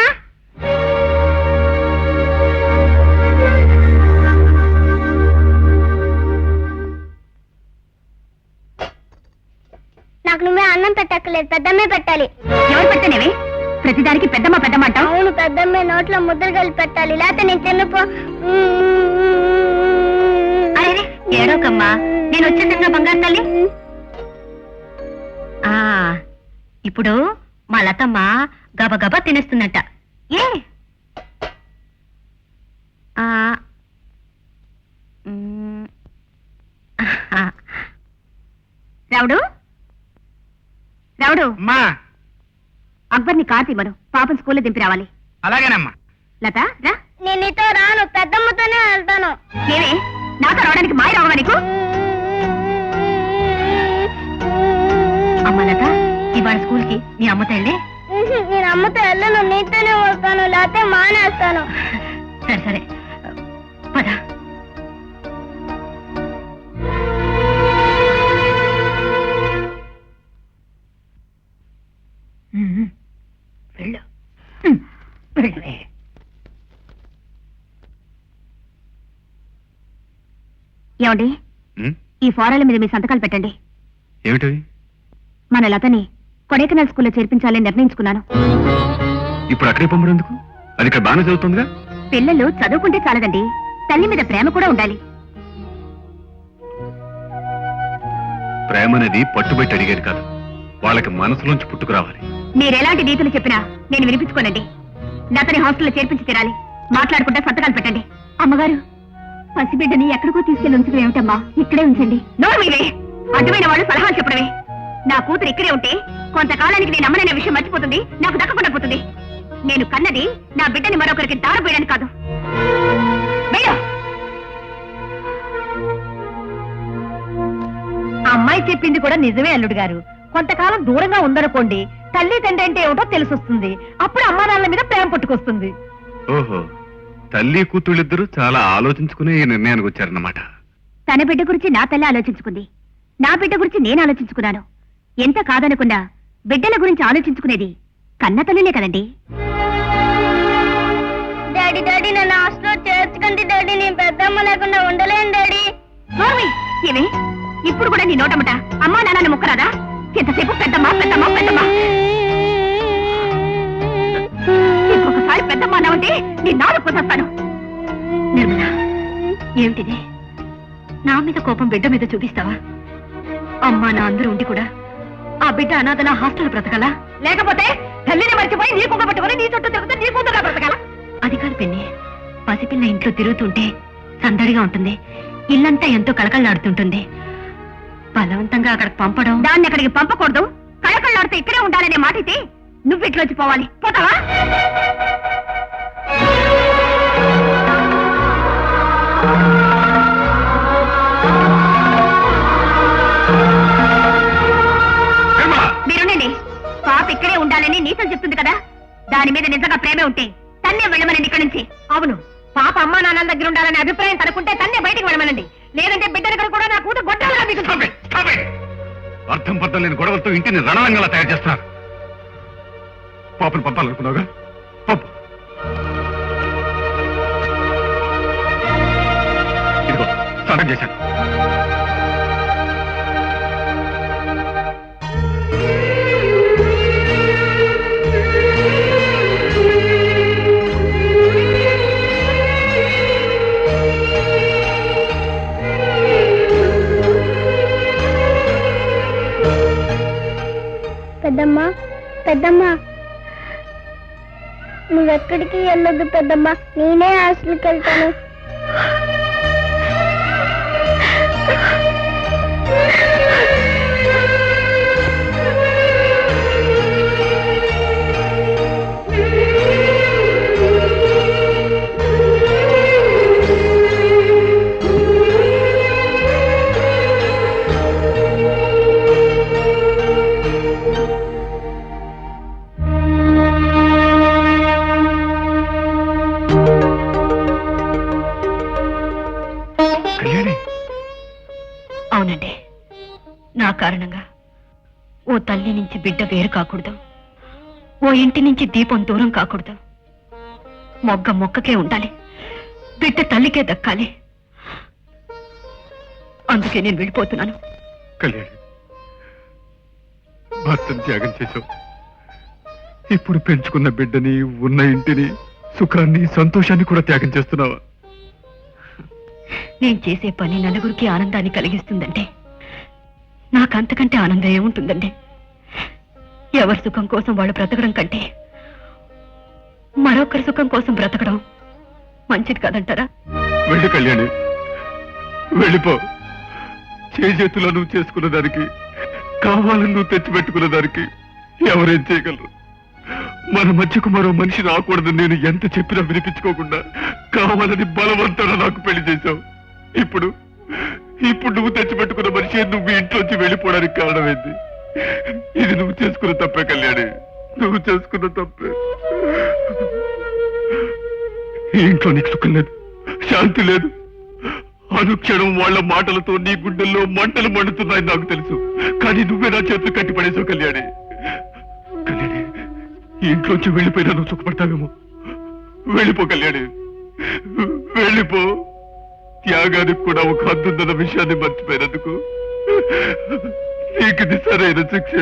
నాకు నువ్వే అన్నం పెట్టక్కర్లేదు, పెద్దమ్మే పెట్టాలి. ఎవరు పెడతానేవి? ప్రతిదానికి పెద్దమ్మ పెద్దమ్మ అంటావు. అవును, పెద్దమ్మే నోట్లో ముద్దలు కలిపి పెట్టాలి, లేకపోతే నేను తిన్నపో. అరే ఏడోకమ్మా, నేను వచ్చేసరిగా బంగారు తల్లి. ఆ ఇప్పుడు మా లతమ్మ గబగబా తినేస్తుందంట. ఏ ఆ, రావుడు రావుడు, అమ్మా అక్బర్ని కార్ తీమను, పాపం స్కూల్లో దింపి రావాలి. అలాగేనమ్మా. లత రా. నేను నీతో రాను, పెద్దమ్మతోనే వెళ్తాను. ఏమే నాతో రావడానికి మాయ రావా నీకు? అమ్మ లత, ఇవాళ స్కూల్ కి మీ అమ్మతో వెళ్ళే. నేను అమ్మతో వెళ్ళను, నీతోనే వస్తాను, లేకపోతే మానేస్తాను. సరే సరే పద. వెళ్ళు వెళ్ళవే. ఏమండి, ఈ ఫారాల మీద మీ సంతకాలు పెట్టండి. ఏమిటవి? మన లతని కొడైకెనాల్ స్కూల్లో చేర్పించాలని నిర్ణయించుకున్నాను. ఇప్పుడు అక్కడే పంపడం ఎందుకు? అది ఇక్కడ బాగానే చదువుతుందిగా. పిల్లలు చదువుకుంటే చాలదండి, తల్లి మీద ప్రేమ కూడా ఉండాలి. ప్రేమ అనేది పట్టుబట్టి అడిగేది కాదు, వాళ్ళకి మనసులోంచి పుట్టుకురావాలి. మీరెలాంటి నీతులు చెప్పినా నేను వినిపించుకోనండి. లతని హాస్టల్లో చేర్పించి తీరాలి. మాట్లాడుకుంటే సంతకాలు పెట్టండి. అమ్మగారు, పసిబిడ్డని ఎక్కడికో తీసుకెళ్లి ఉంచడం ఏమిటమ్మా, ఇక్కడే ఉంచండి. నోరు మీవే, అడ్డమైన వాళ్ళు సలహాలు చెప్పడమే. నా కూతురు ఇక్కడే ఉంటే కొంతకాలానికి నేను అమ్మననే విషయం మర్చిపోతుంది, నాకు దక్కకుండా పోతుంది. నేను కన్నది నా బిడ్డని మరొకరికి దారిపోయడానికి కాదు. వెళ్ళు. అమ్మాయి చెప్పింది కూడా నిజమే అల్లుడు గారు. కొంతకాలం దూరంగా ఉందనుకోండి, తల్లి తండ్రి అంటే ఏమిటో తెలిసొస్తుంది. అప్పుడు అమ్మా నాన్నల మీద ప్రేమ పుట్టుకొస్తుంది. ఓహో, తల్లి కూతుళ్ళిద్దరూ చాలా ఆలోచించుకుని ఈ నిర్ణయానికి వచ్చారన్నమాట. తన బిడ్డ గురించి నా తల్లి ఆలోచించుకుంది, నా బిడ్డ గురించి నేను ఆలోచించుకున్నాను. ఎంత కాదనకుండా బిడ్డల గురించి ఆలోచించుకునేది కన్న తల్లినే కదండి. డాడీ డాడీ, నన్ను హాస్టల్లో చేర్చుకుంటే డాడీ, నేను పెద్దమ్మ లేకుండా ఉండలేను డాడీ. నోర్మి, ఏమే ఇప్పుడు కూడా నీ నోటముట అమ్మా నాన్న ముక్కరాదా? ఎంతసేపు పెద్దమ్మా పెద్దమ్మా పెద్దమ్మా. ఇంకొకసారి పెద్దమ్మా అన్నావంటే నీ నాలుగు కొసేస్తాను. నిర్మల, ఏమిటిది? నా మీద కోపం బిడ్డ మీద చూపిస్తావా? అమ్మా నా అందరూ ఉండి కూడా ఆ బిడ్డ అనాథల హాస్టల్ బ్రతకాలా? లేకపోతే తల్లిని మర్చిపోయి నీ కుక్క పట్టుకుని నీ చుట్టూ తిరుగుతూ నీ కూతురుగా బ్రతకాలా? అది కాదు పిన్ని, పసిపిల్ల ఇంట్లో తిరుగుతుంటే సందడిగా ఉంటుంది, ఇల్లంతా ఎంతో కళకళలాడుతుంటుంది. బలవంతంగా అక్కడికి పంపడం, దాన్ని అక్కడికి పంపకూడదు. కళకళలాడుతూ ఇక్కడే ఉండాలనే మాట అయితే నువ్వు ఇట్లోంచి పోవాలి. పోతావా? మీరుండండి. పాప ఇక్కడే ఉండాలని నీతో చెప్తుంది కదా, దాని మీద నిజంగా ప్రేమే ఉంటే తన్నే వెళ్ళమనండి ఇక్కడి నుంచి. అవును, పాప అమ్మా నాన్నల దగ్గర ఉండాలనే అభిప్రాయం తనకుంటే తన్నే బయటికి వెళ్ళమనండి. లేదంటే బిడ్డ దగ్గర కూడా నా కూతురు గొడ్డలుగా దిగుతుంది. అర్థం పర్థం లేని గొడవలతో ఇంటిని రణరంగంలా తయారు చేస్తున్నారు. పాపను పంపాలనుకున్నావుగా, పంపు. ఇదిగో స్నానం చేశాను. పెద్దమ్మా, పెద్దమ్మా, నువ్వెక్కడికి వెళ్ళొద్దు పెద్దమ్మా, నేనే హాస్టల్కి వెళ్తాను. అవునండి, నా కారణంగా ఓ తల్లి నుంచి బిడ్డ వేరు కాకూడదు, ఓ ఇంటి నుంచి దీపం దూరం కాకూడదు. మొగ్గ మొక్కకే ఉండాలి, బిడ్డ తల్లికే దక్కాలి. అందుకే నేను వెళ్ళిపోతున్నాను. కళ్యాణి, భర్తను త్యాగం చేశావు. ఇప్పుడు పెంచుకున్న బిడ్డని, ఉన్న ఇంటిని, సుఖాన్ని, సంతోషాన్ని కూడా త్యాగం చేస్తున్నావా? నేను చేసే పని నలుగురికి ఆనందాన్ని కలిగిస్తుందంటే నాకంతకంటే ఆనందం ఏముంటుందండి? ఎవరి సుఖం కోసం వాళ్ళు బ్రతకడం కంటే మరొకరి సుఖం కోసం బ్రతకడం మంచిది కాదంటారా? వెళ్ళు కళ్యాణి, వెళ్ళిపో. చేతుల్లో నువ్వు చేసుకున్న దానికి, కావాలని నువ్వు తెచ్చిపెట్టుకున్న దానికి ఎవరేం చేయగలరు? మన మధ్యకు మరో మనిషి రాకూడదని నేను ఎంత చెప్పినా వినిపించుకోకుండా కావాలని బలవంతంగా నాకు పెళ్లి చేశావు. ఇప్పుడు నువ్వు తెచ్చిపెట్టుకున్న మనిషి నువ్వు ఇంట్లోంచి వెళ్ళిపోవడానికి కారణమైంది. ఇది నువ్వు చేసుకున్న తప్పే కళ్యాణి, నువ్వు చేసుకున్న తప్పే. ఈ ఇంట్లో నీకు సుఖం లేదు, శాంతి లేదు. అనుక్షణం వాళ్ళ మాటలతో నీ గుండెల్లో మంటలు మండుతున్నాయి నాకు తెలుసు. కానీ నువ్వే నా చేతులు కట్టి పడేసావు కళ్యాణి. కళ్యాణి, ఈ ఇంట్లోంచి వెళ్ళిపోయినా నువ్వు సుఖపడతావేమో. వెళ్ళిపో కళ్యాణి, వెళ్ళిపో. త్యాగానికి కూడా ఒక హద్దుందన్న విషయాన్ని మర్చిపోయినందుకు నీకు ఇది సరైన శిక్ష.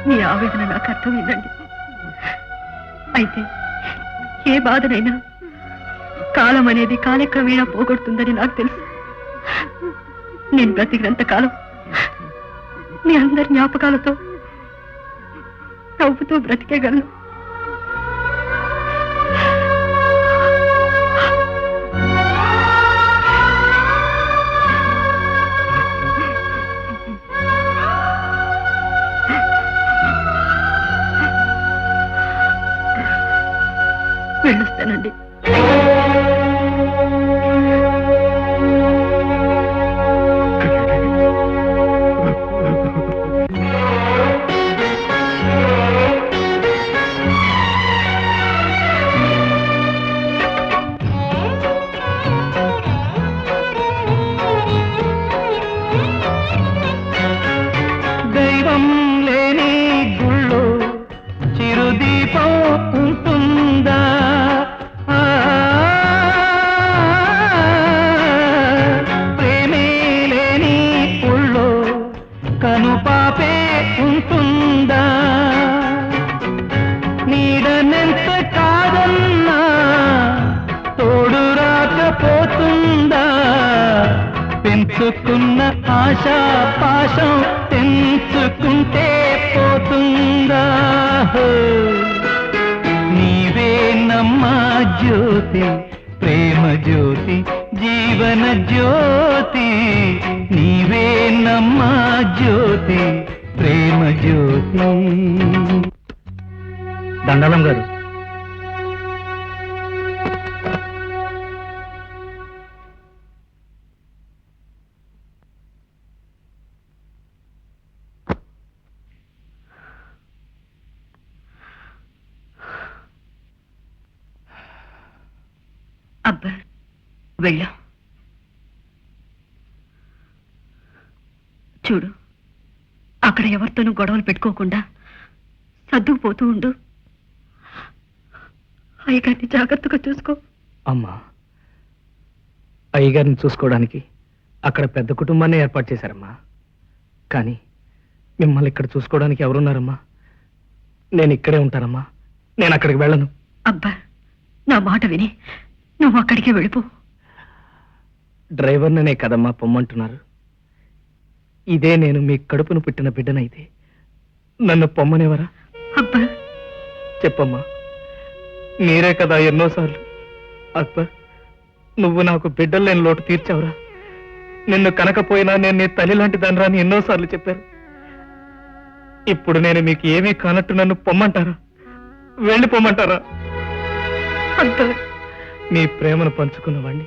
మీ ఆవేదన నాకు అర్థమైందండి. అయితే ఏ బాధనైనా కాలం అనేది కాలక్రమేణా పోగొడుతుందని నాకు తెలుసు. నేను బ్రతికినంత కాలం మీ అందరి జ్ఞాపకాలతో నవ్వుతూ బ్రతికేగలను. వెళ్ళొస్తానండి. దైవం లేని గుళ్ళో చిరుదీపం ఉంటుందా? ప్రేమే లేని ఊళ్ళో కనుపాపే ఉంటుందా? నీడనెంత కాదన్నా తోడు రాకపోతుందా? పెంచుకున్న ఆశా పాశం తెంచుకుంటే పోతుందా? నీవే నమ్మా జ్యోతి, ప్రేమ జ్యోతి, జీవన జ్యోతి. నీవే నమ్మా జ్యోతి, ప్రేమ జ్యోతి. దండాలం గారు, అబ్బా వెళ్ళా. చూడు, అక్కడ ఎవరితోనూ గొడవలు పెట్టుకోకుండా సర్దుకుపోతూ ఉండు. అయ్యగారిని జాగ్రత్తగా చూసుకో. అమ్మా, అయ్యగారిని చూసుకోవడానికి అక్కడ పెద్ద కుటుంబాన్ని ఏర్పాటు చేశారమ్మా. కానీ మిమ్మల్ని ఇక్కడ చూసుకోవడానికి ఎవరున్నారమ్మా? నేను ఇక్కడే ఉంటానమ్మా, నేను అక్కడికి వెళ్ళను. అబ్బా, నా మాట విని నువ్వు అక్కడికే వెళ్ళిపో. డ్రైవర్ననే కదమ్మా పొమ్మంటున్నారు. ఇదే నేను మీ కడుపును పుట్టిన బిడ్డనైతే నన్ను పొమ్మనేవరా? అబ్బా, చెప్పమ్మా, మీరే కదా ఎన్నోసార్లు అక్బర్ నువ్వు నాకు బిడ్డలు లేని లోటు తీర్చావురా, నిన్ను కనకపోయినా నేను నీ తల్లి లాంటి దానిరా అని ఎన్నోసార్లు చెప్పారు. ఇప్పుడు నేను మీకు ఏమీ కానట్టు నన్ను పొమ్మంటారా? వెళ్ళి పొమ్మంటారా? అక్బర్, మీ ప్రేమను పంచుకున్నవాణ్ణి,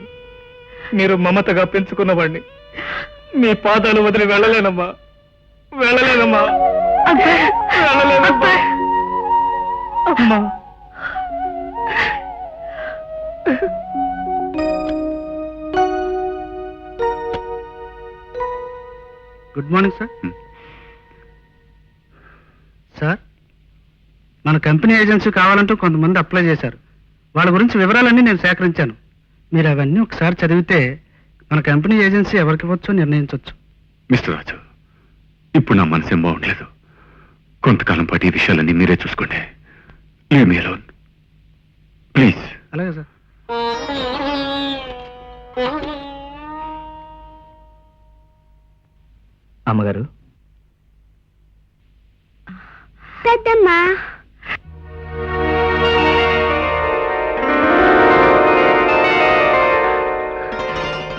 మీరు మమతగా పెంచుకున్నవాణ్ణి మీ పాదాలు వదిలి వెళ్ళలేనమ్మా, వెళ్ళలేనమ్మా, అక్బర్, వెళ్ళలేనమ్మా. అమ్మా, గుడ్ మార్నింగ్ సార్. సార్, మన కంపెనీ ఏజెన్సీ కావాలంటూ కొంతమంది అప్లై చేశారు. వాళ్ళ గురించి వివరాలన్నీ నేను సేకరించాను. మీరు అవన్నీ ఒకసారి చదివితే మన కంపెనీ ఏజెన్సీ ఎవరికి ఇవ్వచ్చో నిర్ణయించవచ్చు. మిస్టర్ రాజు, ఇప్పుడు నా మనసేం బాగుండలేదు. కొంతకాలం పాటు ఈ విషయాలన్నీ మీరే చూసుకోండి. Leave me alone please. అలాగే సార్. అమ్మగారు, పెద్దమ్మా,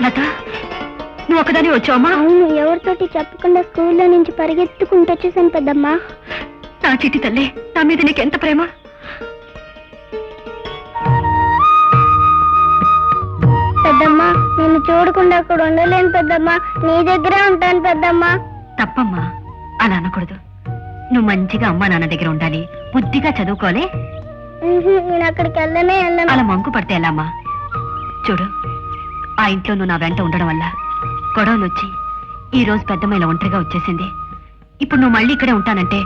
లత, నువ్వు ఒకదాని వచ్చావమ్మా? అవును, ఎవరితోటి చెప్పకుండా స్కూల్లో నుంచి పరిగెత్తుకుంటూ వచ్చేసాను పెద్దమ్మా. నా చిట్టి తల్లి, నా మీద నీకెంత ప్రేమ. పెద్దమ్మా, నేను చూడకుండా అక్కడ ఉండలేను పెద్దమ్మా, నీ దగ్గరే ఉంటాను పెద్దమ్మా. తప్పమ్మా, అలా అనకూడదు. నువ్వు మంచిగా అమ్మా నాన్న దగ్గర ఉండాలి, బుద్ధిగా చదువుకోలే. నేను అక్కడికి వెళ్ళనే వెళ్ళను. అలా మంకు పడితే ఎలా అమ్మా? చూడు, ఆ ఇంట్లో నువ్వు నా వెంట ఉండడం వల్ల గొడవలు వచ్చి ఈ రోజు పెద్దమ్మ ఇలా ఒంటరిగా వచ్చేసింది. ఇప్పుడు నువ్వు మళ్ళీ ఇక్కడే ఉంటానంటే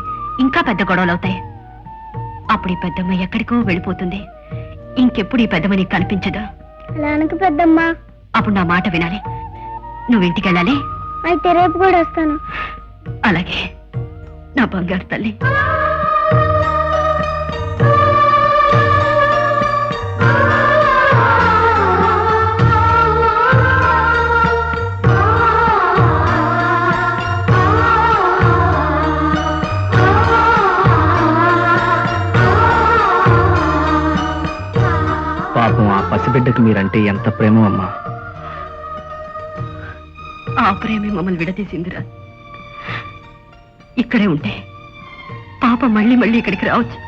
ఇంకా పెద్ద గొడవలు అవుతాయి. అప్పుడు ఈ పెద్దమ్మ ఎక్కడికో వెళ్ళిపోతుంది. ఇంకెప్పుడు ఈ పెద్దమ్మ నీకు కనిపించదు. అలా అనకు పెద్దమ్మా. అప్పుడు నా మాట వినాలి. నువ్వు ఇంటికి వెళ్ళాలి. అయితే రేపు కూడా వస్తాను. అలాగే నా బంగారు తల్లి. పాపం ఆ పసిబిడ్డకు మీరంటే ఎంత ప్రేమో అమ్మా. ఆ ప్రేమే మమ్మల్ని విడదీసిందిరా. ఇక్కడే ఉంటే పాప మళ్ళీ మళ్ళీ ఇక్కడికి రావచ్చు,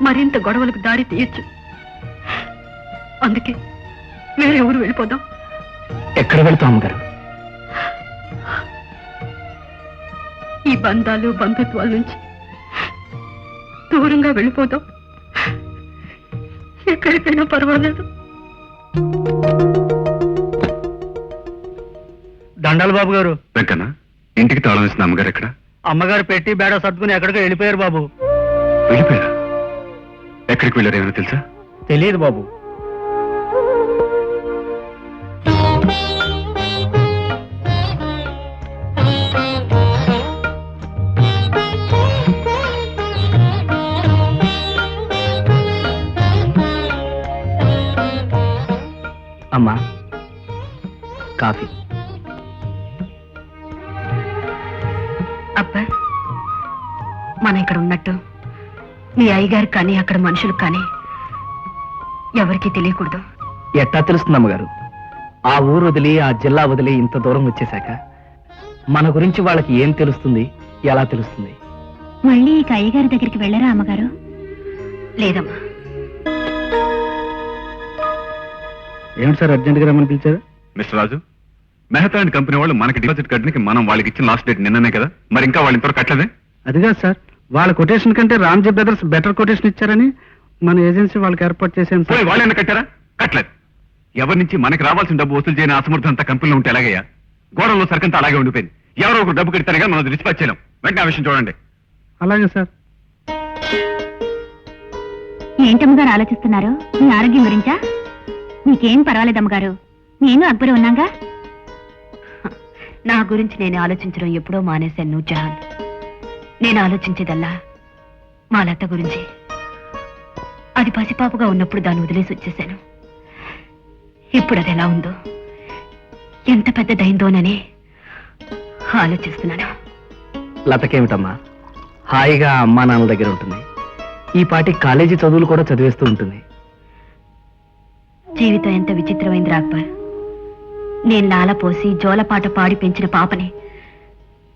మరింత గొడవలకు దారి తీయచ్చు. అందుకే వేరే ఊరు వెళ్ళిపోదాం. ఎక్కడ వెళ్తాం అమ్మగారు? ఈ బంధాలు బంధుత్వాల నుంచి దూరంగా వెళ్ళిపోదాం. ఎక్కడికైనా పర్వాలేదు. దండాలు బాబు గారు. వెంకన్న, ఇంటికి తాళం వేసిన అమ్మగారు ఎక్కడ? అమ్మగారు పెట్టి బేడ సర్దుకుని ఎక్కడికో వెళ్ళిపోయారు బాబు. వెళ్ళిపోయారా? ఎక్కడికి వెళ్ళారు ఏమైనా తెలుసా? తెలియదు బాబు. అమ్మా, కాఫీ. అబ్బా, మనం ఇక్కడ ఉన్నట్టు మీ అయ్యగారు కానీ అక్కడ మనుషులు కానీ ఎవరికీ తెలియకూడదు. ఎట్టా తెలుస్తుంది అమ్మగారు? ఆ ఊరు వదిలి, ఆ జిల్లా వదిలి ఇంత దూరం వచ్చేశాక మన గురించి వాళ్ళకి ఏం తెలుస్తుంది, ఎలా తెలుస్తుంది? మళ్ళీ ఇక అయ్యగారి దగ్గరికి వెళ్ళరా అమ్మగారు? లేదమ్మా. ఏమిటి సార్ అర్జెంట్గా రమ్మని పిలిచారు? Mister Raju, Mehta and company వాళ్ళు మనకి డిపాజిట్ కట్టడానికి మనం వాళ్ళకి ఇచ్చిన లాస్ట్ డేట్ నిన్ననే కదా, మరి ఇంకా వాళ్ళ ఇంతవరకు కట్టలేదే? అది కాదు సార్, వాళ్ళ కొటేషన్ కంటే రామ్జీ బ్రదర్స్ బెటర్ కొటేషన్ ఇచ్చారని మన ఏజెన్సీ వాళ్ళకి ఏర్పాటు చేశాను సార్. వాళ్ళైనా కట్టారా? కట్టలేదు. ఎవరి నుంచి మనకి రావాల్సిన డబ్బు వసూలు చేయని అసమర్థం అంతా కంపెనీలో ఉంటే ఎలాగయ్యా? గోడల్లో సరికంతా అలాగే ఉండిపోయింది. ఎవరో ఒకరు డబ్బు కడితేనే మనం డిస్పాచ్ చేయలేం. వెంటనే ఆ విషయం చూడండి. అలాగే సార్. ఏంటమ్మగారు ఆలోచిస్తున్నారు? మీ ఆరోగ్యం గురించా? మీకేం పర్వాలేదమ్మగారు, నేను అక్బరు ఉన్నాగా. నా గురించి నేను ఆలోచించడం ఎప్పుడో మానేశాను నూర్జహాన్. నేను ఆలోచించేదల్లా మా లత గురించి. అది పసిపాపగా ఉన్నప్పుడు దాన్ని వదిలేసి వచ్చేసాను. ఇప్పుడు అది ఎలా ఉందో, ఎంత పెద్దదైందోనని ఆలోచిస్తున్నాను. లతకేమిటమ్మా, హాయిగా అమ్మా నాన్నల దగ్గర ఉంటుంది. ఈ పాటి కాలేజీ చదువులు కూడా చదివేస్తూ ఉంటుంది. జీవితం ఎంత విచిత్రమైంది అక్బర్. నేను లాలపోసి జోలపాట పాడి పెంచిన పాపని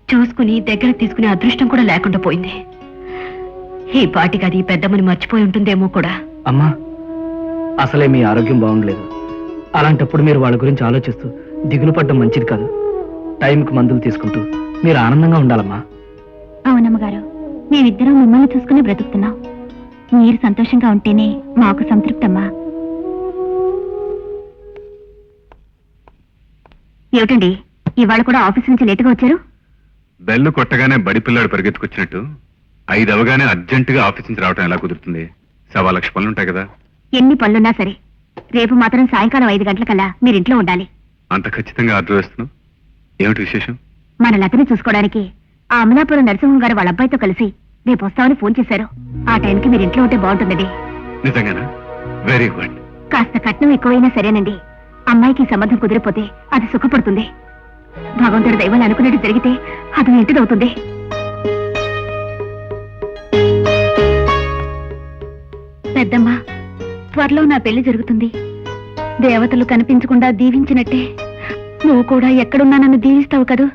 చూసుకుని దగ్గర తీసుకునే అదృష్టం కూడా లేకుండా పోయింది. ఈ పాటికి అది పెద్దమ్మని మర్చిపోయి ఉంటుందేమో కూడా. అమ్మా, అసలే మీ ఆరోగ్యం బాగుండలేదు. అలాంటప్పుడు మీరు వాళ్ళ గురించి ఆలోచిస్తూ దిగులు పడ్డం మంచిది కాదు. టైంకి మందులు తీసుకుంటూ మీరు ఆనందంగా ఉండాలమ్మా. అవునమ్మగారు, మేమిద్దరం మిమ్మల్ని చూసుకుని బ్రతుకుతున్నాం. మీరు సంతోషంగా ఉంటేనే మాకు సంతృప్తమ్మా. ఏమిటండి, ఇవాళ కూడా ఆఫీస్ నుంచి లేటుగా వచ్చారు? బెల్లు కొట్టగానే బడి పిల్లాడు పరిగెత్తుకొచ్చినట్టు 5 అవగానే అర్జెంటుగా ఆఫీస్ నుంచి రావటం ఎలా కుదురుతుంది? 1,15,00,000 పనులు ఉంటాయి కదా. ఎన్ని పనులున్నా సరే రేపు మాత్రం సాయంకాలం 5 గంటలకల్లా మీరింట్లో ఉండాలి. అంత ఖచ్చితంగా ఆర్డర్ వేస్తున్నావు? ఏమిటి విశేషం? మన లతని చూసుకోవడానికి ఆ అమలాపురం నరసింహం గారు వాళ్ళ అబ్బాయితో కలిసి రేపు వస్తామని ఫోన్ చేశారు. ఆ టైంకి మీరు ఇంట్లో ఉంటే బాగుంటుందండి. నిజంగానా? Very good. కాస్త కట్నం ఎక్కువైనా సరేనండి. అమ్మాయికి సంబంధం కుదిరిపోతే అది సుఖపడుతుంది. భగవంతుడి దైవాలు అనుకున్నట్టు జరిగితే అది ఇంటిదవుతుంది. పెద్దమ్మ, త్వరలో నా పెళ్లి జరుగుతుంది. దేవతలు కనిపించకుండా దీవించినట్టే నువ్వు కూడా ఎక్కడున్నా నన్ను దీవిస్తావు కదూ?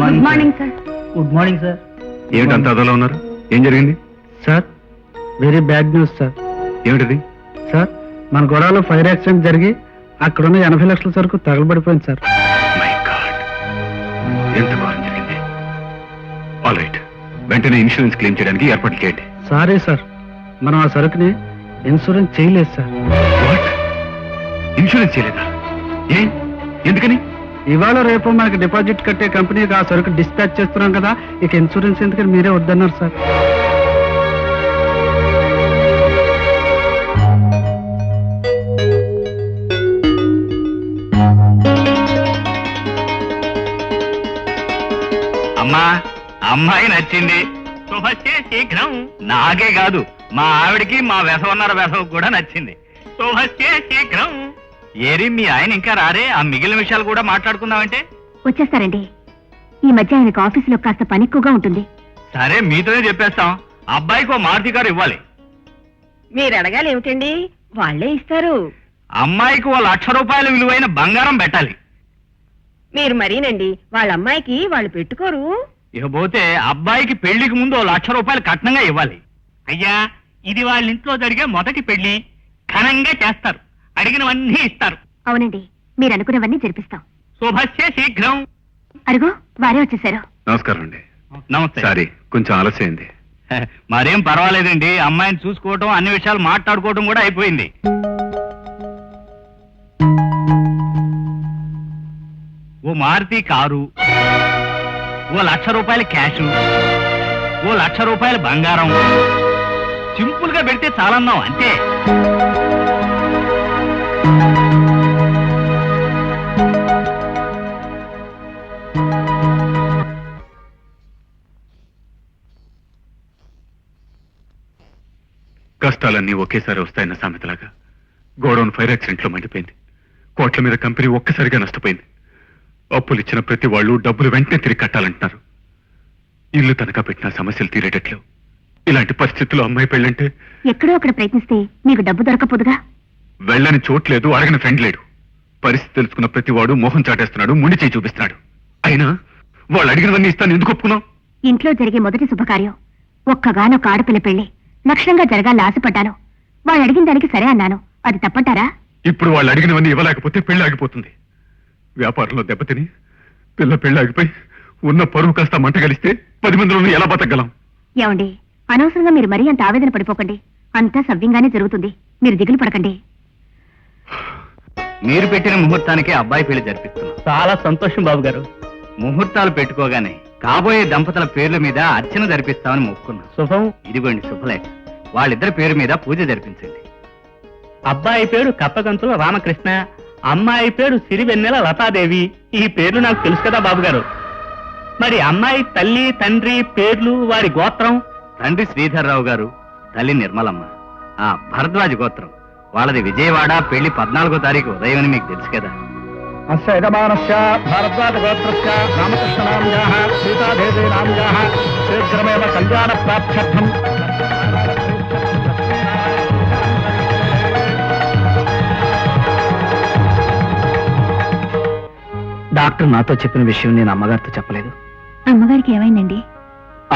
Good morning sir. Good morning sir. ఏమిటంత అదోలా ఉన్నారు? ఏం జరిగింది? Sir, very bad news sir. ఏమిటది? సార్, మన గొడవలో ఫైర్ యాక్సిడెంట్ జరిగి అక్కడున్న 80 లక్షల సరుకు తగలబడిపోయింది సార్. మై గాడ్, ఎంత ఘోరం జరిగింది. ఆల్ రైట్, వెంటనే ఇన్సూరెన్స్ క్లెయిమ్ చేయడానికి ఏర్పాట్లు చేయండి. సారీ సార్, మనం ఆ సరుకుని ఇన్సూరెన్స్ చేయలేదు సార్. వాట్? ఇన్సూరెన్స్ చేయలేదా? ఏ? ఎందుకని? ఇవాళ రేపు మనకి డిపాజిట్ కట్టే కంపెనీకి ఆ సరుకు డిస్పాచ్ చేస్తున్నాం కదా, ఇక ఇన్సూరెన్స్ ఎందుకని మీరే వద్దన్నారు సార్. అమ్మా, అమ్మాయి నచ్చింది. శుభస్య శీఘ్రం. నాకే కాదు, మా ఆవిడికి మా వెసవన్నర వెసవ కూడా నచ్చింది. శుభస్య శీఘ్రం. ఏరి మీ ఆయన ఇంకా రారే? ఆ మిగిలిన విషయాలు కూడా మాట్లాడుకుందామంటే. వచ్చేస్తారండి. ఈ మధ్య ఆయనకు ఆఫీసులో కాస్త పని ఎక్కువగా ఉంటుంది. సరే, మీతోనే చెప్పేస్తాం. అబ్బాయికి ఓ మారుతి కారు ఇవ్వాలి. మీరు అడగాలి ఏమిటండి, వాళ్లే ఇస్తారు. అమ్మాయికి ఓ ₹1,00,000 విలువైన బంగారం పెట్టాలి. మీరు మరీనండి, వాళ్ళ అమ్మాయికి వాళ్ళు పెట్టుకోరు. ఇకపోతే అబ్బాయికి పెళ్లికి ముందు ఓ ₹1,00,000 కట్నంగా ఇవ్వాలి. అయ్యా, ఇది వాళ్ళ ఇంట్లో జరిగే మొదటి పెళ్లి. ఘనంగా చేస్తారు, అడిగినవన్నీ ఇస్తారు. అవునండి, మీరు అనుకున్నవన్నీ జరిపిస్తాం. శుభస్య శీఘ్రం. అరుగో, వారే వచ్చేసారు. నమస్కారం అండి. నమస్తే. సారీ, కొంచెం ఆలస్యమైంది. మరేం పర్వాలేదండి, అమ్మాయిని చూసుకోవటం, అన్ని విషయాలు మాట్లాడుకోవటం కూడా అయిపోయింది. ఓ మారుతి కారు, ఓ ₹1,00,000 క్యాష్, ఓ ₹1,00,000 బంగారం. సింపుల్ గా పెడితే చాలన్నాం, అంతే. కష్టాలన్నీ ఒకేసారి వస్తాయన్న సామెతలాగా గోడౌన్ ఫైర్ యాక్సిడెంట్ లో మండిపోయింది. కోట్ల మీద కంపెనీ ఒక్కసారిగా నష్టపోయింది. అప్పులు ఇచ్చిన ప్రతి వాళ్ళు డబ్బులు వెంటనే తిరిగి కట్టాలంటున్నారు. ఇల్లు తనఖా పెట్టిన సమస్యలు తీరేటట్లు. ఇలాంటి పరిస్థితుల్లో అమ్మాయి పెళ్ళంటే ఎక్కడో అక్కడ ప్రయత్నిస్తే మీకు డబ్బు దొరకపోదుగా. వెళ్ళని చోట్లేదు, అడగని ఫ్రెండ్ లేడు. పరిస్థితి తెలుసుకున్న ప్రతి వాడు మోహం చాటేస్తున్నాడు, ముండి చేయి చూపిస్తున్నాడు. అయినా వాళ్ళు అడిగినవన్నీ ఇస్తాను ఎందుకు ఒప్పుకున్నావు? ఇంట్లో జరిగే మొదటి శుభకార్యం ఒక్కగానొక్క ఆడపిల్ల పెళ్లి లక్షణంగా జరగాలని ఆశపడ్డాను. వాళ్ళు అడిగిన దానికి సరే అన్నాను. అది తప్పంటారా? ఇప్పుడు వాళ్ళు అడిగినవన్నీ ఇవ్వలేకపోతే పెళ్లి ఆగిపోతుంది. వ్యాపారంలో దెబ్బతిని పిల్ల పెళ్లి ఆగిపోయి ఉన్న పరువు కాస్త మంటగలిస్తే 10 మందిలోనూ ఎలా బతకగలం? ఏమండి, అనవసరంగా మీరు మరీ అంత ఆవేదన పడిపోకండి. అంతా సవ్యంగానే జరుగుతుంది. మీరు దిగులు పడకండి. మీరు పెట్టిన ముహూర్తానికే అబ్బాయి పెళ్లి జరిపిస్తున్నాం. చాలా సంతోషం బాబు గారు. ముహూర్తాలు పెట్టుకోగానే కాబోయే దంపతుల పేర్ల మీద అర్చన జరిపిస్తామని మొక్కున్నాం. శుభం. ఇదిగోండి శుభలేఖ. వాళ్ళిద్దరి పేరు మీద పూజ జరిపించండి. అబ్బాయి పేరు కప్పగంతుల రామకృష్ణ, అమ్మాయి పేరు సిరివెన్నెల లతాదేవి. ఈ పేర్లు నాకు తెలుసు కదా బాబు గారు. మరి అమ్మాయి తల్లి తండ్రి పేర్లు, వారి గోత్రం? తండ్రి శ్రీధర్రావు గారు, తల్లి నిర్మలమ్మ. ఆ భరద్వాజ గోత్రం వాళ్ళది విజయవాడ. పెళ్లి 14వ తారీఖు ఉదయం అని మీకు తెలుసు కదా. అస్య యజమానస్య భారద్వాజ గోత్రస్య రామకృష్ణ నామ్యాః సీతాదేవి నామ్యాః శీఘ్రమేవ కళ్యాణ ప్రాప్త్యర్థం. డాక్టర్ నాతో చెప్పిన విషయం నేను అమ్మగారితో చెప్పలేదు. అమ్మగారికి ఏమైందండి?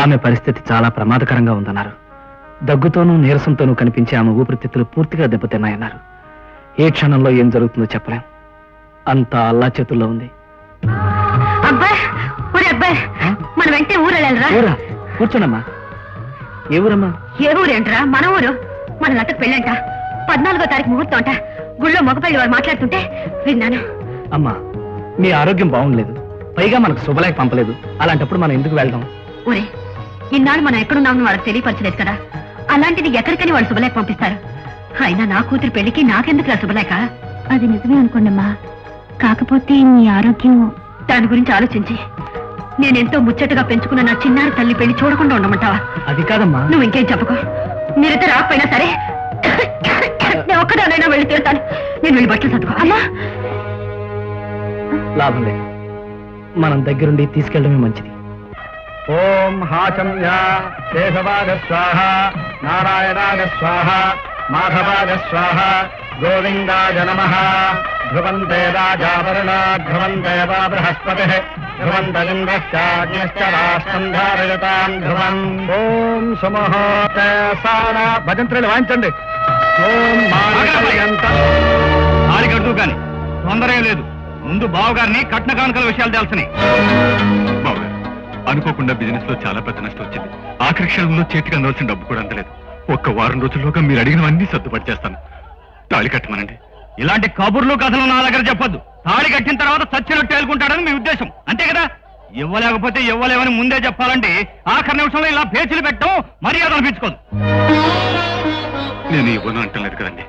ఆమె పరిస్థితి చాలా ప్రమాదకరంగా ఉందన్నారు. దగ్గుతోనూ నీరసంతోనూ కనిపించే ఆమె ఊపిరితిత్తులు పూర్తిగా దెబ్బతిన్నాయన్నారు. ఏ క్షణంలో ఏం జరుగుతుందో చెప్పలేం. అంతా అల్లా చేతుల్లో ఉంది. అబ్బాయి, ఒరే అబ్బాయి, మన వెంటనే ఊరు వెళ్ళాలరా. ఊరా? కూర్చోనమ్మా. ఏ ఊరమ్మా? ఏ ఊరేంట్రా? మన ఊరు. మన లతకు పెళ్ళంట. 14వ తారీఖు ముహూర్తం అంట. గుళ్ళో మగపల్లి వారు మాట్లాడుతుంటే విన్నాను. అమ్మా మీ ఆరోగ్యం బాగుండలేదు, పైగా మనకు శుభలేఖ పంపలేదు. అలాంటప్పుడు మనం ఎందుకు వెళ్దాం? ఒరే, ఇన్నాళ్ళు మనం ఎక్కడున్నామని వాళ్ళకి తెలియపరచలేదు కదా. అలాంటిది ఎక్కడికని వాళ్ళు శుభలేఖ పంపిస్తారు. అయినా నా కూతురు పెళ్లికి నాకెందుకు శుభలేఖ? అది నిజమే అనుకోండమ్మా. కాకపోతే నీ ఆరోగ్యం, దాని గురించి ఆలోచించి నేనెంతో ముచ్చటగా పెంచుకున్న నా చిన్నారి తల్లి పెళ్లి చూడకుండా ఉండమంటావా? అది కాదమ్మా. నువ్వు ఇంకేం చెప్పకు. మీరైతే రాకపోయినా సరే నేను ఒక్కదానైనా వెళ్ళి తీరుతాను. నేను వెళ్ళి బట్టలు సర్దుకో. అమ్మా, లాభం లేదు, మనం దగ్గరుండి తీసుకెళ్ళడమే మంచిది. ఓం హాచమ్య శేషవాగ స్వాహ, నారాయణాగ స్వాహ, మాధవాగ స్వాహ, గోవిందాయ నమః. ధ్రువంతే రాజావరుణా, ధ్రువంతే వా బృహస్పతిః, ధ్రువంతరింద్రశ్చాగ్నిశ్చ రాష్ట్రం ధారయతాం ధ్రువం. ఓం సమహోతసాన. భజంత్రులు వాయించండి. ఓం ఆడి కడుతూ కానీ తొందర ఏం లేదు. ముందు బావగారిని కట్న కానుకల విషయాలు తెలిసినాయి. బావగారు, అనుకోకుండా బిజినెస్ లో చాలా పెద్ద నష్టం వచ్చింది. ఆఖరి క్షణంలో చేతికి అందవలసిన డబ్బు కూడా అందలేదు. ఒక్క వారం రోజుల్లోగా మీరు అడిగినవన్నీ సర్దుబాటు చేస్తాను. తాళి కట్టమనండి. ఇలాంటి కబుర్లు కథలు నా దగ్గర చెప్పొద్దు. తాళి కట్టిన తర్వాత చచ్చినట్టు ఏలుకుంటాడని మీ ఉద్దేశం అంతే కదా? ఇవ్వలేకపోతే ఇవ్వలేమని ముందే చెప్పాలంటే ఆఖరి నిమిషంలో ఇలా పేచీలు పెట్టడం మర్యాద అనిపించుకోదు. నేను ఇవ్వను అంటలేదు కదండి,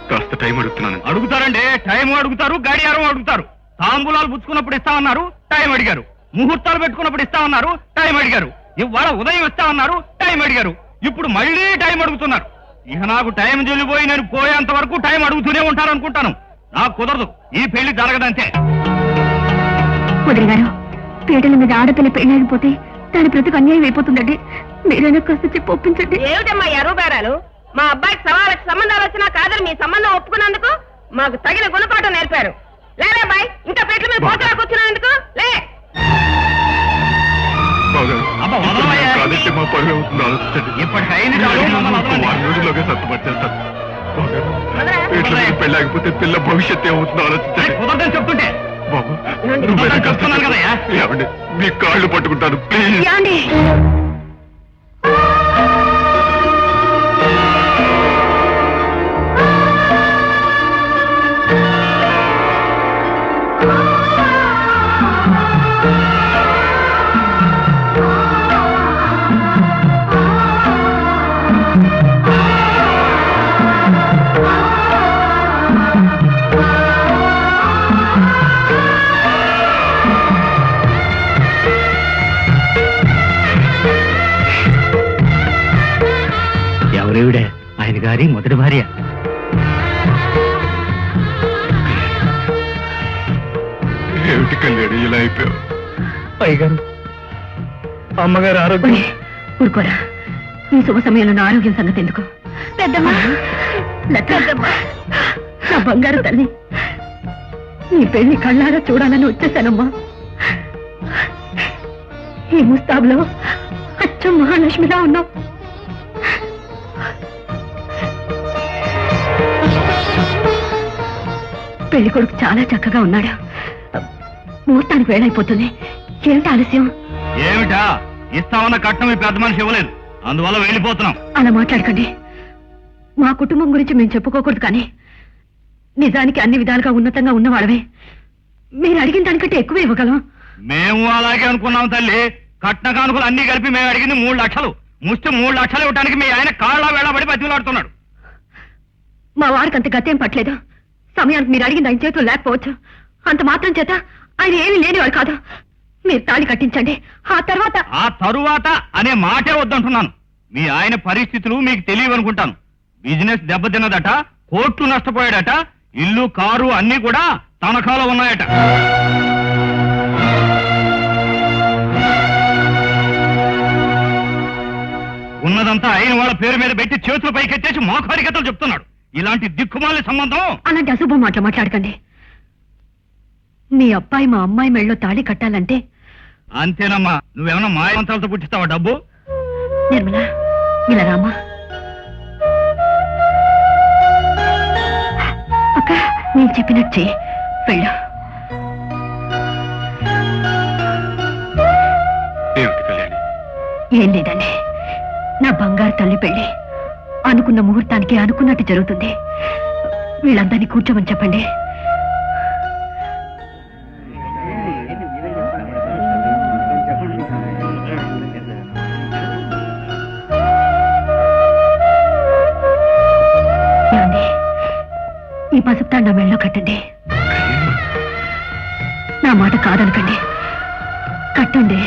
కాస్త టైం అడుగుతున్నాను. అడుగుతారండి, టైం అడుగుతారు, గడియారం అడుగుతారు. తాంబూలాలు పుచ్చుకున్నప్పుడు ఇస్తామన్నారు, టైం అడిగారు. ముహూర్తాలు పెట్టుకున్నప్పుడు ఇస్తామన్నారు, టైం అడిగారు. ఇవాళ ఉదయం ఇస్తామన్నారు, టైం అడిగారు. ఇప్పుడు మళ్ళీ టైం అడుగుతున్నారు. ఇక నాకు టైం చెల్లిపోయి నేను పోయేంత వరకు టైం అడుగుతూనే ఉంటారనుకుంటాను. నాకు కుదరదు, ఈ పెళ్లి జరగదంతే. కుదిరి గారు, పీటల మీద ఆడపిల్ల పెళ్ళైపోతే దాని బ్రతుకు అన్యాయం అయిపోతుందండి. మీరైనా కాస్త చెప్పి ఒప్పించండి. ఏమిటమ్మా ఎరుబేరాలు? మా అబ్బాయికి సవాళ్ళకి సంబంధాలు వచ్చినా కాదని మీ సంబంధం ఒప్పుకున్నందుకు మాకు తగిన గుణపాఠం నేర్పారు. లేలే బాయ్, ఇంకా పెట్ల మీద పోతలా కూర్చున్నందుకు లే. అబ్బా, వదలవయ్యా. కాదంటే మా పరువు అవుతుందో ఆలోచించండి. ఇప్పటికైంది చాలు, మమ్మల్ని వదలండి. వారం రోజుల్లోగా సర్దుబాటు చేస్తాను. వదలరా? పెళ్ళాకపోతే పిల్ల భవిష్యత్తు ఏమవుతుందో ఆలోచించండి. కుదరదని చెప్తుంటే బాబు, కుదరదని నువ్వైనా కాస్త చెప్తున్నాను కదయ్యా. ఏమండి, మీ కాళ్ళు పట్టుకుంటాను ప్లీజ్. యాండి, ఎవరేవిడే? ఆయన గారి మొదటి భార్య. ఏమిటి కళ్యాణి ఇలా అయిపోయావు? అయ్యగారు, అమ్మగారు ఆరోగ్యం. ఒరే, ఊరుకోరా. ఈ శుభ సమయంలో నా ఆరోగ్యం సంగతి ఎందుకు? పెద్దమ్మా, పెద్దమ్మా, నా బంగారు తల్లి, నీ పెళ్లి కళ్ళారా చూడాలని వచ్చేసానమ్మా. ఈ ముస్తాబులో అచ్చం మహాలక్ష్మిలా ఉన్నావు. పెళ్లి కొడుకు చాలా చక్కగా ఉన్నాడు. ముహూర్తానికి వేళైపోతుంది. ఏమిటి ఆలస్యం? ఏమిటా? ఇస్తామన్న కట్నం మీ పెద్ద మనిషి ఇవ్వలేదు, అందువల్ల వెళ్ళిపోతున్నాం. అలా మాట్లాడకండి. మా కుటుంబం గురించి మేము చెప్పుకోకూడదు, కానీ నిజానికి అన్ని విధాలుగా ఉన్నతంగా ఉన్నవాళ్ళవే. మీరు అడిగిన దానికంటే ఎక్కువ ఇవ్వగలం. మేము అలాగే అనుకున్నాం తల్లి. కట్న కానుకలు అన్ని కలిపి మేము అడిగింది 3 లక్షలు. ముష్టి 3 లక్షలు ఇవ్వడానికి మీ ఆయన కాళ్ళ వేళబడి బతిలాడుతున్నాడు. మా వారికి అంత గతేం పట్టలేదు. సమయానికి మీరు అడిగింది ఆయన చేతులు లేకపోవచ్చు. అంత మాత్రం చేత ఆయన ఏమీ లేనివాడు కాదు. మీరు తాళి కట్టించండి. ఆ తరువాత అనే మాటే వద్దంటున్నాను. మీ ఆయన పరిస్థితులు మీకు తెలియవనుకుంటాను. బిజినెస్ దెబ్బతిన్నదట, కోట్లు నష్టపోయాడట, ఇల్లు కారు అన్ని కూడా తనఖాలో ఉన్నాయట. ఉన్నదంతా అయిన వాళ్ళ పేరు మీద పెట్టి చేతులు పైకెత్తేసి మోకారికతలు చెప్తున్నాడు. ఇలాంటి దిక్కుమాలి సంబంధం. అలాంటి అశుభం మాటలు మాట్లాడకండి. మీ అబ్బాయి మా అమ్మాయి మెళ్ళలో తాళి కట్టాలంటే అంతేనమ్మా. నువ్వేమన్నా మాయంత్రాలతో పుట్టిస్తావా డబ్బు? నిర్మలా, ఇలా రామా. అక్క, నేను చెప్పినట్టు చెయ్యి. వెళ్ళు. ఏమిటి కళ్యాణి? ఏం లేదండి, నా బంగారు తల్లి పెళ్లి అనుకున్న ముహూర్తానికి అనుకున్నట్టు జరుగుతుంది. వీళ్ళందరినీ కూర్చోమని చెప్పండి. ఏమండి, ఈ పసుపు తాడు నా మెళ్ళలో కట్టండి. నా మాట కాదనకండి, కట్టండి.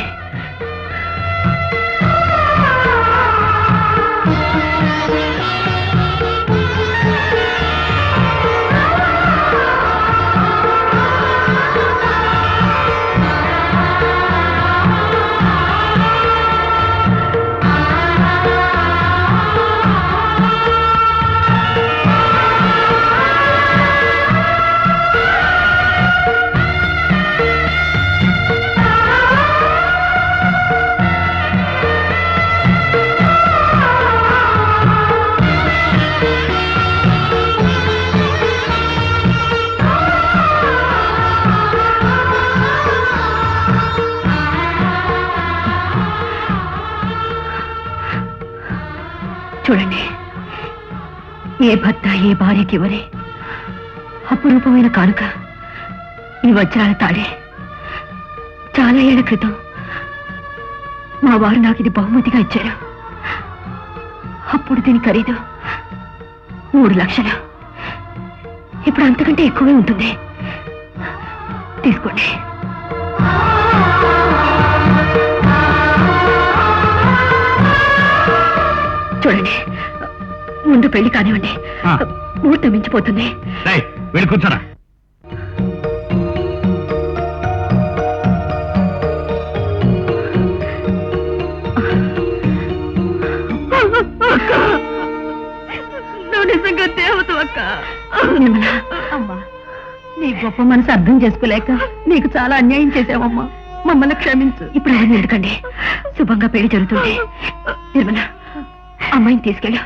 చూడండి, ఏ భర్త ఏ భార్యకి ఇవ్వని అపురూపమైన కానుక ఈ వజ్రాల తాడే. చాలా ఏళ్ల క్రితం మా వారు నాకు ఇది బహుమతిగా ఇచ్చారు. అప్పుడు దీని ఖరీదు 3 లక్షలు. ఇప్పుడు అంతకంటే ఎక్కువే ఉంటుంది. తీసుకోండి. చూడండి, ముందు పెళ్లి కానివ్వండి, ముహూర్తం మించిపోతుంది. వెళ్ళి కూర్చోరా. నువ్వు నిజంగా దేవత అక్క. అమ్మా, నీ గొప్ప మనసు అర్థం చేసుకోలేక నీకు చాలా అన్యాయం చేసావమ్మా. మమ్మల్ని క్షమించు. ఇప్పుడు అవన్నీ ఎందుకండి, శుభంగా పెళ్లి జరుగుతుంది. నిర్మల, అమ్మాయిని తీసుకెళ్ళు.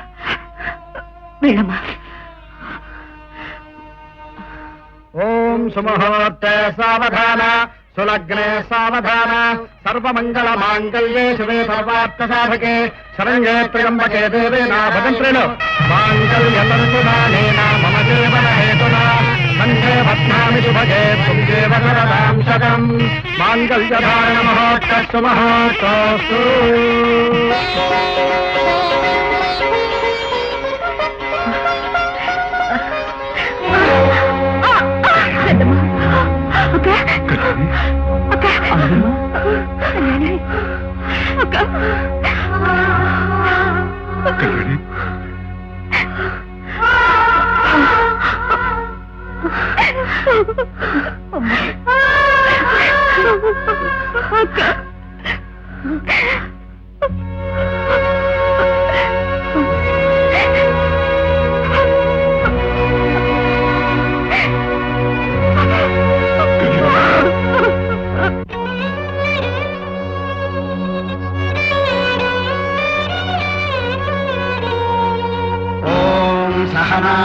వెళ్ళమ్మా. ఓం సుముహూర్తే సావధాన సులగ్నే సావధాన సర్వమంగళ మాంగళ్యే శివే సర్వార్థ సాధకే శరణ్యే త్ర్యంబకే దేవే నా భద్రంత్రేణ మాంగళ్యతరుదానేన మమ జీవన హేతునా కంఠే బధ్నామి శుభగే తుంజేవ శరదాం శతం మాంగళ్యధారణ మహోత్తస్సు మహోత్తస్తు.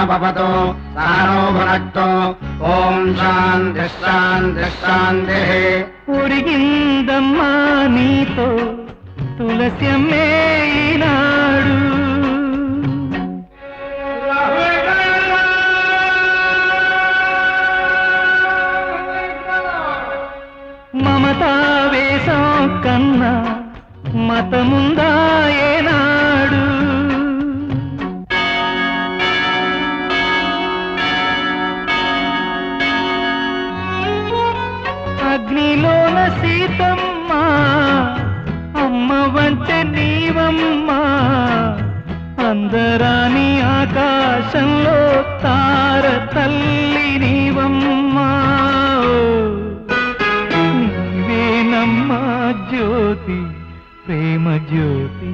భవతో సహనో భునక్తో. ఓం శాంతి శాంతి శాంతి. ఉడిగిందమ్మా నీతో తులస్యమ్మే ఈనాడు. మమతావేశం కన్నా మతముందా ఏనాడు. అగ్నిలోన సీతమ్మ అమ్మ వంటే నీవమ్మా. అందరాని ఆకాశంలో తార తల్లి నీవమ్మా. నీవేనమ్మా జ్యోతి, ప్రేమ జ్యోతి,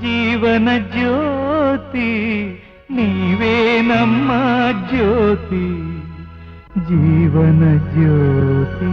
జీవన జ్యోతి. నీవేనమ్మా జ్యోతి, జీవన జ్యోతి.